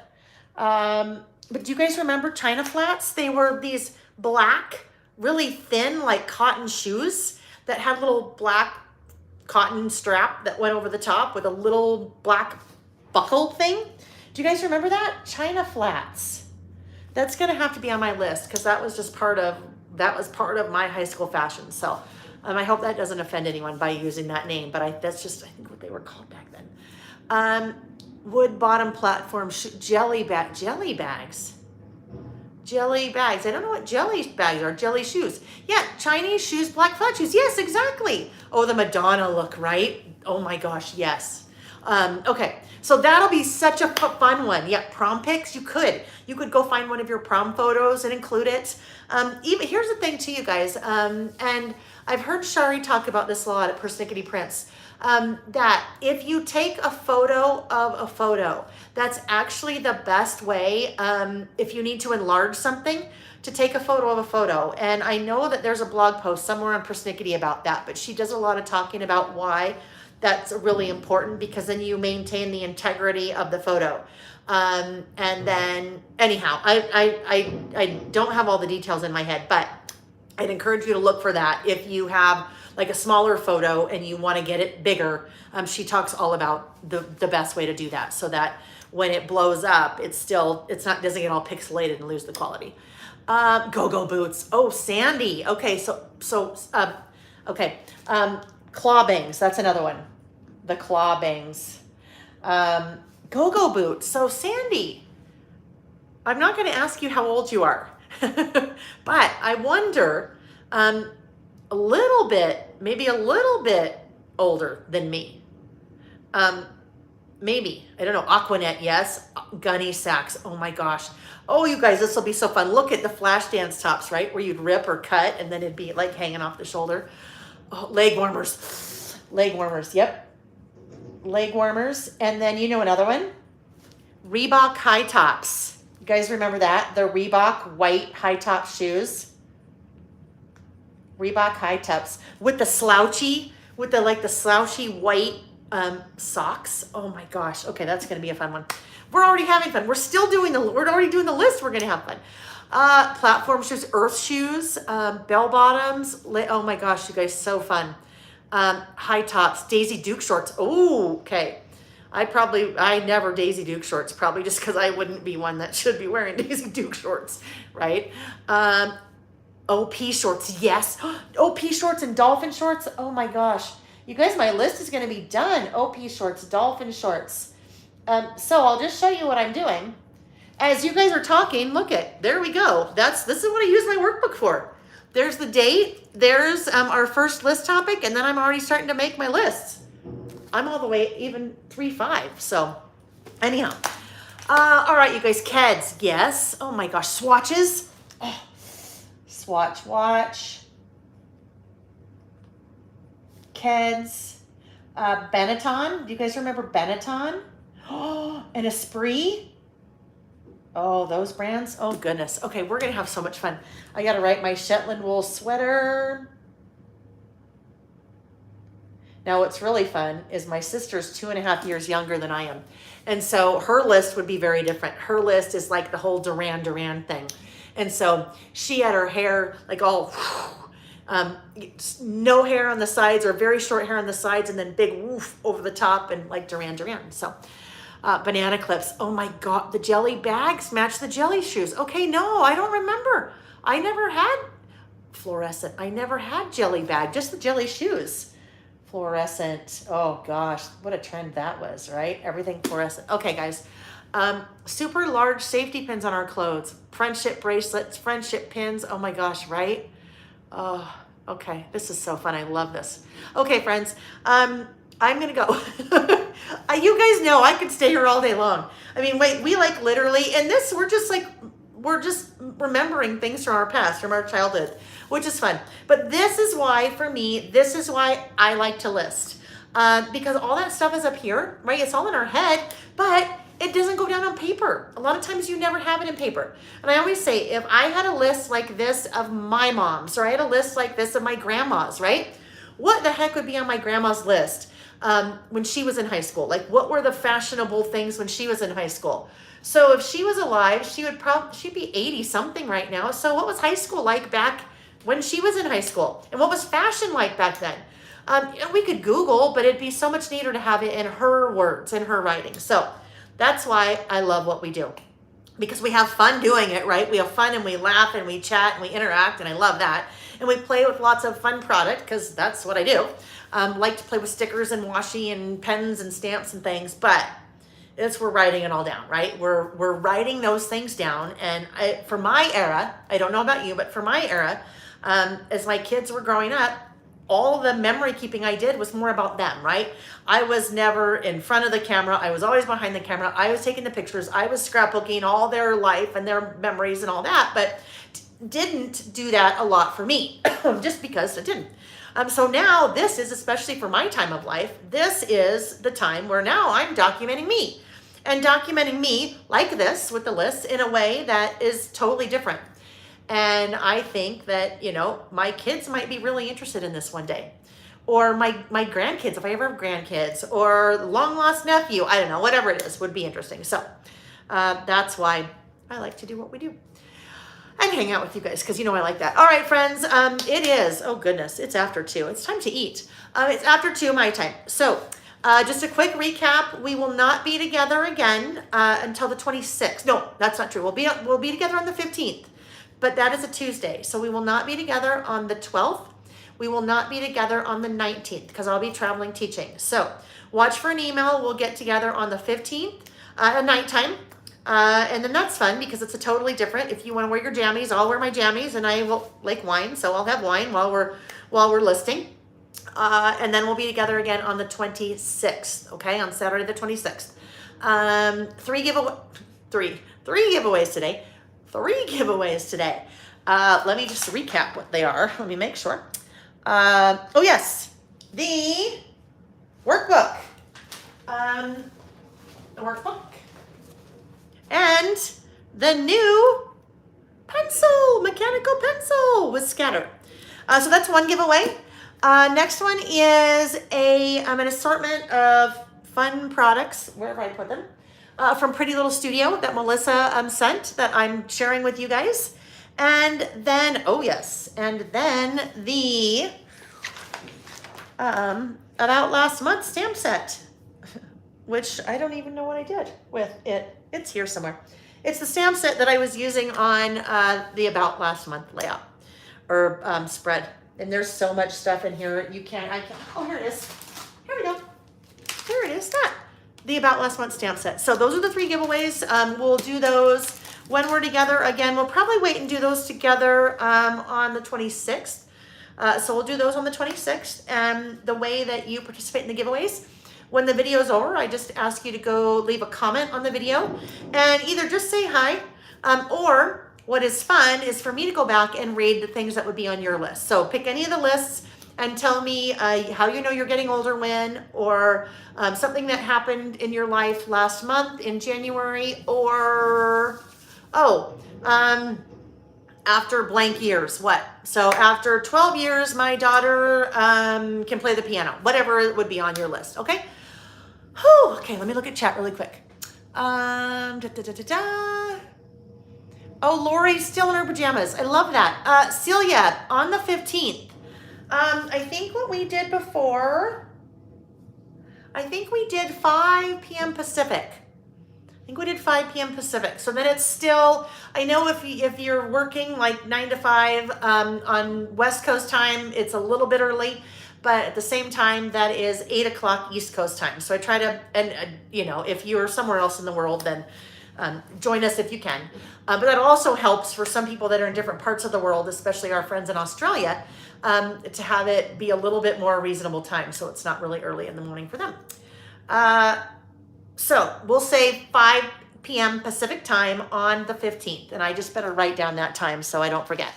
Speaker 1: But do you guys remember China flats? They were these black, really thin, like cotton shoes that had little black cotton strap that went over the top with a little black buckle thing. Do you guys remember that? China flats. That's gonna have to be on my list because that was part of my high school fashion. So I hope that doesn't offend anyone by using that name, but that's just, I think, what they were called back then. Wood bottom platform jelly bags. Jelly bags. I don't know what jelly bags are. Jelly shoes. Yeah, Chinese shoes, black flat shoes. Yes, exactly. Oh, the Madonna look, right? Oh my gosh, yes. Okay, so that'll be such a fun one. Yeah, prom pics. You could go find one of your prom photos and include it. Even here's the thing too, you guys. And I've heard Shari talk about this a lot at Persnickety Prints. That if you take a photo of a photo, that's actually the best way, if you need to enlarge something, to take a photo of a photo. And I know that there's a blog post somewhere on Persnickety about that, but she does a lot of talking about why that's really important, because then you maintain the integrity of the photo. And then anyhow, I don't have all the details in my head, but I'd encourage you to look for that if you have like a smaller photo and you want to get it bigger. She talks all about the best way to do that so that when it blows up, doesn't get all pixelated and lose the quality. Go-go boots. Oh, Sandy. Okay, claw bangs. That's another one. The claw bangs. Go-go boots. So Sandy, I'm not going to ask you how old you are, but I wonder, maybe a little bit older than me. Maybe, I don't know, Aquanet, yes. Gunny sacks, oh my gosh. Oh, you guys, this will be so fun. Look at the flash dance tops, right? Where you'd rip or cut and then it'd be like hanging off the shoulder. Oh, leg warmers, yep. Leg warmers, and then you know another one? Reebok high tops. You guys remember that? The Reebok white high top shoes. Reebok high tops with the slouchy white socks. Oh my gosh. Okay, that's gonna be a fun one. We're already having fun. We're already doing the list. We're gonna have fun. Platform shoes, earth shoes, bell bottoms. Oh my gosh, you guys, so fun. High tops, Daisy Duke shorts. Oh, okay. I never Daisy Duke shorts, probably just because I wouldn't be one that should be wearing Daisy Duke shorts, right? OP shorts, yes. OP shorts and dolphin shorts. Oh my gosh. You guys, my list is going to be done. OP shorts, dolphin shorts. So I'll just show you what I'm doing. As you guys are talking, look at, there we go. This is what I use my workbook for. There's the date. There's our first list topic. And then I'm already starting to make my lists. I'm all the way even 3-5. So anyhow. All right, you guys, KEDs. Yes. Oh my gosh. Swatches. Oh, swatch, watch. KEDs. Benetton. Do you guys remember Benetton? Oh, and Esprit. Oh, those brands. Oh goodness. Okay, we're going to have so much fun. I got to write my Shetland wool sweater. Now, what's really fun is my sister's 2.5 years younger than I am. And so her list would be very different. Her list is like the whole Duran Duran thing. And so she had her hair like all, no hair on the sides or very short hair on the sides and then big woof over the top and like Duran Duran. So banana clips. Oh my God, the jelly bags match the jelly shoes. Okay, no, I don't remember. I never had fluorescent. I never had jelly bag, just the jelly shoes. Fluorescent. Oh gosh, what a trend that was, right? Everything fluorescent. Okay, guys. Super large safety pins on our clothes. Friendship bracelets, friendship pins. Oh my gosh, right? Oh, okay. This is so fun. I love this. Okay, friends. I'm going to go. You guys know I could stay here all day long. I mean, wait, we like literally, and this, we're just remembering things from our past, from our childhood, which is fun. But this is why, for me, this is why I like to list. Because all that stuff is up here, right? It's all in our head, but it doesn't go down on paper. A lot of times you never have it in paper. And I always say, if I had a list like this of my mom's, or I had a list like this of my grandma's, right? What the heck would be on my grandma's list when she was in high school? Like, what were the fashionable things when she was in high school? So if she was alive, she'd be 80 something right now. So what was high school like back when she was in high school? And what was fashion like back then? We could Google, but it'd be so much neater to have it in her words, in her writing. So that's why I love what we do, because we have fun doing it, right? We have fun and we laugh and we chat and we interact, and I love that. And we play with lots of fun product, because that's what I do. Like to play with stickers and washi and pens and stamps and things, but we're writing it all down, right? We're writing those things down. And for my era, I don't know about you, but for my era, as my kids were growing up, all the memory keeping I did was more about them, right? I was never in front of the camera. I was always behind the camera. I was taking the pictures. I was scrapbooking all their life and their memories and all that, but didn't do that a lot for me, just because it didn't. So now this is, especially for my time of life, this is the time where now I'm documenting me, and documenting me like this with the lists in a way that is totally different. And I think that, my kids might be really interested in this one day, or my grandkids, if I ever have grandkids, or long lost nephew, I don't know, whatever it is would be interesting. So that's why I like to do what we do and hang out with you guys, because I like that. All right, friends, it is, oh goodness, it's after 2. It's time to eat. It's after 2 my time. So just a quick recap. We will not be together again until the 26th. No, that's not true. We'll be together on the 15th, but that is a Tuesday. So we will not be together on the 12th. We will not be together on the 19th, because I'll be traveling teaching. So watch for an email. We'll get together on the 15th at nighttime. And then that's fun, because it's a totally different. If you want to wear your jammies, I'll wear my jammies, and I will like wine, so I'll have wine while we're listing. And then we'll be together again on the 26th, okay, on Saturday the 26th. Three giveaways today. 3 giveaways today. Let me just recap what they are. Let me make sure. Oh yes, the workbook. The workbook. And the new pencil, mechanical pencil with scatter. So that's one giveaway. Next one is an assortment of fun products, wherever I put them, from Pretty Little Studio that Melissa sent, that I'm sharing with you guys. And then, oh yes, and then the About Last Month stamp set. which I don't even know what I did with it. It's here somewhere. It's the stamp set that I was using on the About Last Month layout or spread. And there's so much stuff in here. I can't, oh, here it is. Here we go. There it is, that. The About Last Month stamp set. So those are the 3 giveaways. We'll do those when we're together. Again, we'll probably wait and do those together on the 26th. So we'll do those on the 26th. And the way that you participate in the giveaways, when the video is over, I just ask you to go leave a comment on the video and either just say hi, or what is fun is for me to go back and read the things that would be on your list. So pick any of the lists and tell me how you know you're getting older when, or something that happened in your life last month in January, or, after blank years, what? So after 12 years, my daughter can play the piano, whatever it would be on your list, okay? Whew, okay, let me look at chat really quick. Oh, Lori's still in her pajamas. I love that. Celia, on the 15th. I think what we did before, I think we did 5 p.m. Pacific. I think we did 5 p.m. Pacific. So then it's still, I know if you're working like 9 to 5 on West Coast time, it's a little bit early, but at the same time, that is 8 o'clock East Coast time. So I try to, and if you're somewhere else in the world, then join us if you can. But that also helps for some people that are in different parts of the world, especially our friends in Australia, to have it be a little bit more reasonable time, so it's not really early in the morning for them. So we'll say 5 p.m. Pacific time on the 15th, and I just better write down that time so I don't forget.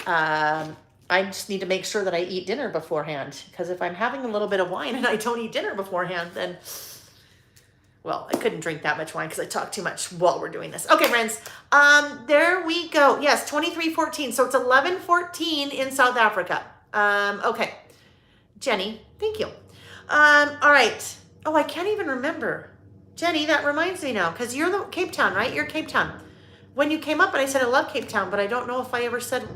Speaker 1: I just need to make sure that I eat dinner beforehand, because if I'm having a little bit of wine and I don't eat dinner beforehand, then, well, I couldn't drink that much wine because I talk too much while we're doing this. Okay, friends, there we go. Yes, 23:14. So it's 11:14 in South Africa. Okay, Jenny, thank you. All right. Oh, I can't even remember. Jenny, that reminds me now, because you're the Cape Town, right? You're Cape Town. When you came up and I said I love Cape Town, but I don't know if I ever said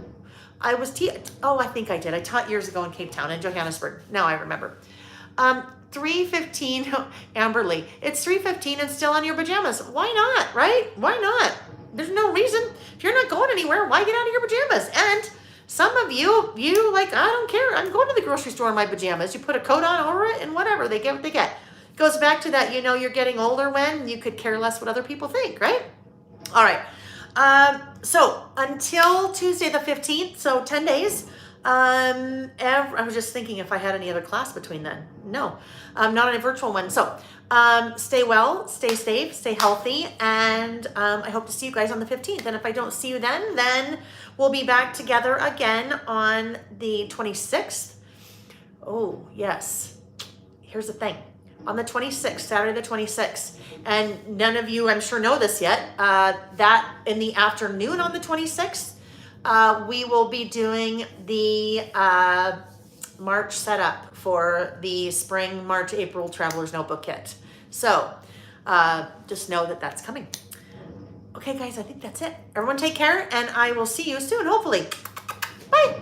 Speaker 1: I was I think I did. I taught years ago in Cape Town in Johannesburg. Now I remember. 3:15, Amberly. It's 3:15 and still on your pajamas. Why not, right? Why not? There's no reason. If you're not going anywhere, why get out of your pajamas? And some of you like, I don't care. I'm going to the grocery store in my pajamas. You put a coat on over it and whatever. They get what they get. Goes back to that, you're getting older when you could care less what other people think, right? All right. So until Tuesday the 15th, so 10 days, I was just thinking if I had any other class between then. No, not on a virtual one. So stay well, stay safe, stay healthy, and I hope to see you guys on the 15th. And if I don't see you then we'll be back together again on the 26th. Oh, yes. Here's the thing. On the 26th, Saturday the 26th, and none of you, I'm sure, know this yet, that in the afternoon on the 26th, we will be doing the March setup for the Spring, March, April Traveler's Notebook Kit. So just know that that's coming. Okay, guys, I think that's it. Everyone take care, and I will see you soon, hopefully. Bye.